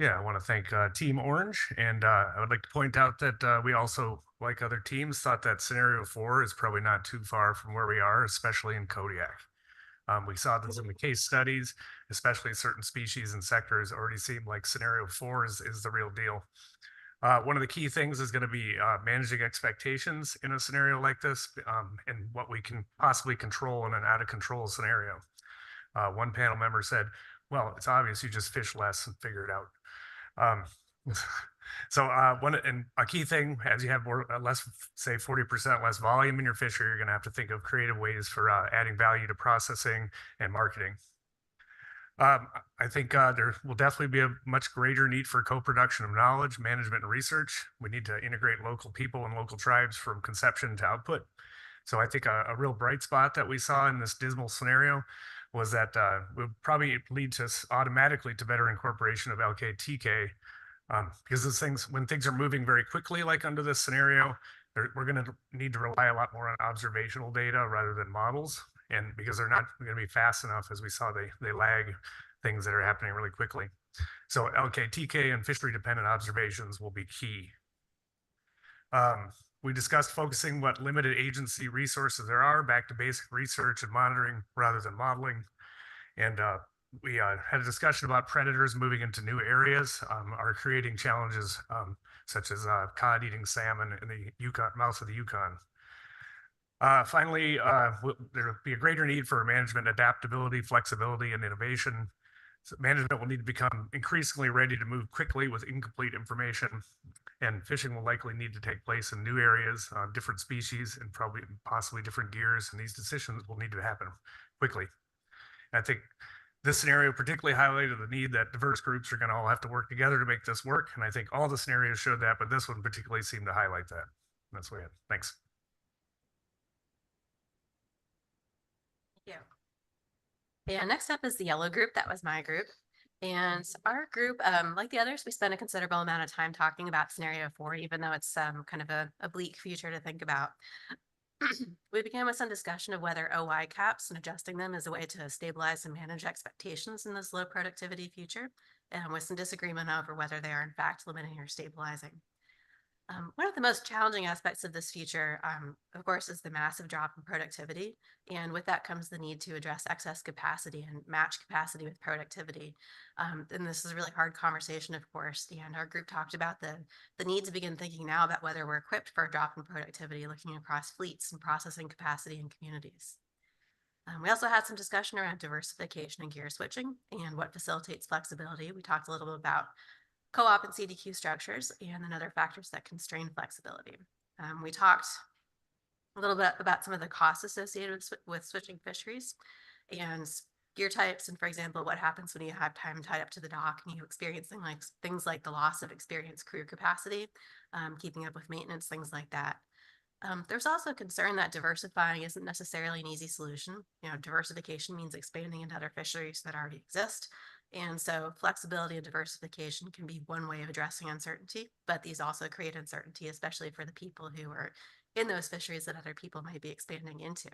Yeah, I want to thank Team Orange, and I would like to point out that we also, like other teams, thought that scenario 4 is probably not too far from where we are, especially in Kodiak. We saw this in the case studies, especially certain species and sectors already seem like scenario 4 is the real deal. One of the key things is going to be managing expectations in a scenario like this, and what we can possibly control in an out of control scenario. One panel member said, well, it's obvious you just fish less and figure it out. So a key thing, as you have less, say 40% less volume in your fishery, you're going to have to think of creative ways for adding value to processing and marketing. I think there will definitely be a much greater need for co-production of knowledge, management, and research. We need to integrate local people and local tribes from conception to output. So I think a real bright spot that we saw in this dismal scenario was that would probably lead to automatically to better incorporation of LKTK, because when things are moving very quickly, like under this scenario, we're going to need to rely a lot more on observational data rather than models, and because they're not going to be fast enough, as we saw, they lag things that are happening really quickly. So LKTK and fishery dependent observations will be key. We discussed focusing what limited agency resources there are back to basic research and monitoring rather than modeling. And we had a discussion about predators moving into new areas, are creating challenges such as cod eating salmon in the Yukon, mouth of the Yukon. Finally, there will be a greater need for management adaptability, flexibility, and innovation. So management will need to become increasingly ready to move quickly with incomplete information, and fishing will likely need to take place in new areas, different species, and possibly different gears, and these decisions will need to happen quickly. And I think this scenario particularly highlighted the need that diverse groups are going to all have to work together to make this work, and I think all the scenarios showed that, but this one particularly seemed to highlight that. That's the way it. Thanks. Thank you. Yeah, next up is the yellow group. That was my group. And our group, like the others, we spent a considerable amount of time talking about scenario 4, even though it's kind of a bleak future to think about. We began with some discussion of whether OY caps and adjusting them is a way to stabilize and manage expectations in this low productivity future, and with some disagreement over whether they are in fact limiting or stabilizing. One of the most challenging aspects of this future, of course, is the massive drop in productivity. And with that comes the need to address excess capacity and match capacity with productivity. And this is a really hard conversation, of course. And our group talked about the need to begin thinking now about whether we're equipped for a drop in productivity, looking across fleets and processing capacity in communities. We also had some discussion around diversification and gear switching and what facilitates flexibility. We talked a little bit about co-op and CDQ structures and then other factors that constrain flexibility. We talked a little bit about some of the costs associated with switching fisheries and gear types. And for example, what happens when you have time tied up to the dock and you experience things like the loss of experienced crew capacity, keeping up with maintenance, things like that. There's also concern that diversifying isn't necessarily an easy solution. Diversification means expanding into other fisheries that already exist. And so flexibility and diversification can be one way of addressing uncertainty, but these also create uncertainty, especially for the people who are in those fisheries that other people might be expanding into.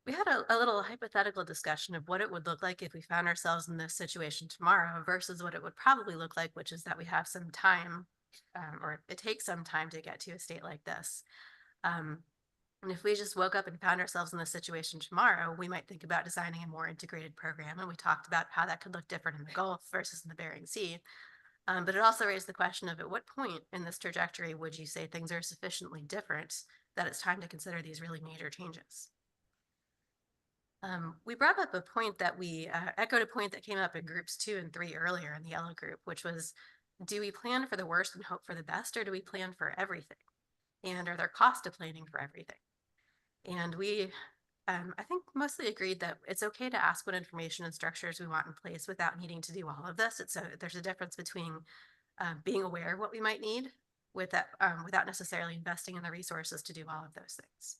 We had a little hypothetical discussion of what it would look like if we found ourselves in this situation tomorrow versus what it would probably look like, which is that we have some time, or it takes some time to get to a state like this. And if we just woke up and found ourselves in this situation tomorrow, we might think about designing a more integrated program. And we talked about how that could look different in the Gulf versus in the Bering Sea. But it also raised the question of at what point in this trajectory would you say things are sufficiently different that it's time to consider these really major changes? We brought up a point that we echoed a point that came up in groups 2 and 3 earlier in the yellow group, which was, do we plan for the worst and hope for the best, or do we plan for everything? And are there costs to planning for everything? And we, I think, mostly agreed that it's okay to ask what information and structures we want in place without needing to do all of this. There's a difference between being aware of what we might need without necessarily investing in the resources to do all of those things.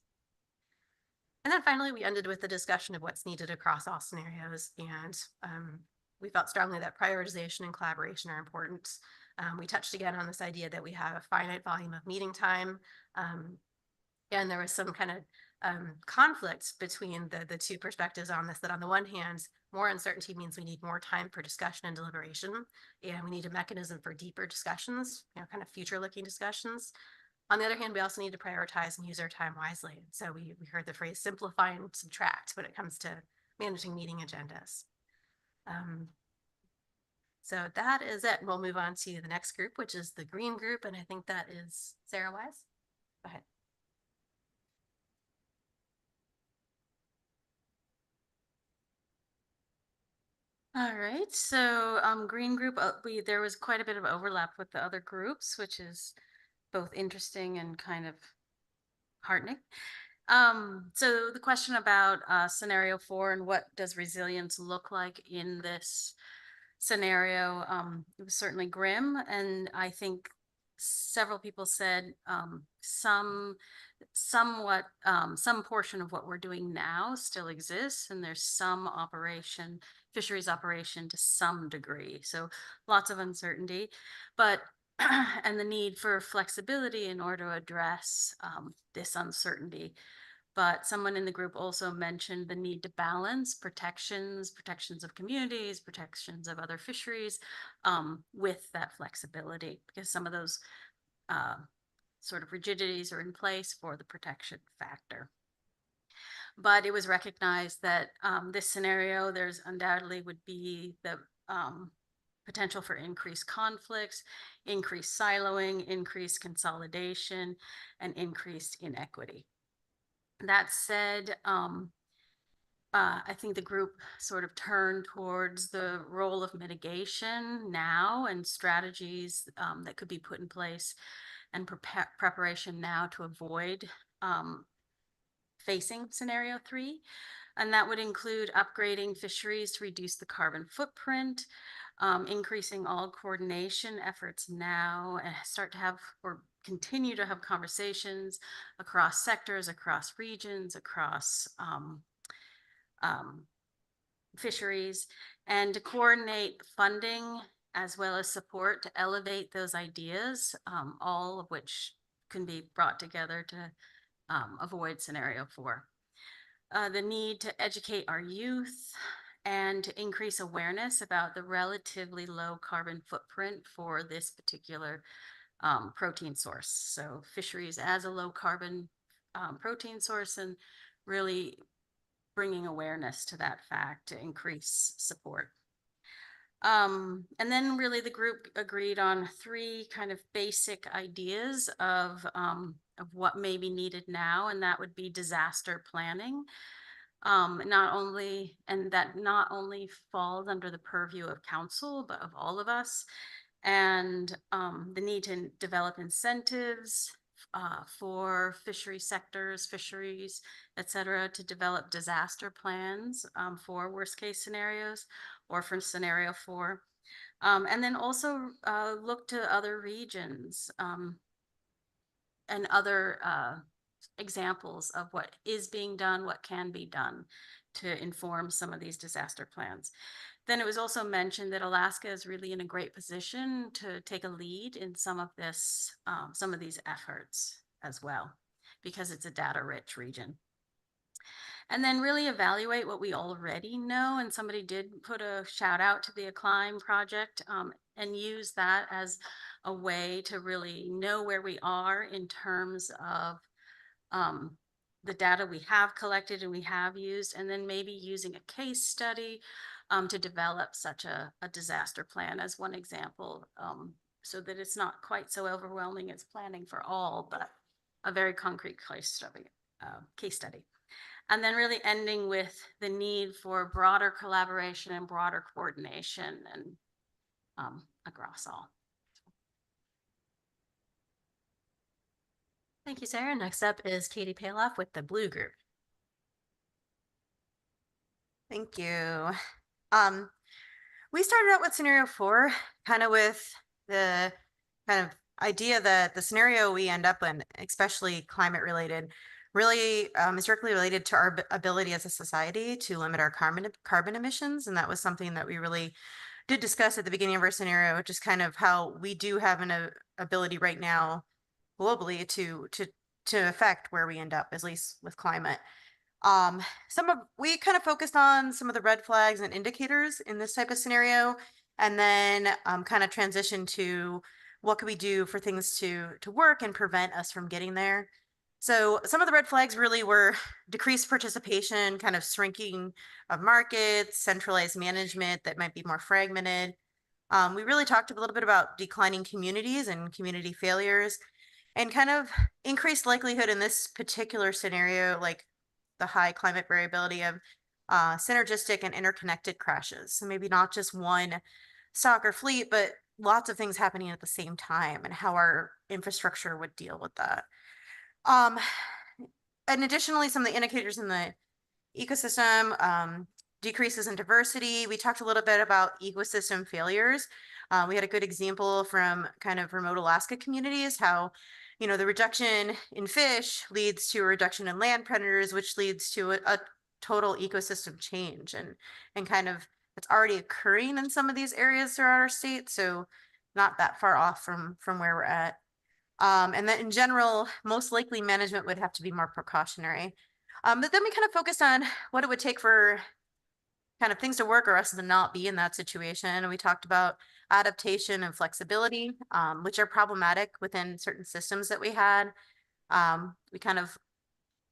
And then finally, we ended with the discussion of what's needed across all scenarios. And we felt strongly that prioritization and collaboration are important. We touched again on this idea that we have a finite volume of meeting time. And there was some kind of conflict between the two perspectives on this, that on the one hand, more uncertainty means we need more time for discussion and deliberation, and we need a mechanism for deeper discussions, kind of future-looking discussions. On the other hand, we also need to prioritize and use our time wisely. So we heard the phrase simplify and subtract when it comes to managing meeting agendas. So that is it. We'll move on to the next group, which is the green group. And I think that is Sarah Wise. Go ahead. All right, so green group, there was quite a bit of overlap with the other groups, which is both interesting and kind of heartening. So the question about scenario 4 and what does resilience look like in this scenario, it was certainly grim, and I think several people said some portion of what we're doing now still exists, and there's some fisheries operation to some degree. So lots of uncertainty, but and the need for flexibility in order to address this uncertainty. But someone in the group also mentioned the need to balance protections of communities, protections of other fisheries with that flexibility, because some of those sort of rigidities are in place for the protection factor. But it was recognized that this scenario, there's undoubtedly would be the potential for increased conflicts, increased siloing, increased consolidation, and increased inequity. That said, I think the group sort of turned towards the role of mitigation now and strategies that could be put in place and preparation now to avoid facing scenario 3. And that would include upgrading fisheries to reduce the carbon footprint, increasing all coordination efforts now, and start to have or continue to have conversations across sectors, across regions, across fisheries, and to coordinate funding as well as support to elevate those ideas, all of which can be brought together to avoid scenario 4. The need to educate our youth and to increase awareness about the relatively low carbon footprint for this particular protein source. So fisheries as a low carbon protein source, and really bringing awareness to that fact to increase support. And then really the group agreed on 3 kind of basic ideas of what may be needed now, and that would be disaster planning. Not only falls under the purview of council, but of all of us, and the need to develop incentives for fishery sectors, fisheries, et cetera, to develop disaster plans for worst case scenarios or for scenario 4. And then also look to other regions and other examples of what is being done, what can be done to inform some of these disaster plans. Then it was also mentioned that Alaska is really in a great position to take a lead in some of these efforts as well, because it's a data-rich region. And then really evaluate what we already know. And somebody did put a shout out to the Acclimb project, and use that as a way to really know where we are in terms of the data we have collected and we have used, and then maybe using a case study to develop such a disaster plan as one example, so that it's not quite so overwhelming as planning for all, but a very concrete case study. And then really ending with the need for broader collaboration and broader coordination and across all. Thank you, Sarah. Next up is Katie Paloff with the Blue Group. Thank you. We started out with scenario 4, kind of with the kind of idea that the scenario we end up in, especially climate related, really is directly related to our ability as a society to limit our carbon emissions. And that was something that we really did discuss at the beginning of our scenario, just kind of how we do have an ability right now globally to affect where we end up, at least with climate. We kind of focused on some of the red flags and indicators in this type of scenario, and then kind of transition to what could we do for things to work and prevent us from getting there. So some of the red flags really were decreased participation, kind of shrinking of markets, centralized management that might be more fragmented. We really talked a little bit about declining communities and community failures, and kind of increased likelihood in this particular scenario, like the high climate variability of synergistic and interconnected crashes. So maybe not just one stock or fleet, but lots of things happening at the same time, and how our infrastructure would deal with that. And additionally, some of the indicators in the ecosystem, decreases in diversity. We talked a little bit about ecosystem failures. We had a good example from kind of remote Alaska communities, how, you know, the reduction in fish leads to a reduction in land predators, which leads to a total ecosystem change, and kind of it's already occurring in some of these areas throughout our state. So not that far off from where we're at. And then in general, most likely management would have to be more precautionary. But then we kind of focused on what it would take for kind of things to work or us to not be in that situation. And we talked about adaptation and flexibility, which are problematic within certain systems that we had. We kind of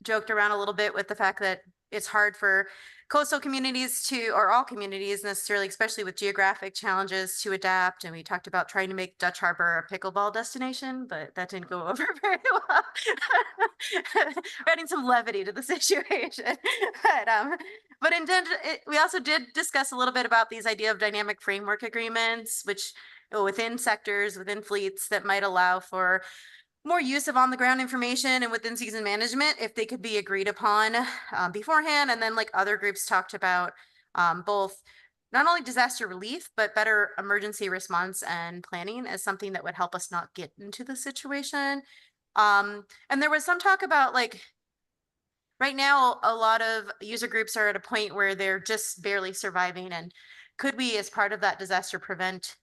joked around a little bit with the fact that it's hard for coastal communities to, or all communities necessarily, especially with geographic challenges, to adapt. And we talked about trying to make Dutch Harbor a pickleball destination, but that didn't go over very well. Adding some levity to the situation. But we also did discuss a little bit about these idea of dynamic framework agreements, which within sectors, within fleets, that might allow for more use of on-the-ground information and within season management if they could be agreed upon beforehand. And then, like other groups talked about, both not only disaster relief, but better emergency response and planning as something that would help us not get into the situation. And there was some talk about, like, right now, a lot of user groups are at a point where they're just barely surviving. And could we, as part of that disaster preventiveness,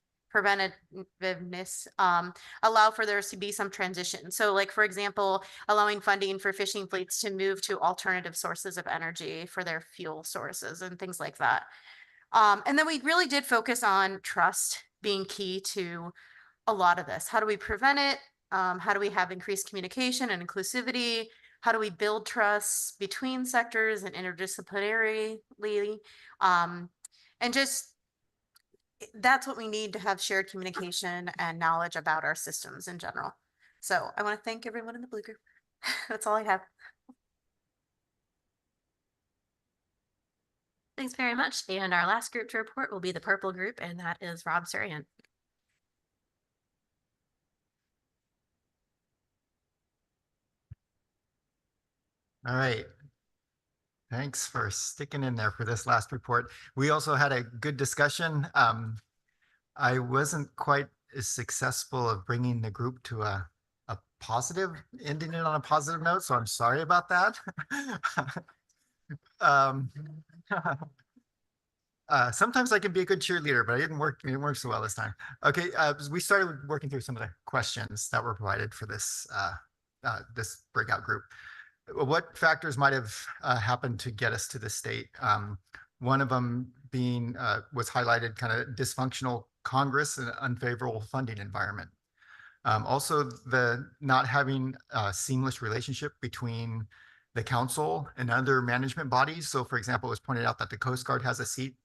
allow for there to be some transition? So, like, for example, allowing funding for fishing fleets to move to alternative sources of energy for their fuel sources and things like that. And then we really did focus on trust being key to a lot of this. How do we prevent it? How do we have increased communication and inclusivity? How do we build trust between sectors and interdisciplinarily? And just, that's what we need to have shared communication and knowledge about our systems in general. So I want to thank everyone in the Blue Group. That's all I have. Thanks very much. And our last group to report will be the Purple Group, and that is Rob Surian. All right. Thanks for sticking in there for this last report. We also had a good discussion. I wasn't quite as successful of bringing the group to a positive, ending it on a positive note, so I'm sorry about that. Sometimes I can be a good cheerleader, but it didn't work so well this time. Okay, we started working through some of the questions that were provided for this this breakout group. what factors might have happened to get us to this state? One of them being was highlighted kind of dysfunctional Congress and unfavorable funding environment. Also, the not having a seamless relationship between the council and other management bodies. So, for example, it was pointed out that the Coast Guard has a seat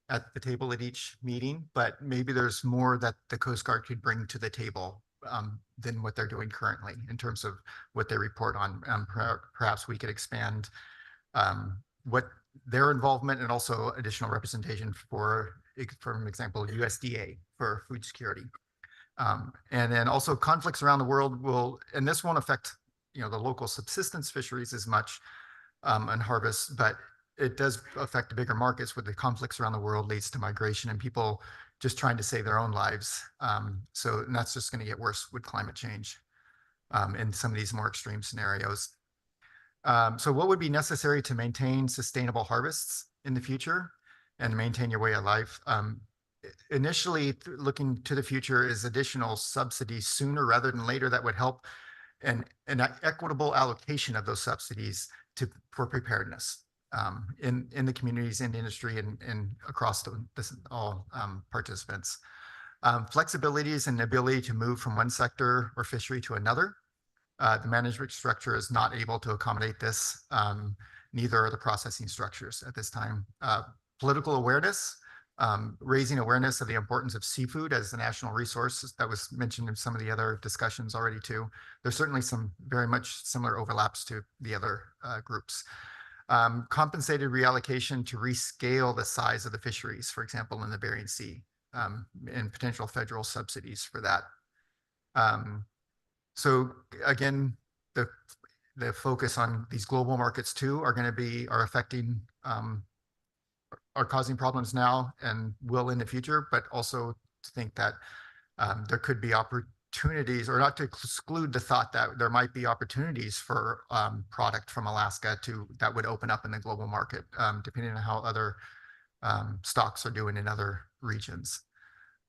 at the table at each meeting, but maybe there's more that the Coast Guard could bring to the table than what they're doing currently in terms of what they report on. Perhaps we could expand what their involvement and also additional representation for example, USDA for food security. And then also conflicts around the world will, and this won't affect, the local subsistence fisheries as much and harvest, but it does affect the bigger markets where the conflicts around the world leads to migration and people just trying to save their own lives. And that's just going to get worse with climate change in some of these more extreme scenarios. So what would be necessary to maintain sustainable harvests in the future and maintain your way of life? Initially, looking to the future is additional subsidies sooner rather than later that would help an equitable allocation of those subsidies for preparedness in the communities, in the industry, and across all participants. Flexibilities and ability to move from one sector or fishery to another. The management structure is not able to accommodate this. Neither are the processing structures at this time. Political awareness, raising awareness of the importance of seafood as a national resource that was mentioned in some of the other discussions already too. There's certainly some very much similar overlaps to the other groups. Compensated reallocation to rescale the size of the fisheries, for example, in the Bering Sea, and potential federal subsidies for that. So again, the focus on these global markets too are affecting, are causing problems now and will in the future, but also to think that there could be opportunities, or not to exclude the thought that there might be opportunities for product from Alaska that would open up in the global market, depending on how other stocks are doing in other regions.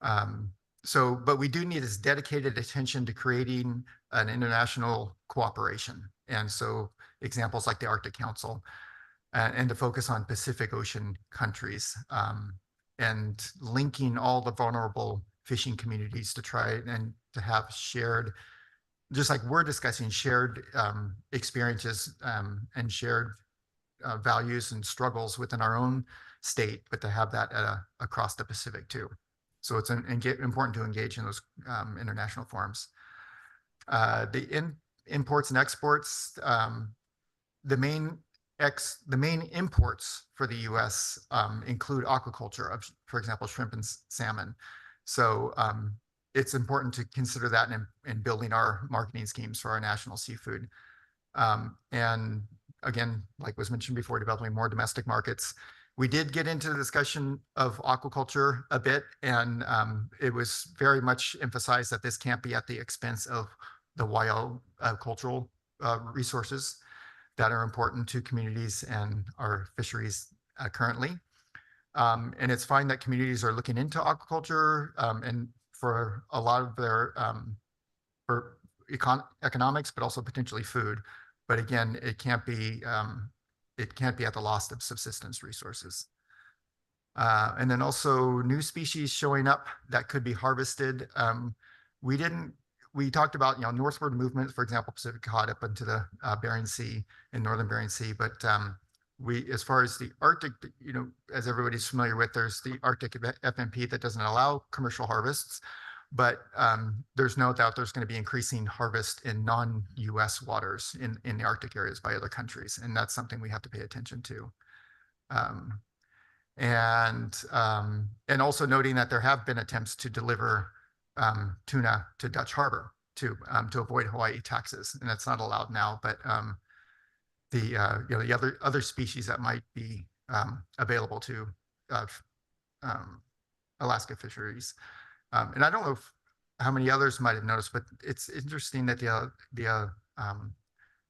But we do need this dedicated attention to creating an international cooperation. And so examples like the Arctic Council, and to focus on Pacific Ocean countries, and linking all the vulnerable fishing communities to try and to have shared, just like we're discussing, shared experiences and shared values and struggles within our own state, but to have that across the Pacific too. So it's important to engage in those international forums. The imports and exports, the main imports for the U.S. Include aquaculture, for example, shrimp and salmon. So it's important to consider that in building our marketing schemes for our national seafood. And again, like was mentioned before, developing more domestic markets. We did get into the discussion of aquaculture a bit, and it was very much emphasized that this can't be at the expense of the wild cultural resources that are important to communities and our fisheries currently. And it's fine that communities are looking into aquaculture and for a lot of their for economics, but also potentially food. But again, it can't be at the loss of subsistence resources. And then also new species showing up that could be harvested. We talked about, northward movement, for example, Pacific cod up into the Bering Sea and northern Bering Sea. But as far as the Arctic, as everybody's familiar with, there's the Arctic FMP that doesn't allow commercial harvests. But there's no doubt there's going to be increasing harvest in non-US waters in the Arctic areas by other countries. And that's something we have to pay attention to. And also noting that there have been attempts to deliver tuna to Dutch Harbor to avoid Hawaii taxes. And that's not allowed now, but the other species that might be available to Alaska fisheries. And I don't know how many others might have noticed, but it's interesting that the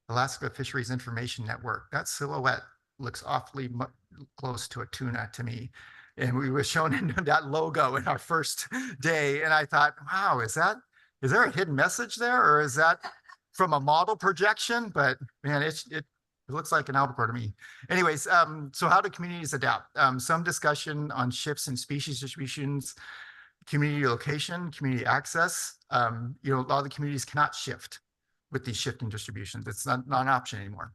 Alaska Fisheries Information Network, that silhouette looks awfully close to a tuna to me. And we were shown in that logo in our first day. And I thought, wow, is there a hidden message there? Or is that from a model projection? But man, It looks like an albacore to me. Anyways, so how do communities adapt? Some discussion on shifts in species distributions, community location, community access. You know, a lot of the communities cannot shift with these shifting distributions. It's not an option anymore.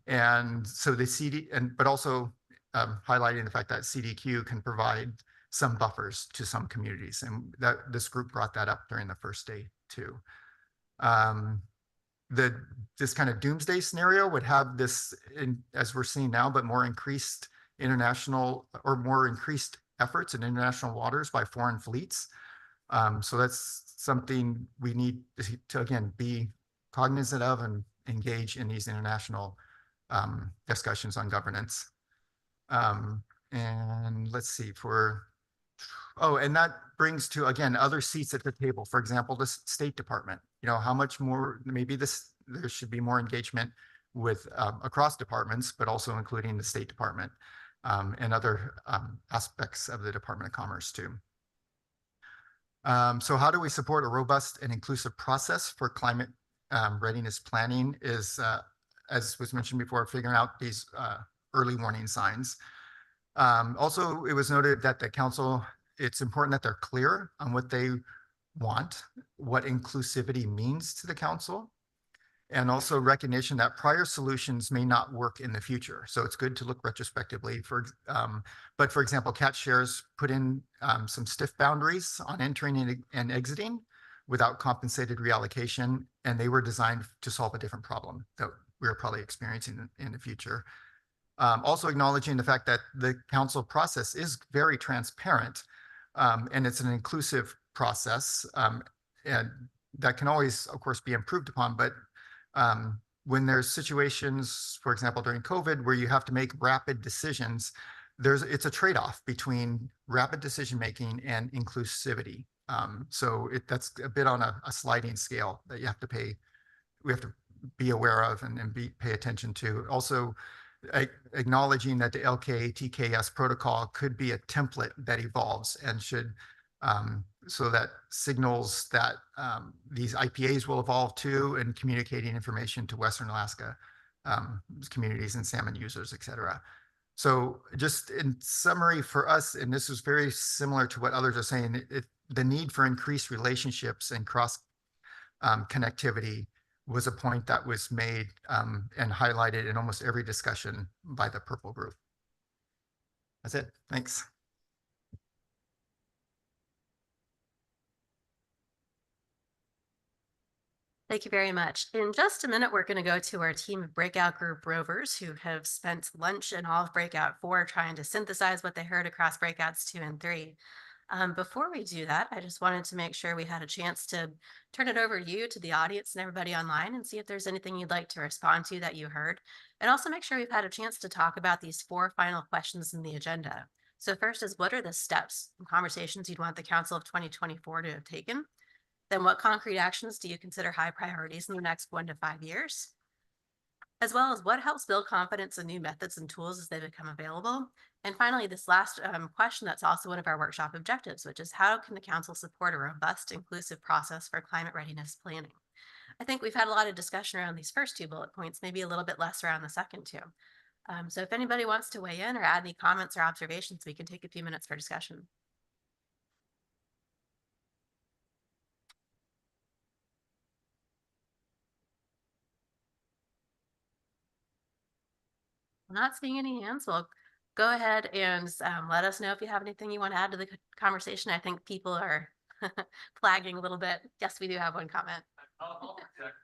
And so the but also highlighting the fact that CDQ can provide some buffers to some communities. And that this group brought that up during the first day too. This kind of doomsday scenario would have this, as we're seeing now, but more increased international or more increased efforts in international waters by foreign fleets. So that's something we need to, again, be cognizant of and engage in these international discussions on governance. And let's see and that brings to, again, other seats at the table. For example, the State Department, you know, how much more, maybe there should be more engagement with across departments, but also including the State Department and other aspects of the Department of Commerce too. So how do we support a robust and inclusive process for climate readiness planning is, as was mentioned before, figuring out these early warning signs. Also, it was noted that the council, it's important that they're clear on what they want, what inclusivity means to the council, and also recognition that prior solutions may not work in the future. So it's good to look retrospectively. But for example, cat shares put in some stiff boundaries on entering and exiting without compensated reallocation, and they were designed to solve a different problem that we're probably experiencing in the future. Also acknowledging the fact that the council process is very transparent and it's an inclusive process, and that can always, of course, be improved upon. But when there's situations, for example, during COVID, where you have to make rapid decisions, it's a trade-off between rapid decision-making and inclusivity. So that's a bit on a sliding scale that we have to be aware of and pay attention to. Also, acknowledging that the LKATKS protocol could be a template that evolves and should, so that signals that these IPAs will evolve too, and communicating information to Western Alaska communities and salmon users, et cetera. So just in summary for us, and this is very similar to what others are saying, the need for increased relationships and cross connectivity was a point that was made and highlighted in almost every discussion by the Purple Group. That's it. Thanks. Thank you very much. In just a minute, we're going to go to our team of breakout group rovers who have spent lunch and all of breakout 4 trying to synthesize what they heard across breakouts 2 and 3. Before we do that, I just wanted to make sure we had a chance to turn it over to you, to the audience and everybody online, and see if there's anything you'd like to respond to that you heard. And also make sure we've had a chance to talk about these 4 final questions in the agenda. So first is, what are the steps and conversations you'd want the Council of 2024 to have taken? Then what concrete actions do you consider high priorities in the next 1 to 5 years? As well as what helps build confidence in new methods and tools as they become available? And finally, this last question that's also one of our workshop objectives, which is how can the council support a robust, inclusive process for climate readiness planning? I think we've had a lot of discussion around these first 2 bullet points, maybe a little bit less around the second 2. So if anybody wants to weigh in or add any comments or observations, we can take a few minutes for discussion. Not seeing any hands. Well, go ahead and let us know if you have anything you want to add to the conversation. I think people are flagging a little bit. Yes, we do have one comment. I'll project.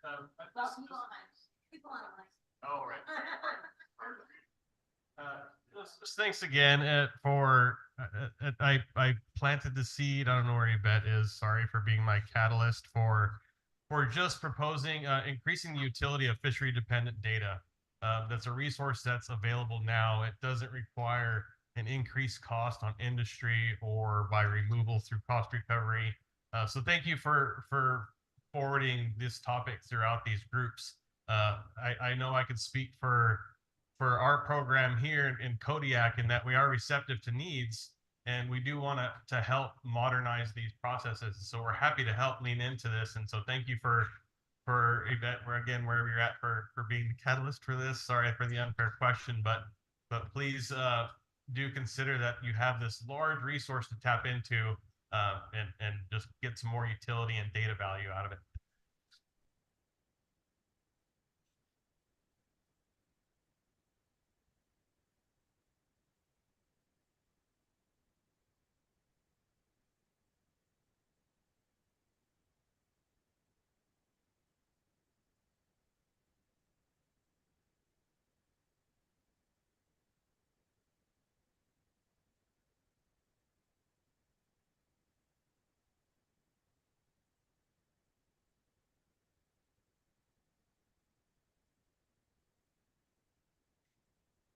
All right. Thanks again for I planted the seed. I don't know where Yvette is. Sorry for being my catalyst for just proposing increasing the utility of fishery dependent data. That's a resource that's available now. It doesn't require an increased cost on industry or by removal through cost recovery. So thank you for forwarding this topic throughout these groups. I know I can speak for our program here in Kodiak in that we are receptive to needs, and we do want to help modernize these processes. So we're happy to help lean into this. And so thank you for for Yvette, wherever you're at for being the catalyst for this. Sorry for the unfair question, but please do consider that you have this large resource to tap into and just get some more utility and data value out of it.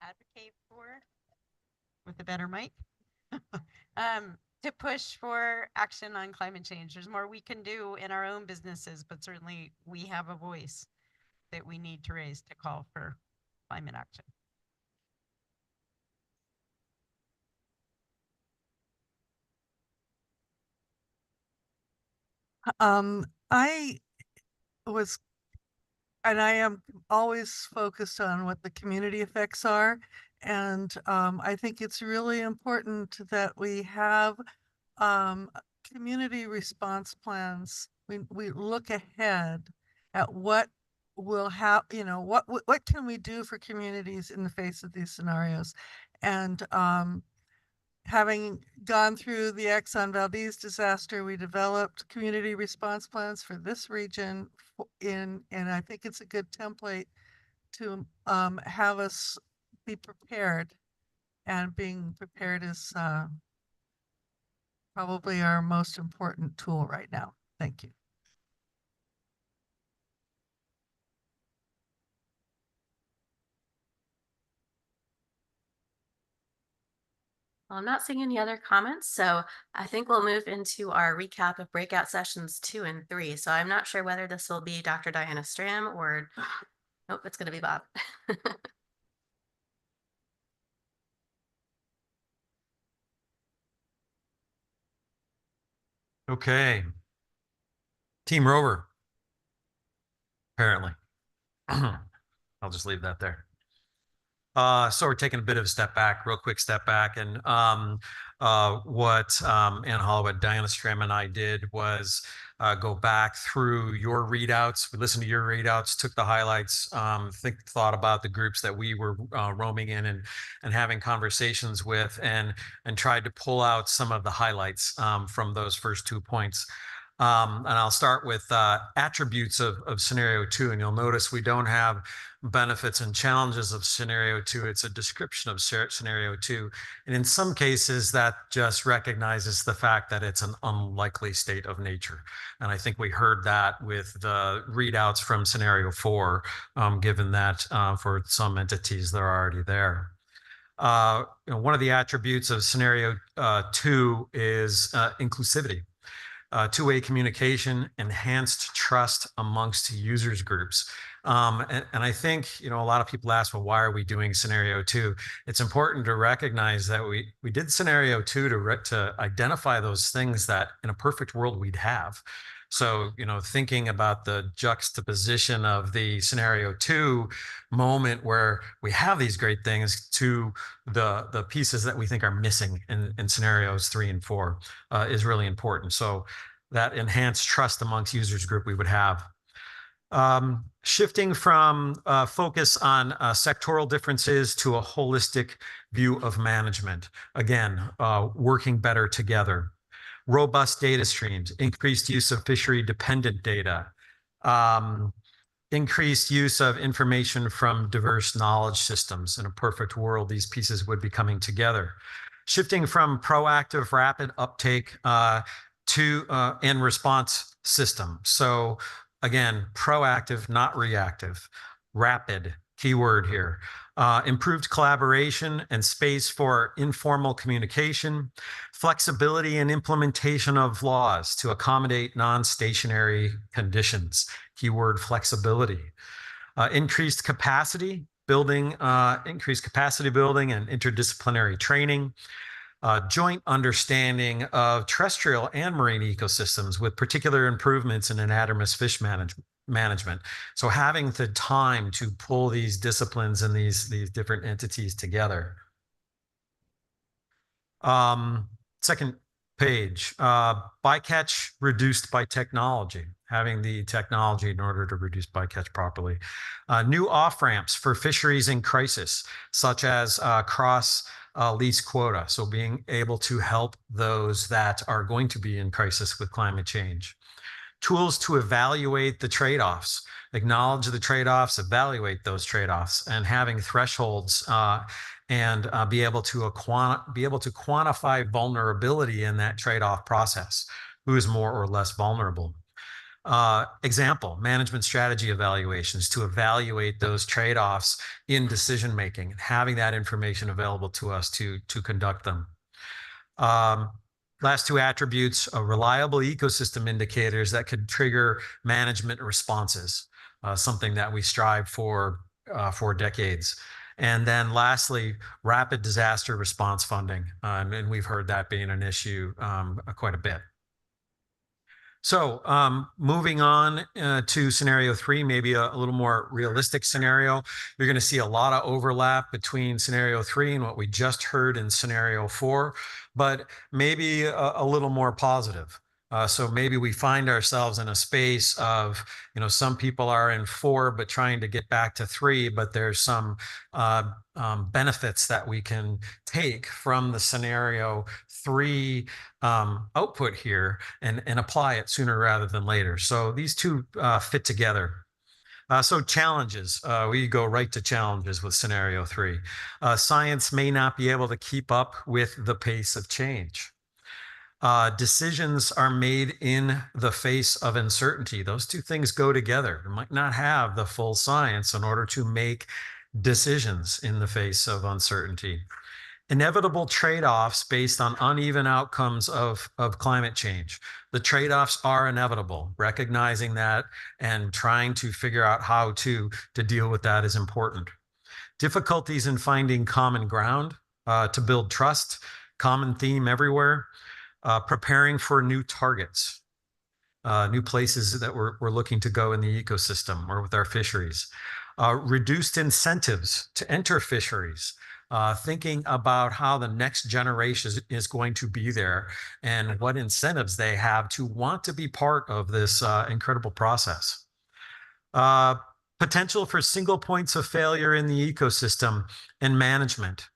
Advocate for with a better mic to push for action on climate change. There's more we can do in our own businesses, but certainly we have a voice that we need to raise to call for climate action. I was, and I am always focused on what the community effects are. And I think it's really important that we have community response plans. We look ahead at what will happen, you know, what can we do for communities in the face of these scenarios? And having gone through the Exxon Valdez disaster, we developed community response plans for this region and I think it's a good template to have us be prepared, and being prepared is probably our most important tool right now. Thank you. Well, I'm not seeing any other comments, so I think we'll move into our recap of breakout sessions 2 and 3. So I'm not sure whether this will be Dr. Diana Stram or, nope, it's going to be Bob. Okay. Team Rover. Apparently. I'll just leave that there. So we're taking a bit of a step back, real quick step back. And what Ann Holloway, Diana Stram, and I did was go back through your readouts. We listened to your readouts, took the highlights, thought about the groups that we were roaming in and having conversations with, and tried to pull out some of the highlights from those first 2 points. And I'll start with attributes of scenario 2, and you'll notice we don't have benefits and challenges of scenario 2. It's a description of scenario 2. And in some cases, that just recognizes the fact that it's an unlikely state of nature. And I think we heard that with the readouts from scenario 4, given that for some entities, they're already there. One of the attributes of scenario 2 is inclusivity. Two-way communication, enhanced trust amongst users groups. And I think, a lot of people ask, well, why are we doing scenario 2? It's important to recognize that we did scenario 2 to identify those things that in a perfect world we'd have. So, thinking about the juxtaposition of the scenario 2 moment where we have these great things to the pieces that we think are missing in scenarios 3 and 4 is really important. So that enhanced trust amongst users group we would have. Shifting from focus on sectoral differences to a holistic view of management. Again, working better together. Robust data streams, increased use of fishery dependent data, increased use of information from diverse knowledge systems. In a perfect world, these pieces would be coming together. Shifting from proactive rapid uptake to and response system. So again, proactive, not reactive. Rapid, keyword here. Improved collaboration and space for informal communication. Flexibility and implementation of laws to accommodate non-stationary conditions. Keyword flexibility. Increased capacity building, increased capacity building and interdisciplinary training. Joint understanding of terrestrial and marine ecosystems with particular improvements in anadromous fish management. So having the time to pull these disciplines and these different entities together. Second page, bycatch reduced by technology, having the technology in order to reduce bycatch properly. New off-ramps for fisheries in crisis, such as cross lease quota. So being able to help those that are going to be in crisis with climate change. Tools to evaluate the trade-offs, acknowledge the trade-offs, evaluate those trade-offs, and having thresholds and be able to quantify vulnerability in that trade-off process. Who is more or less vulnerable? Example, management strategy evaluations to evaluate those trade-offs in decision-making, having that information available to us to conduct them. Last two attributes, reliable ecosystem indicators that could trigger management responses, something that we strive for decades. And then lastly, rapid disaster response funding. And we've heard that being an issue quite a bit. So moving on to scenario 3, maybe a little more realistic scenario. You're going to see a lot of overlap between scenario 3 and what we just heard in scenario 4, but maybe a little more positive. So maybe we find ourselves in a space of, some people are in 4, but trying to get back to 3, but there's some benefits that we can take from the scenario 3 output here and apply it sooner rather than later. So these two fit together. So challenges, we go right to challenges with scenario 3. Science may not be able to keep up with the pace of change. Decisions are made in the face of uncertainty. Those two things go together. You might not have the full science in order to make decisions in the face of uncertainty. Inevitable trade-offs based on uneven outcomes of climate change. The trade-offs are inevitable. Recognizing that and trying to figure out how to deal with that is important. Difficulties in finding common ground to build trust, common theme everywhere. Preparing for new targets, new places that we're looking to go in the ecosystem or with our fisheries. Reduced incentives to enter fisheries, thinking about how the next generation is going to be there and what incentives they have to want to be part of this incredible process. Potential for single points of failure in the ecosystem and management.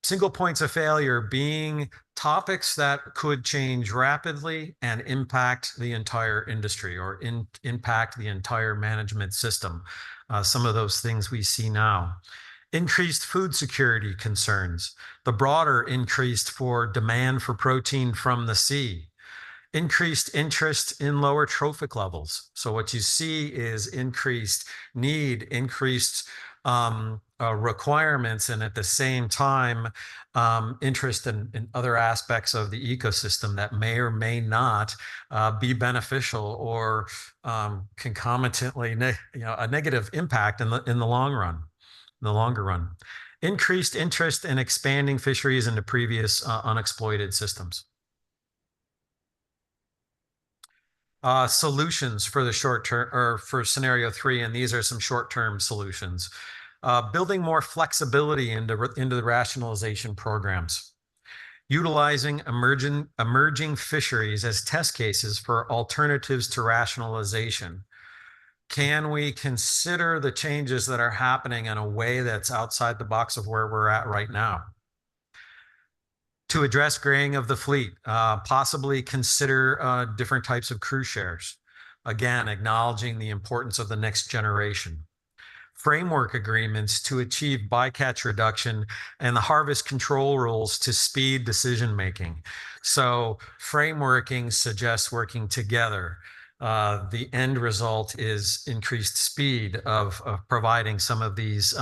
Single points of failure being topics that could change rapidly and impact the entire industry or impact the entire management system. Some of those things we see now. Increased food security concerns, the broader increased for demand for protein from the sea. Increased interest in lower trophic levels. So what you see is increased need, increased requirements, and at the same time, interest in other aspects of the ecosystem that may or may not be beneficial or concomitantly a negative impact in the long run, in the longer run. Increased interest in expanding fisheries into previous unexploited systems. Solutions for the short term or for scenario 3, and these are some short-term solutions. Building more flexibility into the rationalization programs. Utilizing emerging fisheries as test cases for alternatives to rationalization. Can we consider the changes that are happening in a way that's outside the box of where we're at right now? To address graying of the fleet, possibly consider different types of crew shares. Again, acknowledging the importance of the next generation. Framework agreements to achieve bycatch reduction and the harvest control rules to speed decision-making. So frameworking suggests working together. The end result is increased speed of providing some of these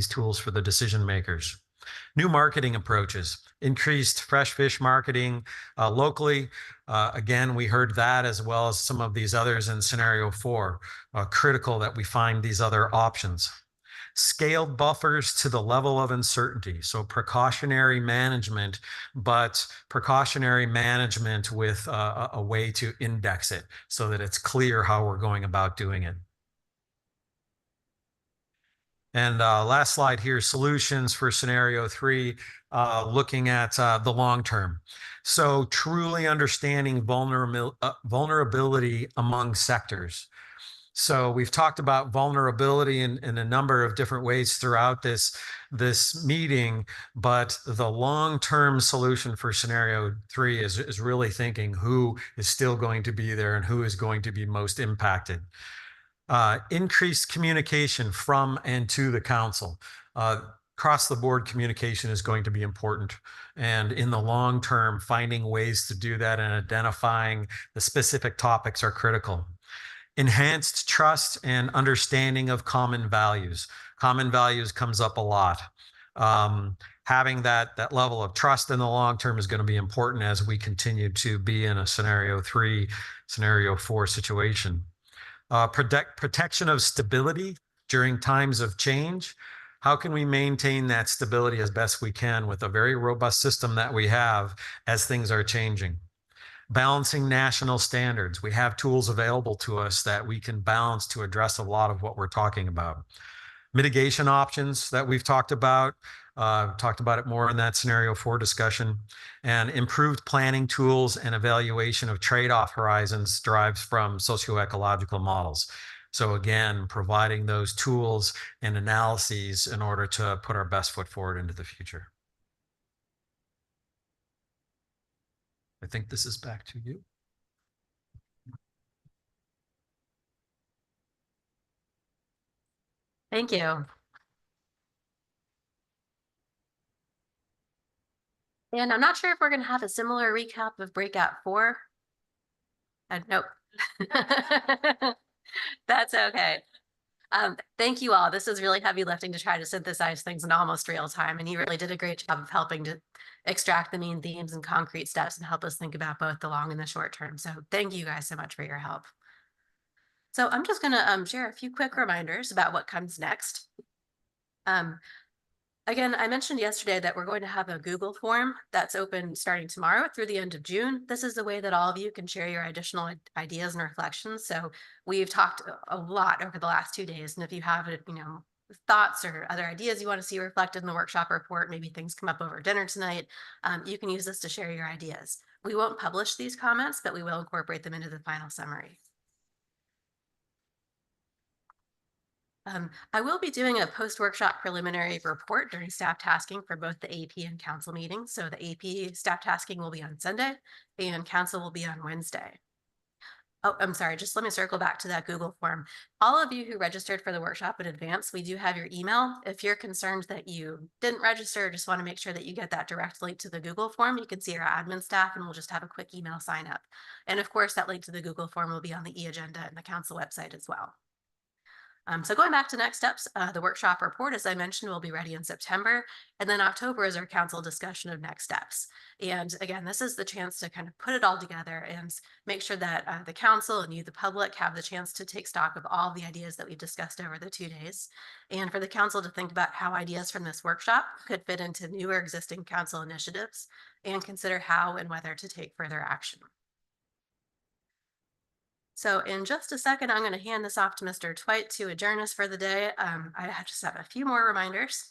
tools for the decision makers. New marketing approaches, increased fresh fish marketing locally. Again, we heard that as well as some of these others in scenario 4. Critical that we find these other options. scaled buffers to the level of uncertainty. So precautionary management, but precautionary management with a way to index it so that it's clear how we're going about doing it. And last slide here, solutions for scenario 3, looking at the long term. So truly understanding vulnerability among sectors. So we've talked about vulnerability in a number of different ways throughout this meeting, but the long-term solution for scenario 3 is really thinking who is still going to be there and who is going to be most impacted. Increased communication from and to the council. Across the board communication is going to be important. And in the long term, finding ways to do that and identifying the specific topics are critical. Enhanced trust and understanding of common values. Common values comes up a lot. Having that level of trust in the long term is going to be important as we continue to be in a scenario 3, scenario 4 situation. Protection of stability during times of change. How can we maintain that stability as best we can with a very robust system that we have as things are changing? Balancing national standards. We have tools available to us that we can balance to address a lot of what we're talking about. Mitigation options that we've talked about it more in that scenario 4 discussion, and improved planning tools and evaluation of trade-off horizons derives from socioecological models. So again, providing those tools and analyses in order to put our best foot forward into the future. I think this is back to you. Thank you. And I'm not sure if we're going to have a similar recap of breakout 4. Nope. That's okay. Thank you all. This is really heavy lifting to try to synthesize things in almost real time. And you really did a great job of helping to extract the main themes and concrete steps and help us think about both the long and the short term. So thank you guys so much for your help. So I'm just going to share a few quick reminders about what comes next. Again, I mentioned yesterday that we're going to have a Google form that's open starting tomorrow through the end of June. This is the way that all of you can share your additional ideas and reflections. So we've talked a lot over the last 2 days. And if you have, thoughts or other ideas you want to see reflected in the workshop report, maybe things come up over dinner tonight, you can use this to share your ideas. We won't publish these comments, but we will incorporate them into the final summary. I will be doing a post-workshop preliminary report during staff tasking for both the AP and council meetings. So the AP staff tasking will be on Sunday and council will be on Wednesday. Oh, I'm sorry, just let me circle back to that Google form. All of you who registered for the workshop in advance, we do have your email. If you're concerned that you didn't register, just want to make sure that you get that direct link to the Google form. You can see our admin staff and we'll just have a quick email sign up. And of course, that link to the Google form will be on the e-agenda and the council website as well. So going back to next steps, the workshop report, as I mentioned, will be ready in September. And then October is our council discussion of next steps. And again, this is the chance to kind of put it all together and make sure that the council and you, the public, have the chance to take stock of all the ideas that we've discussed over the 2 days. And for the council to think about how ideas from this workshop could fit into new or existing council initiatives and consider how and whether to take further action. So in just a second, I'm going to hand this off to Mr. Twite to adjourn us for the day. I just have a few more reminders.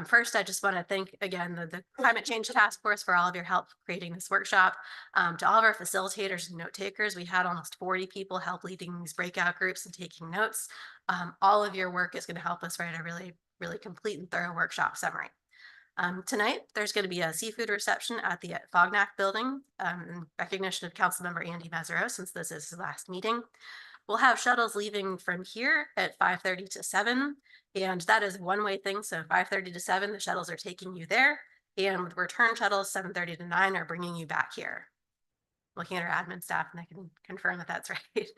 First, I just want to thank again the Climate Change Task Force for all of your help creating this workshop. To all of our facilitators and note takers, we had almost 40 people help leading these breakout groups and taking notes. All of your work is going to help us write a really, really complete and thorough workshop summary. Tonight, there's going to be a seafood reception at the Fognac building in recognition of Councilmember Andy Mesereau, since this is his last meeting. We'll have shuttles leaving from here at 5:30 to 7, and that is a one-way thing. So 5:30 to 7, the shuttles are taking you there, and with return shuttles 7:30 to 9 are bringing you back here. Looking at our admin staff, and I can confirm that that's right.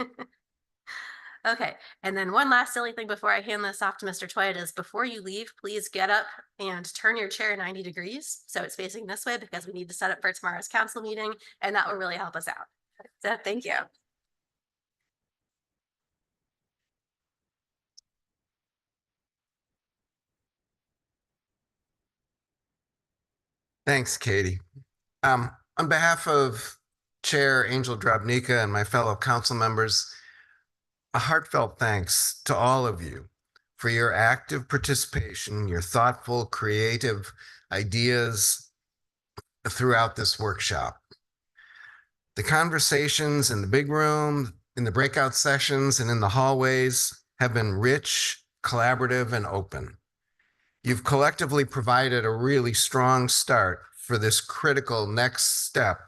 Okay, and then one last silly thing before I hand this off to Mr. Twite is before you leave, please get up and turn your chair 90 degrees. So it's facing this way because we need to set up for tomorrow's council meeting, and that will really help us out. So thank you. Thanks, Katie. On behalf of Chair Angel Drobnica and my fellow council members, a heartfelt thanks to all of you for your active participation, your thoughtful, creative ideas throughout this workshop. The conversations in the big room, in the breakout sessions, and in the hallways have been rich, collaborative, and open. You've collectively provided a really strong start for this critical next step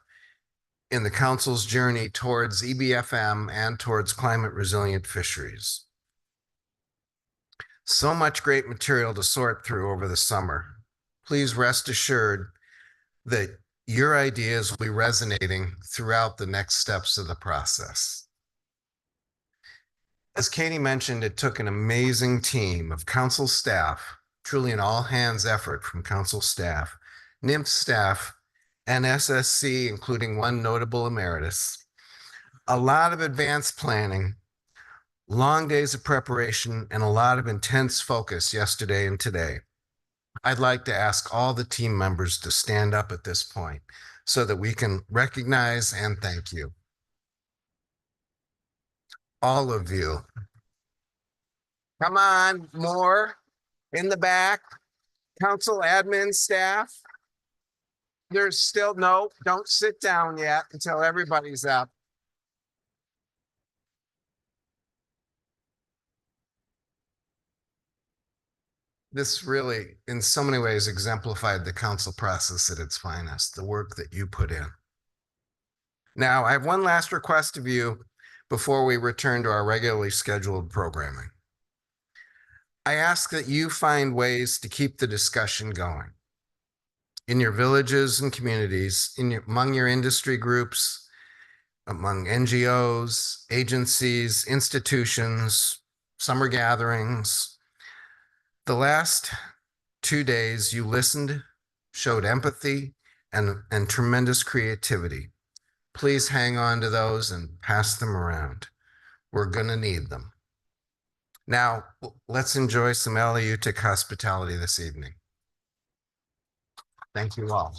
in the council's journey towards EBFM and towards climate resilient fisheries. So much great material to sort through over the summer. Please rest assured that your ideas will be resonating throughout the next steps of the process. As Katie mentioned, it took an amazing team of council staff, truly an all-hands effort from council staff, NIMF staff, and SSC, including one notable emeritus. A lot of advanced planning, long days of preparation, and a lot of intense focus yesterday and today. I'd like to ask all the team members to stand up at this point so that we can recognize and thank you. All of you. Come on, more in the back. Council admin staff. There's still, no, don't sit down yet until everybody's up. This really, in so many ways, exemplified the council process at its finest, the work that you put in. Now, I have one last request of you before we return to our regularly scheduled programming. I ask that you find ways to keep the discussion going in your villages and communities, among your industry groups, among NGOs, agencies, institutions, summer gatherings. The last 2 days, you listened, showed empathy, and tremendous creativity. Please hang on to those and pass them around. We're going to need them. Now, let's enjoy some Aleutic hospitality this evening. Thank you all.